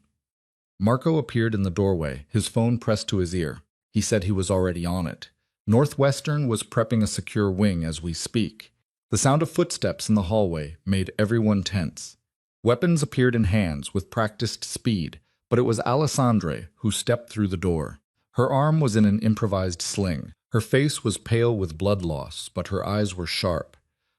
[SPEAKER 1] Marco appeared in the doorway, his phone pressed to his ear. He said he was already on it. Northwestern was prepping a secure wing as we speak. The sound of footsteps in the hallway made everyone tense. Weapons appeared in hands with practiced speed, but it was Alessandre who stepped through the door. Her arm was in an improvised sling. Her face was pale with blood loss, but her eyes were sharp.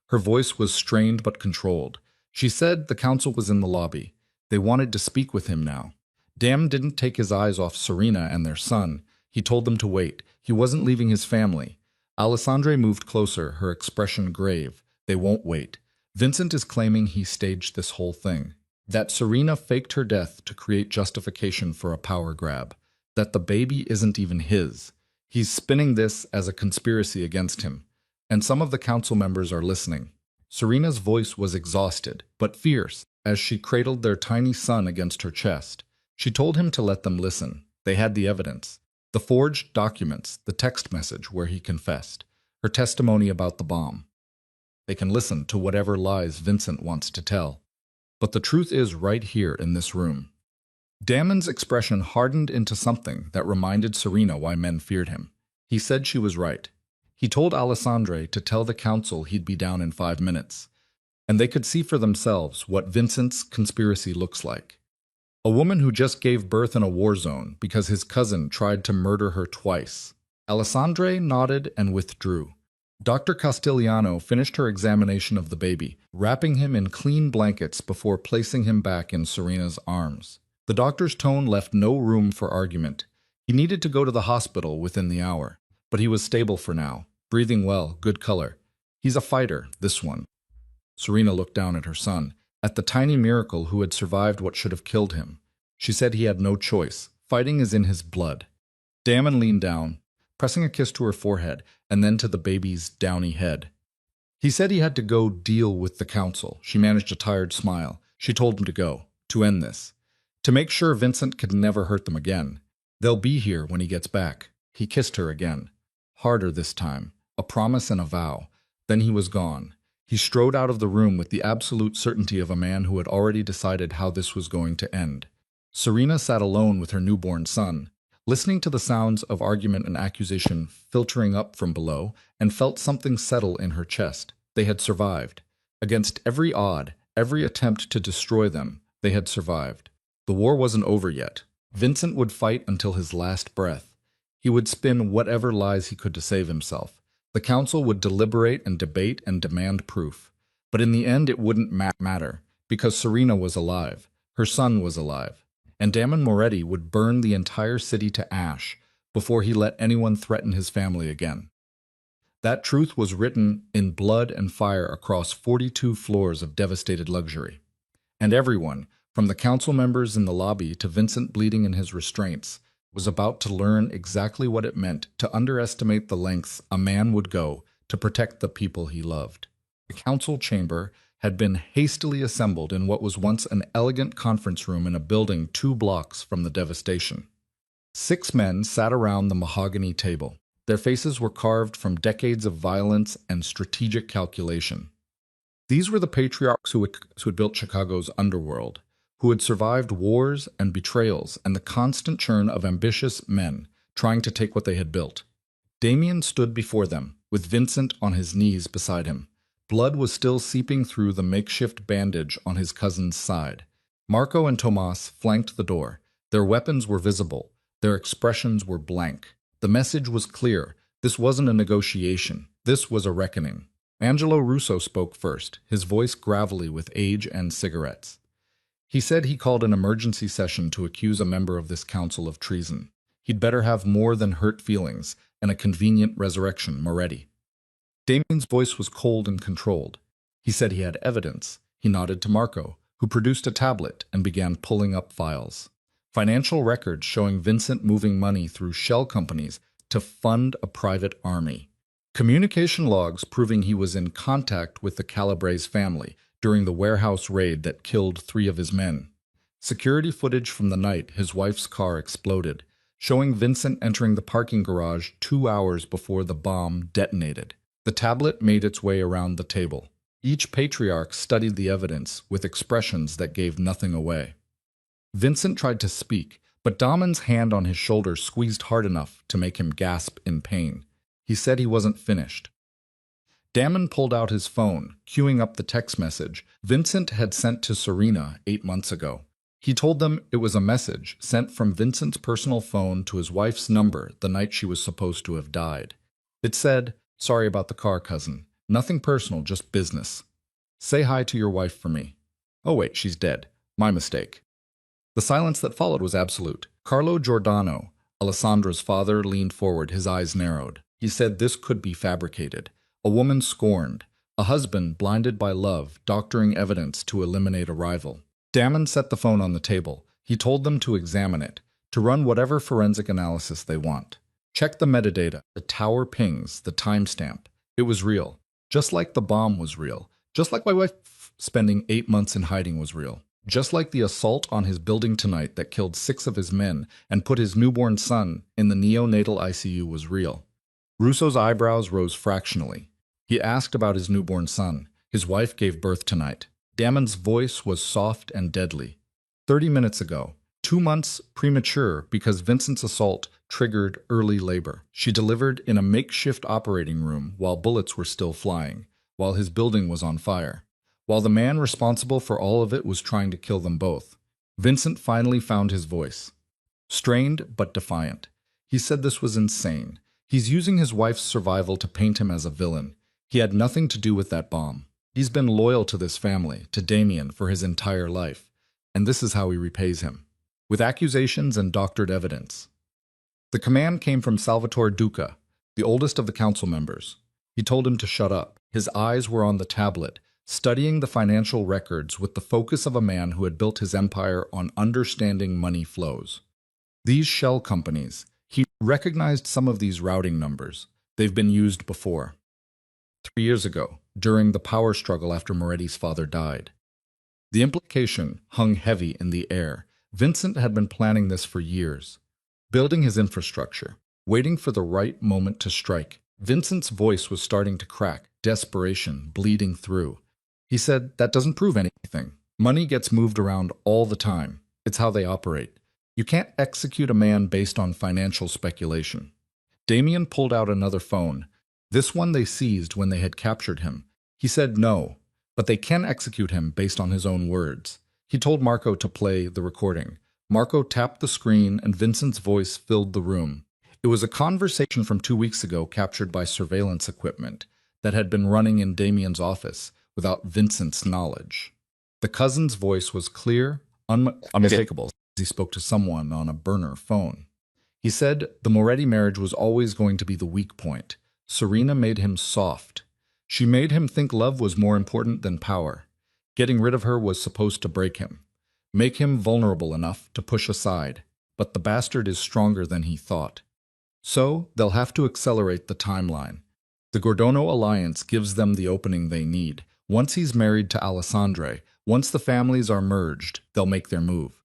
[SPEAKER 1] Her voice was strained but controlled. She said the council was in the lobby. They wanted to speak with him now. Dam didn't take his eyes off Serena and their son. He told them to wait. He wasn't leaving his family. Alessandre moved closer, her expression grave. They won't wait. Vincent is claiming he staged this whole thing. That Serena faked her death to create justification for a power grab. That the baby isn't even his. He's spinning this as a conspiracy against him. And some of the council members are listening. Serena's voice was exhausted, but fierce, as she cradled their tiny son against her chest. She told him to let them listen. They had the evidence. The forged documents, the text message where he confessed, her testimony about the bomb. They can listen to whatever lies Vincent wants to tell. But the truth is right here in this room. Damon's expression hardened into something that reminded Serena why men feared him. He said she was right. He told Alessandre to tell the council he'd be down in 5 minutes, and they could see for themselves what Vincent's conspiracy looks like. A woman who just gave birth in a war zone because his cousin tried to murder her twice. Alessandre nodded and withdrew. Dr. Castellano finished her examination of the baby, wrapping him in clean blankets before placing him back in Serena's arms. The doctor's tone left no room for argument. He needed to go to the hospital within the hour, but he was stable for now, breathing well, good color. He's a fighter, this one. Serena looked down at her son, at the tiny miracle who had survived what should have killed him. She said he had no choice. Fighting is in his blood. Damon leaned down, pressing a kiss to her forehead, and then to the baby's downy head. He said he had to go deal with the council. She managed a tired smile. She told him to go, to end this, to make sure Vincent could never hurt them again. They'll be here when he gets back. He kissed her again. Harder this time, a promise and a vow. Then he was gone. He strode out of the room with the absolute certainty of a man who had already decided how this was going to end. Serena sat alone with her newborn son, listening to the sounds of argument and accusation filtering up from below, and felt something settle in her chest. They had survived. Against every odd, every attempt to destroy them, they had survived. The war wasn't over yet. Vincent would fight until his last breath. He would spin whatever lies he could to save himself. The council would deliberate and debate and demand proof. But in the end it wouldn't matter, because Serena was alive. Her son was alive. And Damon Moretti would burn the entire city to ash before he let anyone threaten his family again. That truth was written in blood and fire across 42 floors of devastated luxury. And everyone, from the council members in the lobby to Vincent bleeding in his restraints, was about to learn exactly what it meant to underestimate the lengths a man would go to protect the people he loved. The council chamber had been hastily assembled in what was once an elegant conference room in a building 2 blocks from the devastation. 6 men sat around the mahogany table. Their faces were carved from decades of violence and strategic calculation. These were the patriarchs who had built Chicago's Underworld, who had survived wars and betrayals and the constant churn of ambitious men trying to take what they had built. Damien stood before them, with Vincent on his knees beside him. Blood was still seeping through the makeshift bandage on his cousin's side. Marco and Tomas flanked the door. Their weapons were visible. Their expressions were blank. The message was clear. This wasn't a negotiation. This was a reckoning. Angelo Russo spoke first, his voice gravelly with age and cigarettes. He said he called an emergency session to accuse a member of this council of treason. He'd better have more than hurt feelings and a convenient resurrection, Moretti. Damien's voice was cold and controlled. He said he had evidence. He nodded to Marco, who produced a tablet and began pulling up files. Financial records showing Vincent moving money through shell companies to fund a private army. Communication logs proving he was in contact with the Calabres family during the warehouse raid that killed 3 of his men. Security footage from the night his wife's car exploded, showing Vincent entering the parking garage 2 hours before the bomb detonated. The tablet made its way around the table. Each patriarch studied the evidence with expressions that gave nothing away. Vincent tried to speak, but Damon's hand on his shoulder squeezed hard enough to make him gasp in pain. He said he wasn't finished. Damon pulled out his phone, queuing up the text message Vincent had sent to Serena 8 months ago. He told them it was a message sent from Vincent's personal phone to his wife's number the night she was supposed to have died. It said, "Sorry about the car, cousin. Nothing personal, just business. Say hi to your wife for me. Oh wait, she's dead. My mistake." The silence that followed was absolute. Carlo Giordano, Alessandra's father, leaned forward, his eyes narrowed. He said this could be fabricated. A woman scorned. A husband blinded by love, doctoring evidence to eliminate a rival. Damon set the phone on the table. He told them to examine it, to run whatever forensic analysis they want. Check the metadata, the tower pings, the timestamp. It was real. Just like the bomb was real. Just like my wife spending 8 months in hiding was real. Just like the assault on his building tonight that killed 6 of his men and put his newborn son in the neonatal ICU was real. Russo's eyebrows rose fractionally. He asked about his newborn son. His wife gave birth tonight. Damon's voice was soft and deadly. 30 minutes ago, 2 months premature because Vincent's assault triggered early labor. She delivered in a makeshift operating room while bullets were still flying, while his building was on fire, while the man responsible for all of it was trying to kill them both. Vincent finally found his voice. Strained but defiant. He said this was insane. He's using his wife's survival to paint him as a villain. He had nothing to do with that bomb. He's been loyal to this family, to Damien, for his entire life. And this is how he repays him. With accusations and doctored evidence. The command came from Salvatore Duca, the oldest of the council members. He told him to shut up. His eyes were on the tablet, studying the financial records with the focus of a man who had built his empire on understanding money flows. These shell companies, he recognized some of these routing numbers. They've been used before. 3 years ago, during the power struggle after Moretti's father died. The implication hung heavy in the air. Vincent had been planning this for years, building his infrastructure, waiting for the right moment to strike. Vincent's voice was starting to crack, desperation bleeding through. He said, "That doesn't prove anything. Money gets moved around all the time. It's how they operate. You can't execute a man based on financial speculation." Damien pulled out another phone. This one they seized when they had captured him. He said no, but they can execute him based on his own words. He told Marco to play the recording. Marco tapped the screen and Vincent's voice filled the room. It was a conversation from 2 weeks ago captured by surveillance equipment that had been running in Damien's office without Vincent's knowledge. The cousin's voice was clear, unmistakable. He spoke to someone on a burner phone. He said the Moretti marriage was always going to be the weak point. Serena made him soft. She made him think love was more important than power. Getting rid of her was supposed to break him, make him vulnerable enough to push aside. But the bastard is stronger than he thought. So they'll have to accelerate the timeline. The Gordono alliance gives them the opening they need. Once he's married to Alessandre, once the families are merged, they'll make their move.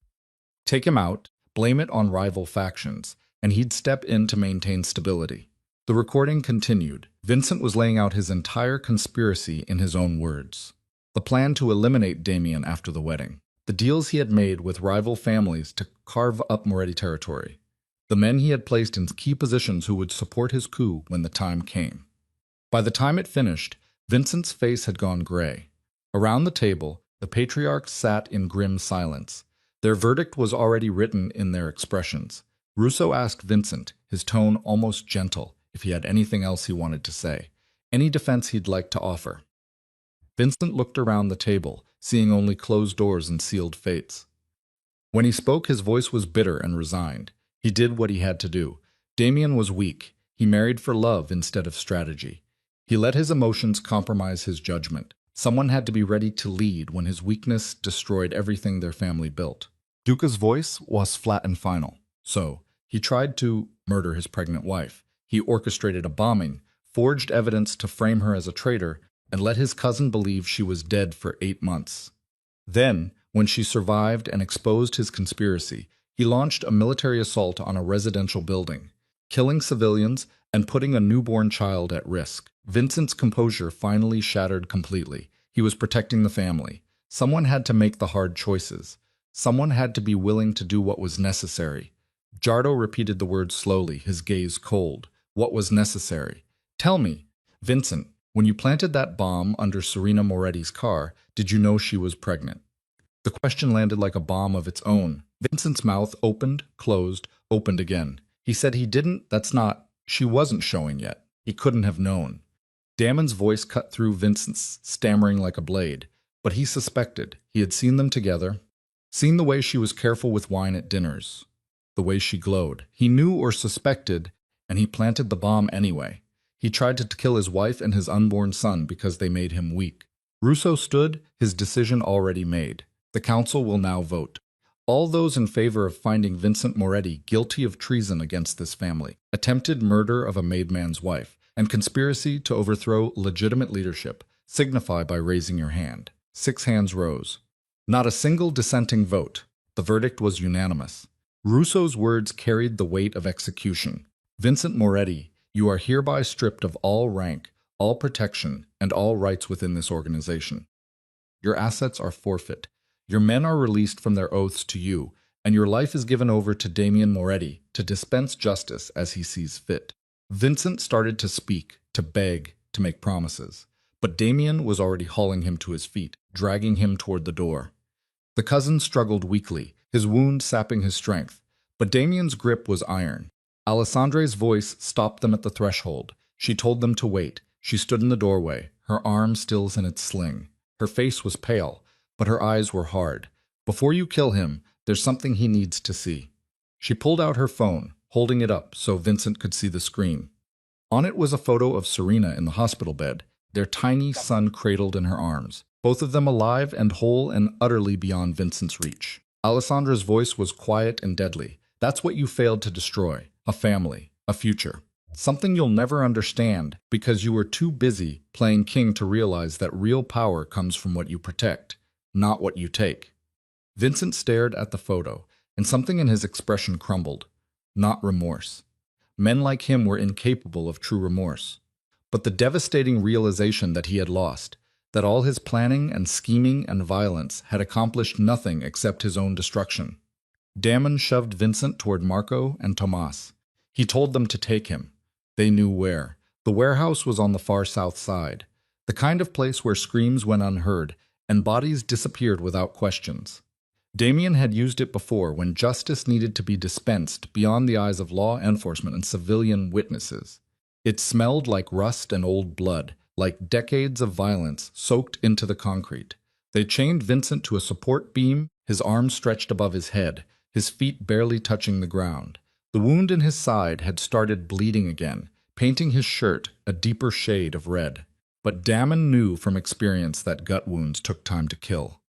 [SPEAKER 1] Take him out, blame it on rival factions, and he'd step in to maintain stability. The recording continued. Vincent was laying out his entire conspiracy in his own words. The plan to eliminate Damien after the wedding. the deals he had made with rival families to carve up Moretti territory, the men he had placed in key positions who would support his coup when the time came. By the time it finished, Vincent's face had gone gray. Around the table, the patriarchs sat in grim silence. Their verdict was already written in their expressions. Russo asked Vincent, his tone almost gentle, if he had anything else he wanted to say, any defense he'd like to offer. Vincent looked around the table, seeing only closed doors and sealed fates. When he spoke, his voice was bitter and resigned. He did what he had to do. Damien was weak. He married for love instead of strategy. He let his emotions compromise his judgment. Someone had to be ready to lead when his weakness destroyed everything their family built. Duca's voice was flat and final. So, he tried to murder his pregnant wife. He orchestrated a bombing, forged evidence to frame her as a traitor, and let his cousin believe she was dead for 8 months. Then, when she survived and exposed his conspiracy, he launched a military assault on a residential building, killing civilians and putting a newborn child at risk. Vincent's composure finally shattered completely. He was protecting the family. Someone had to make the hard choices. Someone had to be willing to do what was necessary. Jardo repeated the words slowly, his gaze cold. What was necessary? Tell me, Vincent, when you planted that bomb under Serena Moretti's car, did you know she was pregnant? The question landed like a bomb of its own. Vincent's mouth opened, closed, opened again. He said he didn't, she wasn't showing yet. He couldn't have known. Damon's voice cut through Vincent's, stammering like a blade. But he suspected. He had seen them together, seen the way she was careful with wine at dinners, the way she glowed. He knew or suspected, and he planted the bomb anyway. He tried to kill his wife and his unborn son because they made him weak. Russo stood, his decision already made. The council will now vote. All those in favor of finding Vincent Moretti guilty of treason against this family, attempted murder of a made man's wife, and conspiracy to overthrow legitimate leadership, signify by raising your hand. 6 hands rose. Not a single dissenting vote. The verdict was unanimous. Russo's words carried the weight of execution. Vincent Moretti, you are hereby stripped of all rank, all protection, and all rights within this organization. Your assets are forfeit. Your men are released from their oaths to you, and your life is given over to Damien Moretti to dispense justice as he sees fit. Vincent started to speak, to beg, to make promises. But Damien was already hauling him to his feet, dragging him toward the door. The cousin struggled weakly, his wound sapping his strength. But Damien's grip was iron. Alessandre's voice stopped them at the threshold. She told them to wait. She stood in the doorway, her arm still in its sling. Her face was pale, but her eyes were hard. Before you kill him, there's something he needs to see. She pulled out her phone, holding it up so Vincent could see the screen. On it was a photo of Serena in the hospital bed, their tiny son cradled in her arms, both of them alive and whole and utterly beyond Vincent's reach. Alessandra's voice was quiet and deadly. That's what you failed to destroy. A family, a future. Something you'll never understand because you were too busy playing king to realize that real power comes from what you protect, not what you take. Vincent stared at the photo, and something in his expression crumbled. Not remorse. Men like him were incapable of true remorse. But the devastating realization that he had lost, that all his planning and scheming and violence had accomplished nothing except his own destruction. Damon shoved Vincent toward Marco and Tomas. He told them to take him. They knew where. The warehouse was on the far south side, the kind of place where screams went unheard and bodies disappeared without questions. Damien had used it before when justice needed to be dispensed beyond the eyes of law enforcement and civilian witnesses. It smelled like rust and old blood, like decades of violence soaked into the concrete. They chained Vincent to a support beam, his arms stretched above his head, his feet barely touching the ground. The wound in his side had started bleeding again, painting his shirt a deeper shade of red. But Damon knew from experience that gut wounds took time to kill.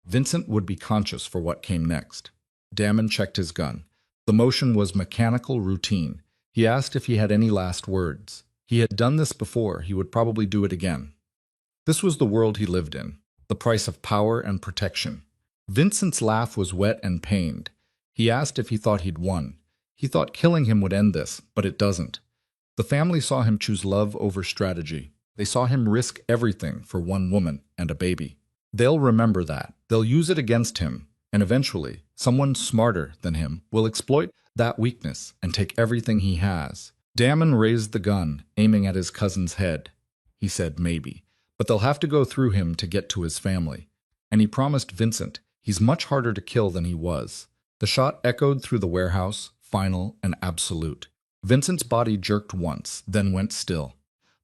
[SPEAKER 1] Vincent would be conscious for what came next. Damon checked his gun. The motion was mechanical routine. He asked if he had any last words. He had done this before, he would probably do it again. This was the world he lived in, the price of power and protection. Vincent's laugh was wet and pained. He asked if he thought he'd won. He thought killing him would end this, but it doesn't. The family saw him choose love over strategy. They saw him risk everything for one woman and a baby. They'll remember that. They'll use it against him, and eventually, someone smarter than him will exploit that weakness and take everything he has. Damon raised the gun, aiming at his cousin's head. He said maybe, but they'll have to go through him to get to his family. And he promised Vincent he's much harder to kill than he was. The shot echoed through the warehouse, final and absolute. Vincent's body jerked once, then went still.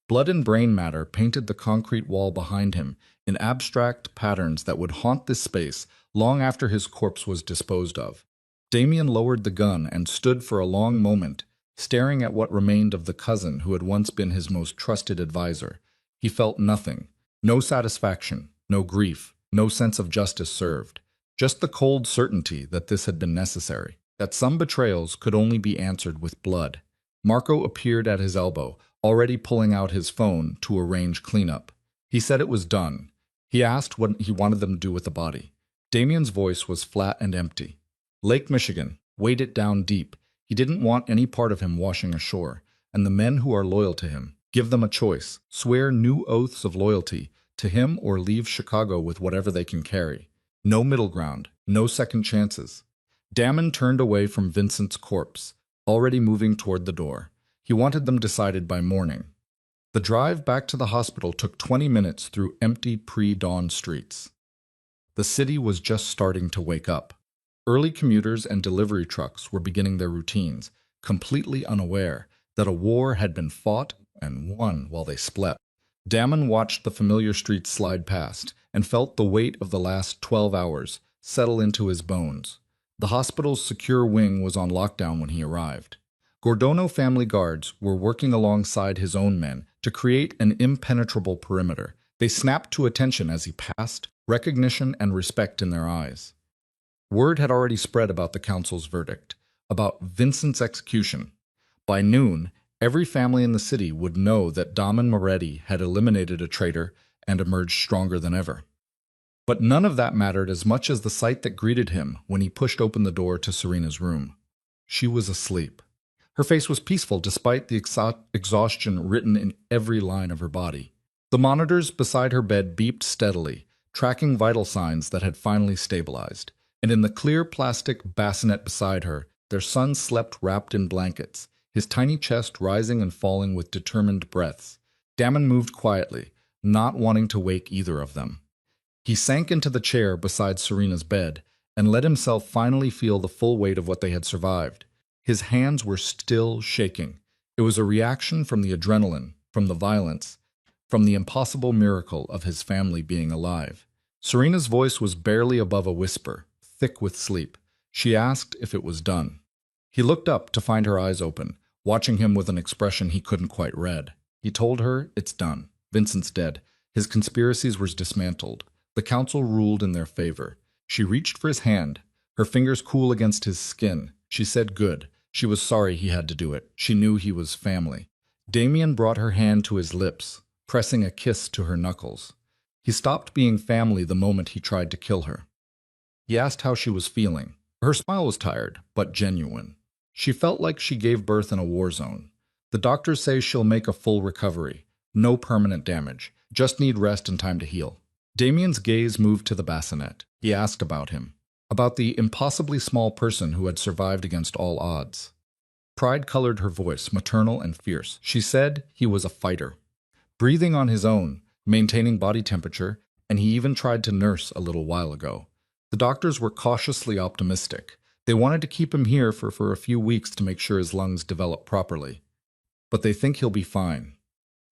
[SPEAKER 1] Blood and brain matter painted the concrete wall behind him in abstract patterns that would haunt this space long after his corpse was disposed of. Damien lowered the gun and stood for a long moment, staring at what remained of the cousin who had once been his most trusted advisor. He felt nothing. No satisfaction, no grief, no sense of justice served. Just the cold certainty that this had been necessary, that some betrayals could only be answered with blood. Marco appeared at his elbow, already pulling out his phone to arrange cleanup. He said it was done. He asked what he wanted them to do with the body. Damien's voice was flat and empty. Lake Michigan, weighed it down deep. He didn't want any part of him washing ashore, and the men who are loyal to him, give them a choice, swear new oaths of loyalty to him or leave Chicago with whatever they can carry. No middle ground, no second chances. Damon turned away from Vincent's corpse, already moving toward the door. He wanted them decided by morning. The drive back to the hospital took 20 minutes through empty pre-dawn streets. The city was just starting to wake up. Early commuters and delivery trucks were beginning their routines, completely unaware that a war had been fought and won while they slept. Damon watched the familiar streets slide past and felt the weight of the last 12 hours settle into his bones. The hospital's secure wing was on lockdown when he arrived. Gordono family guards were working alongside his own men to create an impenetrable perimeter. They snapped to attention as he passed, recognition and respect in their eyes. Word had already spread about the council's verdict, about Vincent's execution. By noon, every family in the city would know that Damon Moretti had eliminated a traitor and emerged stronger than ever. But none of that mattered as much as the sight that greeted him when he pushed open the door to Serena's room. She was asleep. Her face was peaceful despite the exhaustion written in every line of her body. The monitors beside her bed beeped steadily, tracking vital signs that had finally stabilized. And in the clear plastic bassinet beside her, their son slept wrapped in blankets, his tiny chest rising and falling with determined breaths. Damon moved quietly, not wanting to wake either of them. He sank into the chair beside Serena's bed and let himself finally feel the full weight of what they had survived. His hands were still shaking. It was a reaction from the adrenaline, from the violence, from the impossible miracle of his family being alive. Serena's voice was barely above a whisper, thick with sleep. She asked if it was done. He looked up to find her eyes open, watching him with an expression he couldn't quite read. He told her, "It's done. Vincent's dead. His conspiracies were dismantled. The council ruled in their favor." She reached for his hand, her fingers cool against his skin. She said good. She was sorry he had to do it. She knew he was family. Damien brought her hand to his lips, pressing a kiss to her knuckles. He stopped being family the moment he tried to kill her. He asked how she was feeling. Her smile was tired, but genuine. She felt like she gave birth in a war zone. The doctors say she'll make a full recovery. No permanent damage. Just need rest and time to heal. Damien's gaze moved to the bassinet. He asked about him. About the impossibly small person who had survived against all odds. Pride colored her voice, maternal and fierce. She said he was a fighter. Breathing on his own, maintaining body temperature, and he even tried to nurse a little while ago. The doctors were cautiously optimistic. They wanted to keep him here for a few weeks to make sure his lungs develop properly. But they think he'll be fine.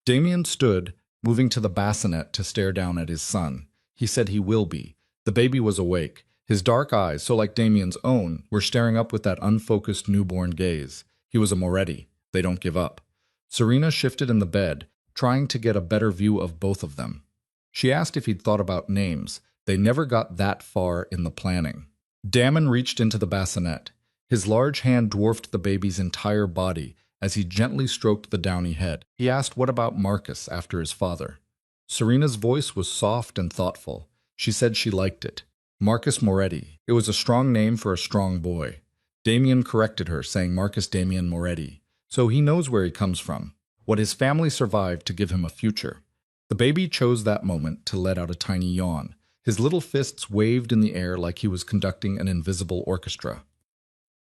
[SPEAKER 1] Damien stood, moving to the bassinet to stare down at his son. He said he will be. The baby was awake. His dark eyes, so like Damien's own, were staring up with that unfocused newborn gaze. He was a Moretti. They don't give up. Serena shifted in the bed, trying to get a better view of both of them. She asked if he'd thought about names. They never got that far in the planning. Damon reached into the bassinet. His large hand dwarfed the baby's entire body as he gently stroked the downy head. He asked what about Marcus after his father. Serena's voice was soft and thoughtful. She said she liked it. Marcus Moretti. It was a strong name for a strong boy. Damien corrected her, saying Marcus Damien Moretti. So he knows where he comes from, what his family survived to give him a future. The baby chose that moment to let out a tiny yawn. His little fists waved in the air like he was conducting an invisible orchestra.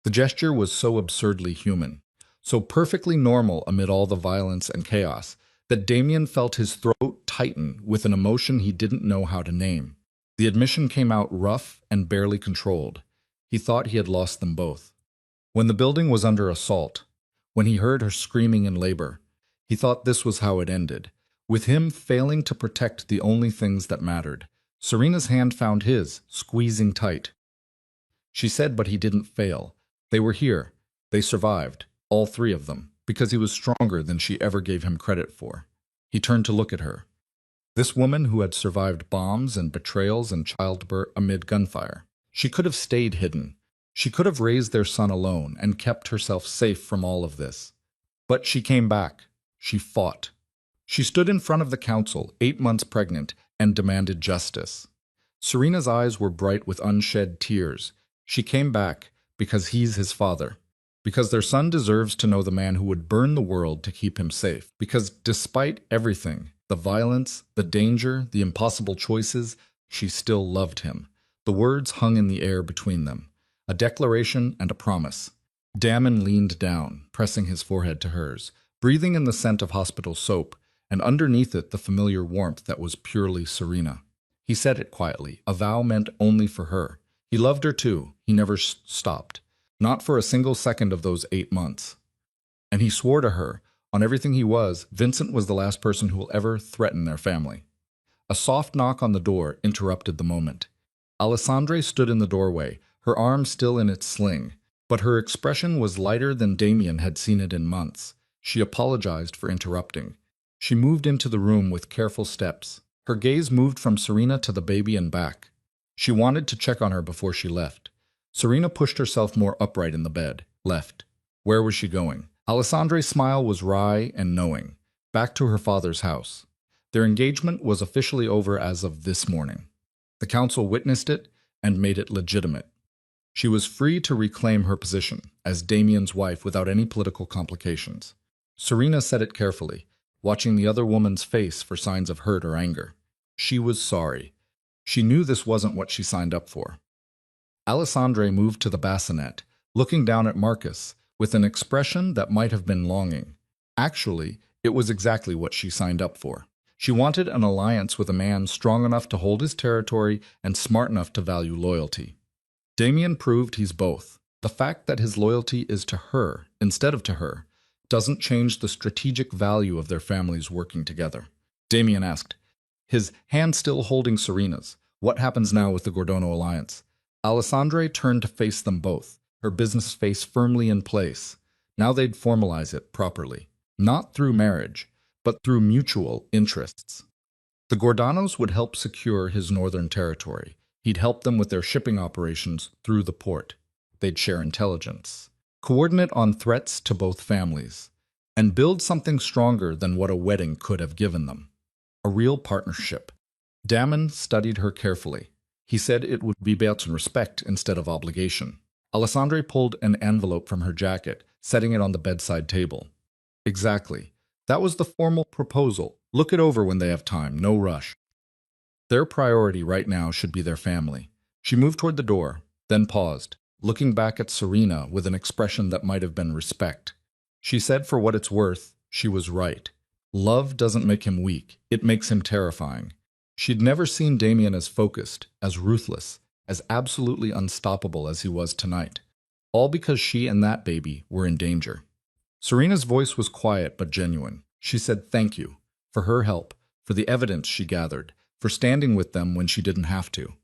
[SPEAKER 1] The gesture was so absurdly human, so perfectly normal amid all the violence and chaos, that Damien felt his throat tighten with an emotion he didn't know how to name. The admission came out rough and barely controlled. He thought he had lost them both. When the building was under assault, when he heard her screaming in labor, he thought this was how it ended, with him failing to protect the only things that mattered. Serena's hand found his, squeezing tight. She said, but he didn't fail. They were here. They survived, all three of them, because he was stronger than she ever gave him credit for. He turned to look at her. This woman who had survived bombs and betrayals and childbirth amid gunfire. She could have stayed hidden. She could have raised their son alone and kept herself safe from all of this. But she came back. She fought. She stood in front of the council, 8 months pregnant, and demanded justice. Serena's eyes were bright with unshed tears. She came back because he's his father. Because their son deserves to know the man who would burn the world to keep him safe. Because despite everything, the violence, the danger, the impossible choices, she still loved him. The words hung in the air between them. A declaration and a promise. Damon leaned down, pressing his forehead to hers, breathing in the scent of hospital soap, and underneath it the familiar warmth that was purely Serena. He said it quietly, a vow meant only for her. He loved her too. He never stopped. Not for a single second of those 8 months. And he swore to her, on everything he was, Vincent was the last person who will ever threaten their family. A soft knock on the door interrupted the moment. Alessandre stood in the doorway, her arm still in its sling, but her expression was lighter than Damien had seen it in months. She apologized for interrupting. She moved into the room with careful steps. Her gaze moved from Serena to the baby and back. She wanted to check on her before she left. Serena pushed herself more upright in the bed. Left. Where was she going? Alessandre's smile was wry and knowing. Back to her father's house. Their engagement was officially over as of this morning. The council witnessed it and made it legitimate. She was free to reclaim her position as Damien's wife without any political complications. Serena said it carefully, watching the other woman's face for signs of hurt or anger. She was sorry. She knew this wasn't what she signed up for. Alessandre moved to the bassinet, looking down at Marcus, with an expression that might have been longing. Actually, it was exactly what she signed up for. She wanted an alliance with a man strong enough to hold his territory and smart enough to value loyalty. Damien proved he's both. The fact that his loyalty is to her instead of to her doesn't change the strategic value of their families working together. Damien asked, his hand still holding Serena's, what happens now with the Gordono alliance? Alessandre turned to face them both, her business face firmly in place. Now they'd formalize it properly. Not through marriage, but through mutual interests. The Gordonos would help secure his northern territory. He'd help them with their shipping operations through the port. They'd share intelligence, coordinate on threats to both families, and build something stronger than what a wedding could have given them. A real partnership. Damon studied her carefully. He said it would be built in respect instead of obligation. Alessandre pulled an envelope from her jacket, setting it on the bedside table. Exactly. That was the formal proposal. Look it over when they have time, no rush. Their priority right now should be their family. She moved toward the door, then paused, looking back at Serena with an expression that might have been respect. She said for what it's worth, she was right. Love doesn't make him weak, it makes him terrifying. She'd never seen Damien as focused, as ruthless, as absolutely unstoppable as he was tonight. All because she and that baby were in danger. Serena's voice was quiet but genuine. She said thank you, for her help, for the evidence she gathered, for standing with them when she didn't have to.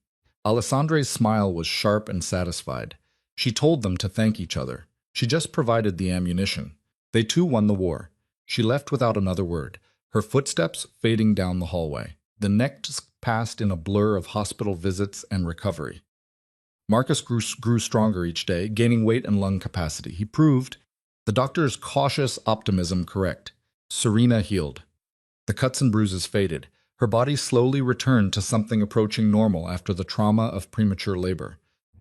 [SPEAKER 1] Alessandre's smile was sharp and satisfied. She told them to thank each other. She just provided the ammunition. They too won the war. She left without another word, her footsteps fading down the hallway. The next passed in a blur of hospital visits and recovery. Marcus grew stronger each day, gaining weight and lung capacity. He proved the doctor's cautious optimism correct. Serena healed. The cuts and bruises faded. Her body slowly returned to something approaching normal after the trauma of premature labor.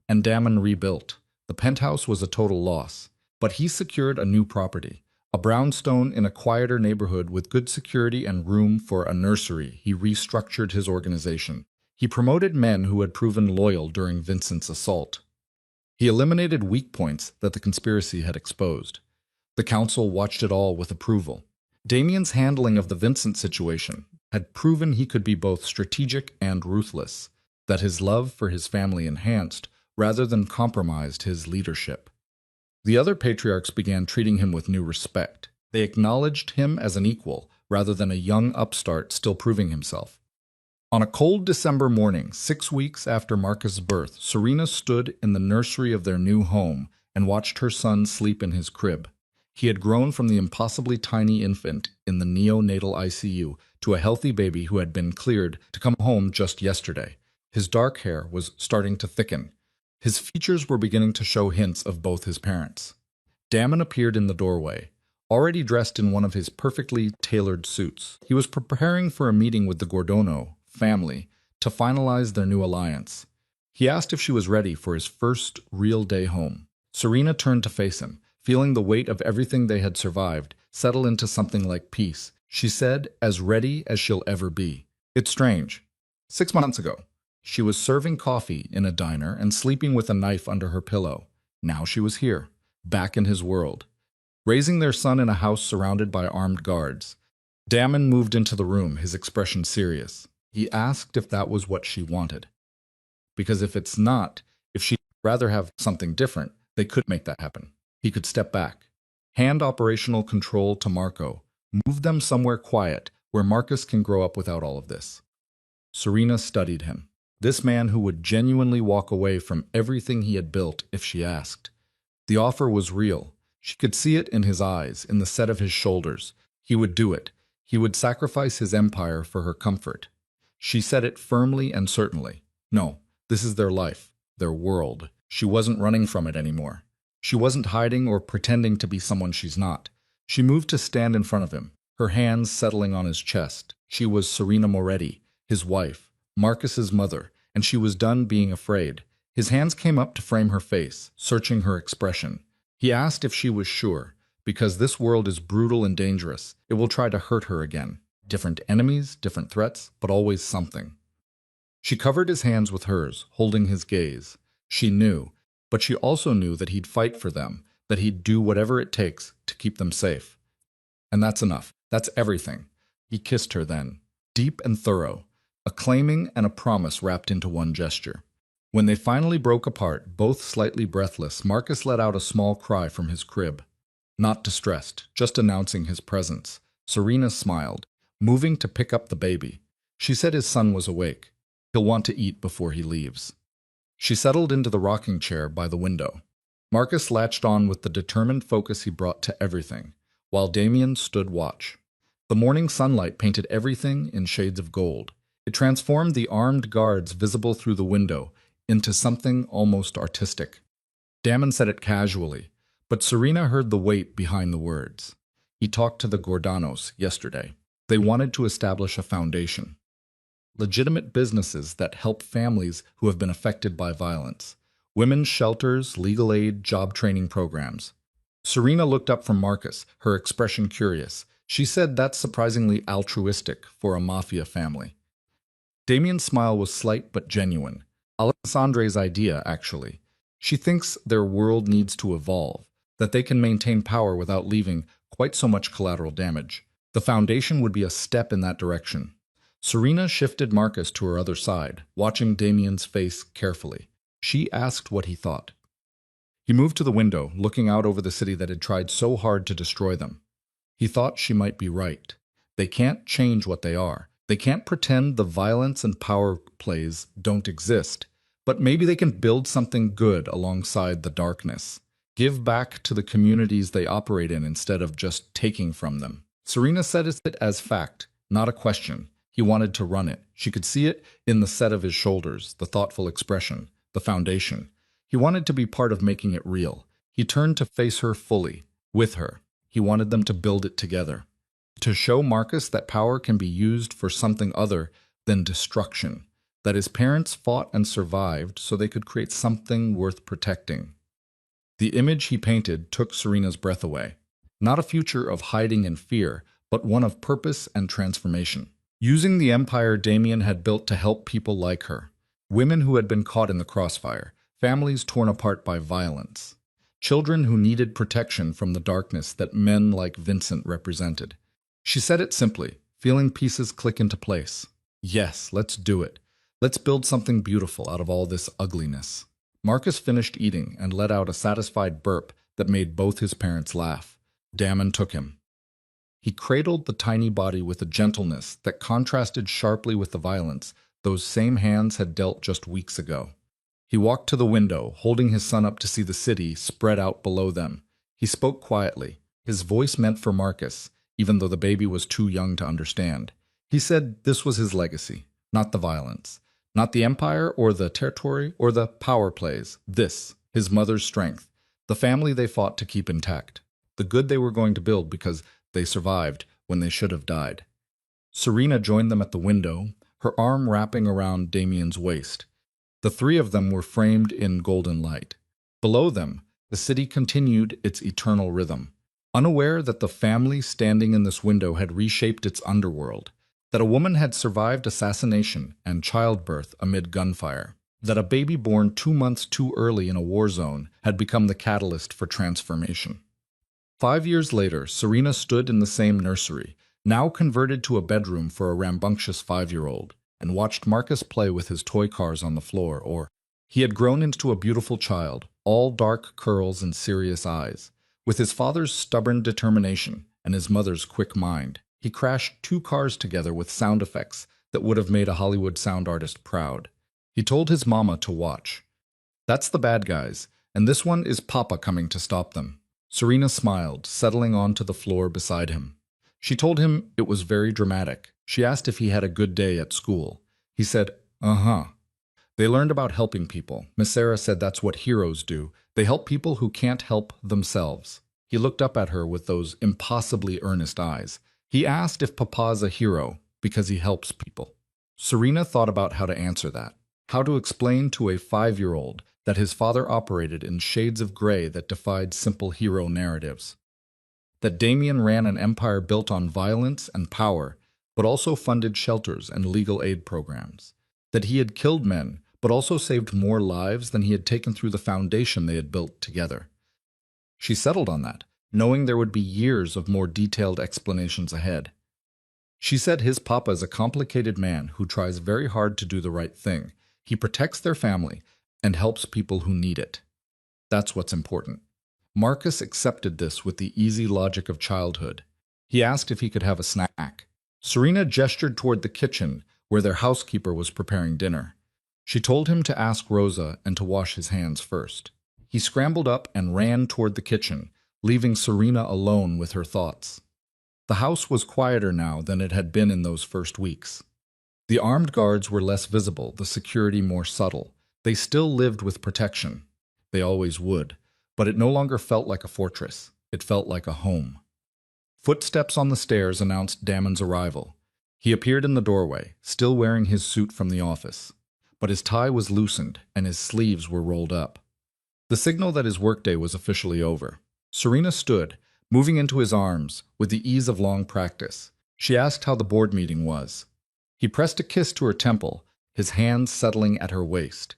[SPEAKER 1] And Damon rebuilt. The penthouse was a total loss. But he secured a new property. A brownstone in a quieter neighborhood with good security and room for a nursery. He restructured his organization. He promoted men who had proven loyal during Vincent's assault. He eliminated weak points that the conspiracy had exposed. The council watched it all with approval. Damien's handling of the Vincent situation had proven he could be both strategic and ruthless, that his love for his family enhanced rather than compromised his leadership. The other patriarchs began treating him with new respect. They acknowledged him as an equal rather than a young upstart still proving himself. On a cold December morning, 6 weeks after Marcus' birth, Serena stood in the nursery of their new home and watched her son sleep in his crib. He had grown from the impossibly tiny infant in the neonatal ICU to a healthy baby who had been cleared to come home just yesterday. His dark hair was starting to thicken. His features were beginning to show hints of both his parents. Damon appeared in the doorway, already dressed in one of his perfectly tailored suits. He was preparing for a meeting with the Gordono family to finalize their new alliance. He asked if she was ready for his first real day home. Serena turned to face him, feeling the weight of everything they had survived settle into something like peace. She said, as ready as she'll ever be. It's strange. 6 months ago, she was serving coffee in a diner and sleeping with a knife under her pillow. Now she was here, back in his world, raising their son in a house surrounded by armed guards. Damon moved into the room, his expression serious. He asked if that was what she wanted. Because if it's not, if she'd rather have something different, they could make that happen. He could step back, hand operational control to Marco, move them somewhere quiet where Marcus can grow up without all of this. Serena studied him. This man who would genuinely walk away from everything he had built if she asked. The offer was real. She could see it in his eyes, in the set of his shoulders. He would do it. He would sacrifice his empire for her comfort. She said it firmly and certainly. No, this is their life, their world. She wasn't running from it anymore. She wasn't hiding or pretending to be someone she's not. She moved to stand in front of him, her hands settling on his chest. She was Serena Moretti, his wife, Marcus's mother, and she was done being afraid. His hands came up to frame her face, searching her expression. He asked if she was sure, because this world is brutal and dangerous. It will try to hurt her again. Different enemies, different threats, but always something. She covered his hands with hers, holding his gaze. She knew, but she also knew that he'd fight for them, that he'd do whatever it takes to keep them safe. And that's enough. That's everything. He kissed her then, deep and thorough, a claiming and a promise wrapped into one gesture. When they finally broke apart, both slightly breathless, Marcus let out a small cry from his crib. Not distressed, just announcing his presence. Serena smiled, moving to pick up the baby. She said his son was awake. He'll want to eat before he leaves. She settled into the rocking chair by the window. Marcus latched on with the determined focus he brought to everything, while Damien stood watch. The morning sunlight painted everything in shades of gold. It transformed the armed guards visible through the window into something almost artistic. Damon said it casually, but Serena heard the weight behind the words. He talked to the Gordanos yesterday. They wanted to establish a foundation. Legitimate businesses that help families who have been affected by violence. Women's shelters, legal aid, job training programs. Serena looked up from Marcus, her expression curious. She said that's surprisingly altruistic for a mafia family. Damien's smile was slight but genuine. Alessandre's idea, actually. She thinks their world needs to evolve, that they can maintain power without leaving quite so much collateral damage. The foundation would be a step in that direction. Serena shifted Marcus to her other side, watching Damien's face carefully. She asked what he thought. He moved to the window, looking out over the city that had tried so hard to destroy them. He thought she might be right. They can't change what they are. They can't pretend the violence and power plays don't exist. But maybe they can build something good alongside the darkness. Give back to the communities they operate in instead of just taking from them. Serena said it as fact, not a question. He wanted to run it. She could see it in the set of his shoulders, the thoughtful expression, the foundation. He wanted to be part of making it real. He turned to face her fully, with her. He wanted them to build it together. To show Marcus that power can be used for something other than destruction. That his parents fought and survived so they could create something worth protecting. The image he painted took Serena's breath away. Not a future of hiding and fear, but one of purpose and transformation. Using the empire Damien had built to help people like her, women who had been caught in the crossfire, families torn apart by violence, children who needed protection from the darkness that men like Vincent represented. She said it simply, feeling pieces click into place. Yes, let's do it. Let's build something beautiful out of all this ugliness. Marcus finished eating and let out a satisfied burp that made both his parents laugh. Damon took him. He cradled the tiny body with a gentleness that contrasted sharply with the violence those same hands had dealt just weeks ago. He walked to the window, holding his son up to see the city spread out below them. He spoke quietly, his voice meant for Marcus, even though the baby was too young to understand. He said this was his legacy, not the violence, not the empire or the territory or the power plays. This, his mother's strength, the family they fought to keep intact, the good they were going to build because they survived when they should have died. Serena joined them at the window, her arm wrapping around Damien's waist. The three of them were framed in golden light. Below them, the city continued its eternal rhythm, unaware that the family standing in this window had reshaped its underworld, that a woman had survived assassination and childbirth amid gunfire, that a baby born 2 months too early in a war zone had become the catalyst for transformation. 5 years later, Serena stood in the same nursery, now converted to a bedroom for a rambunctious 5-year-old, and watched Marcus play with his toy cars on the floor, or he had grown into a beautiful child, all dark curls and serious eyes. With his father's stubborn determination and his mother's quick mind, he crashed 2 cars together with sound effects that would have made a Hollywood sound artist proud. He told his mama to watch. That's the bad guys, and this one is Papa coming to stop them. Serena smiled, settling onto the floor beside him. She told him it was very dramatic. She asked if he had a good day at school. He said, "Uh-huh." They learned about helping people. Miss Sarah said that's what heroes do. They help people who can't help themselves. He looked up at her with those impossibly earnest eyes. He asked if Papa's a hero because he helps people. Serena thought about how to answer that, how to explain to a 5-year-old that his father operated in shades of gray that defied simple hero narratives. That Damien ran an empire built on violence and power, but also funded shelters and legal aid programs. That he had killed men, but also saved more lives than he had taken through the foundation they had built together. She settled on that, knowing there would be years of more detailed explanations ahead. She said his papa is a complicated man who tries very hard to do the right thing. He protects their family and helps people who need it. That's what's important. Marcus accepted this with the easy logic of childhood. He asked if he could have a snack. Serena gestured toward the kitchen, where their housekeeper was preparing dinner. She told him to ask Rosa and to wash his hands first. He scrambled up and ran toward the kitchen, leaving Serena alone with her thoughts. The house was quieter now than it had been in those first weeks. The armed guards were less visible, the security more subtle. They still lived with protection. They always would. But it no longer felt like a fortress. It felt like a home. Footsteps on the stairs announced Damon's arrival. He appeared in the doorway, still wearing his suit from the office. But his tie was loosened, and his sleeves were rolled up. The signal that his workday was officially over. Serena stood, moving into his arms, with the ease of long practice. She asked how the board meeting was. He pressed a kiss to her temple, his hands settling at her waist.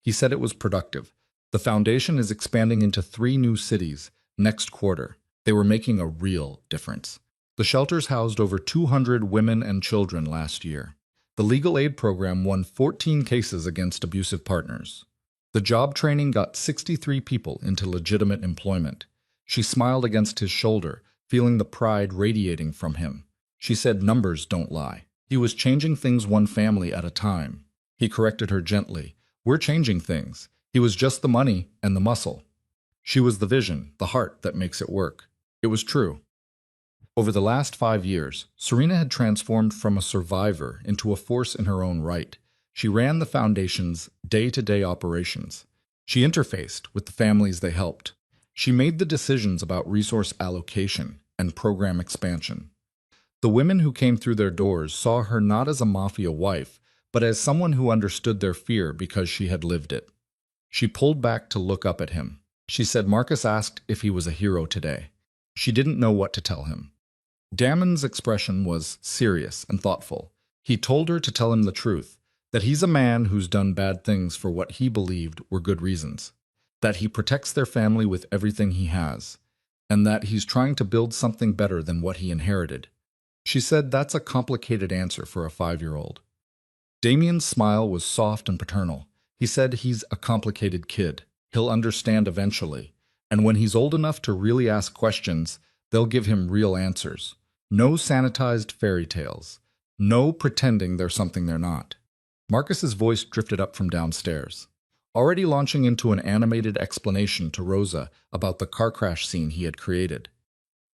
[SPEAKER 1] He said it was productive. The foundation is expanding into 3 new cities next quarter. They were making a real difference. The shelters housed over 200 women and children last year. The legal aid program won 14 cases against abusive partners. The job training got 63 people into legitimate employment. She smiled against his shoulder, feeling the pride radiating from him. She said numbers don't lie. He was changing things one family at a time. He corrected her gently. We're changing things. He was just the money and the muscle. She was the vision, the heart that makes it work. It was true. Over the last 5 years, Serena had transformed from a survivor into a force in her own right. She ran the foundation's day-to-day operations. She interfaced with the families they helped. She made the decisions about resource allocation and program expansion. The women who came through their doors saw her not as a mafia wife, but as someone who understood their fear because she had lived it. She pulled back to look up at him. She said Marcus asked if he was a hero today. She didn't know what to tell him. Damon's expression was serious and thoughtful. He told her to tell him the truth, that he's a man who's done bad things for what he believed were good reasons, that he protects their family with everything he has, and that he's trying to build something better than what he inherited. She said that's a complicated answer for a 5-year-old. Damien's smile was soft and paternal. He said he's a complicated kid. He'll understand eventually, and when he's old enough to really ask questions, they'll give him real answers. No sanitized fairy tales. No pretending they're something they're not. Marcus's voice drifted up from downstairs, already launching into an animated explanation to Rosa about the car crash scene he had created.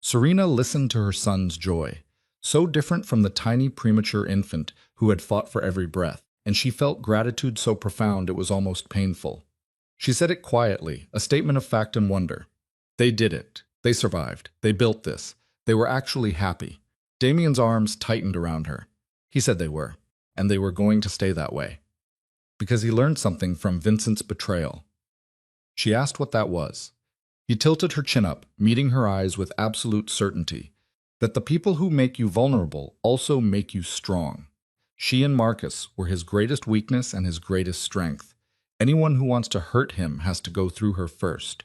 [SPEAKER 1] Serena listened to her son's joy, so different from the tiny premature infant who had fought for every breath, and she felt gratitude so profound it was almost painful. She said it quietly, a statement of fact and wonder. They did it. They survived. They built this. They were actually happy. Damien's arms tightened around her. He said they were, and they were going to stay that way. Because he learned something from Vincent's betrayal. She asked what that was. He tilted her chin up, meeting her eyes with absolute certainty, that the people who make you vulnerable also make you strong. She and Marcus were his greatest weakness and his greatest strength. Anyone who wants to hurt him has to go through her first.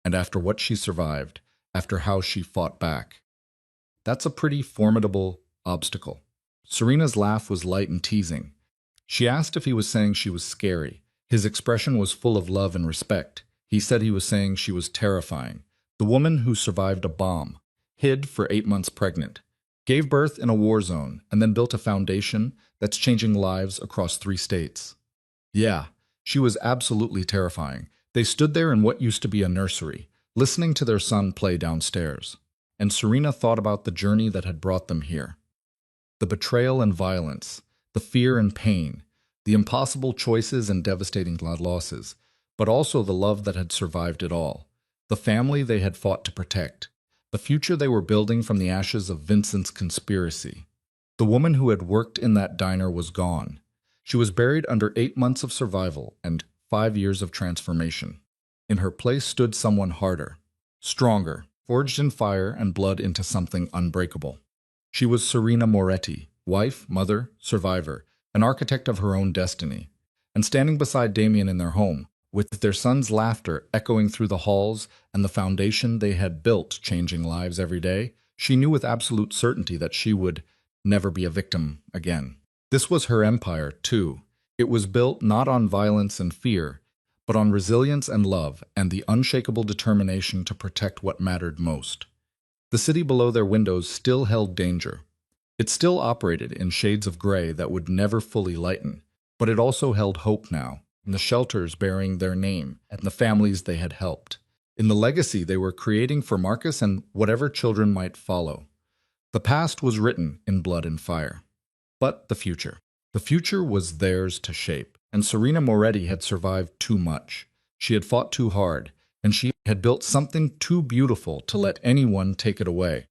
[SPEAKER 1] And after what she survived, after how she fought back. That's a pretty formidable obstacle. Serena's laugh was light and teasing. She asked if he was saying she was scary. His expression was full of love and respect. He said he was saying she was terrifying. The woman who survived a bomb, hid for 8 months pregnant, gave birth in a war zone, and then built a foundation that's changing lives across 3 states. Yeah, she was absolutely terrifying. They stood there in what used to be a nursery, listening to their son play downstairs. And Serena thought about the journey that had brought them here. The betrayal and violence, the fear and pain, the impossible choices and devastating losses, but also the love that had survived it all, the family they had fought to protect, the future they were building from the ashes of Vincent's conspiracy. The woman who had worked in that diner was gone. She was buried under 8 months of survival and 5 years of transformation. In her place stood someone harder, stronger, forged in fire and blood into something unbreakable. She was Serena Moretti, wife, mother, survivor, an architect of her own destiny. And standing beside Damien in their home, with their son's laughter echoing through the halls and the foundation they had built changing lives every day, she knew with absolute certainty that she would never be a victim again. This was her empire, too. It was built not on violence and fear, but on resilience and love and the unshakable determination to protect what mattered most. The city below their windows still held danger. It still operated in shades of gray that would never fully lighten, but it also held hope now, in the shelters bearing their name and the families they had helped, in the legacy they were creating for Marcus and whatever children might follow. The past was written in blood and fire. But the future. The future was theirs to shape, and Serena Moretti had survived too much. She had fought too hard, and she had built something too beautiful to let anyone take it away.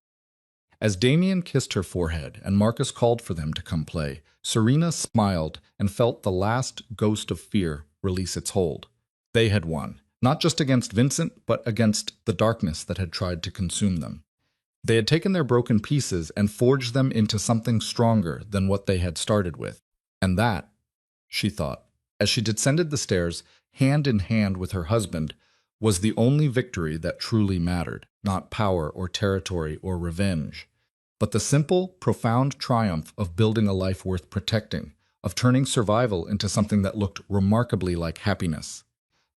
[SPEAKER 1] As Damien kissed her forehead and Marcus called for them to come play, Serena smiled and felt the last ghost of fear release its hold. They had won, not just against Vincent, but against the darkness that had tried to consume them. They had taken their broken pieces and forged them into something stronger than what they had started with. And that, she thought, as she descended the stairs, hand in hand with her husband, was the only victory that truly mattered, not power or territory or revenge, but the simple, profound triumph of building a life worth protecting, of turning survival into something that looked remarkably like happiness.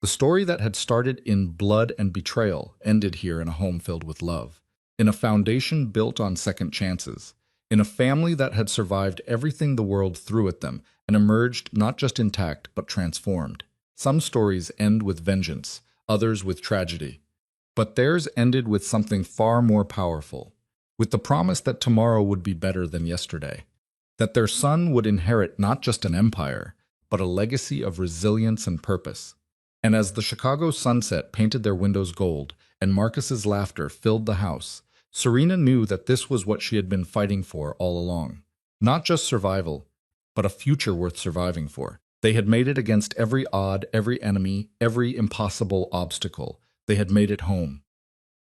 [SPEAKER 1] The story that had started in blood and betrayal ended here in a home filled with love, in a foundation built on second chances, in a family that had survived everything the world threw at them and emerged not just intact but transformed. Some stories end with vengeance, others with tragedy. But theirs ended with something far more powerful, with the promise that tomorrow would be better than yesterday, that their son would inherit not just an empire, but a legacy of resilience and purpose. And as the Chicago sunset painted their windows gold and Marcus's laughter filled the house, Serena knew that this was what she had been fighting for all along. Not just survival, but a future worth surviving for. They had made it against every odd, every enemy, every impossible obstacle. They had made it home.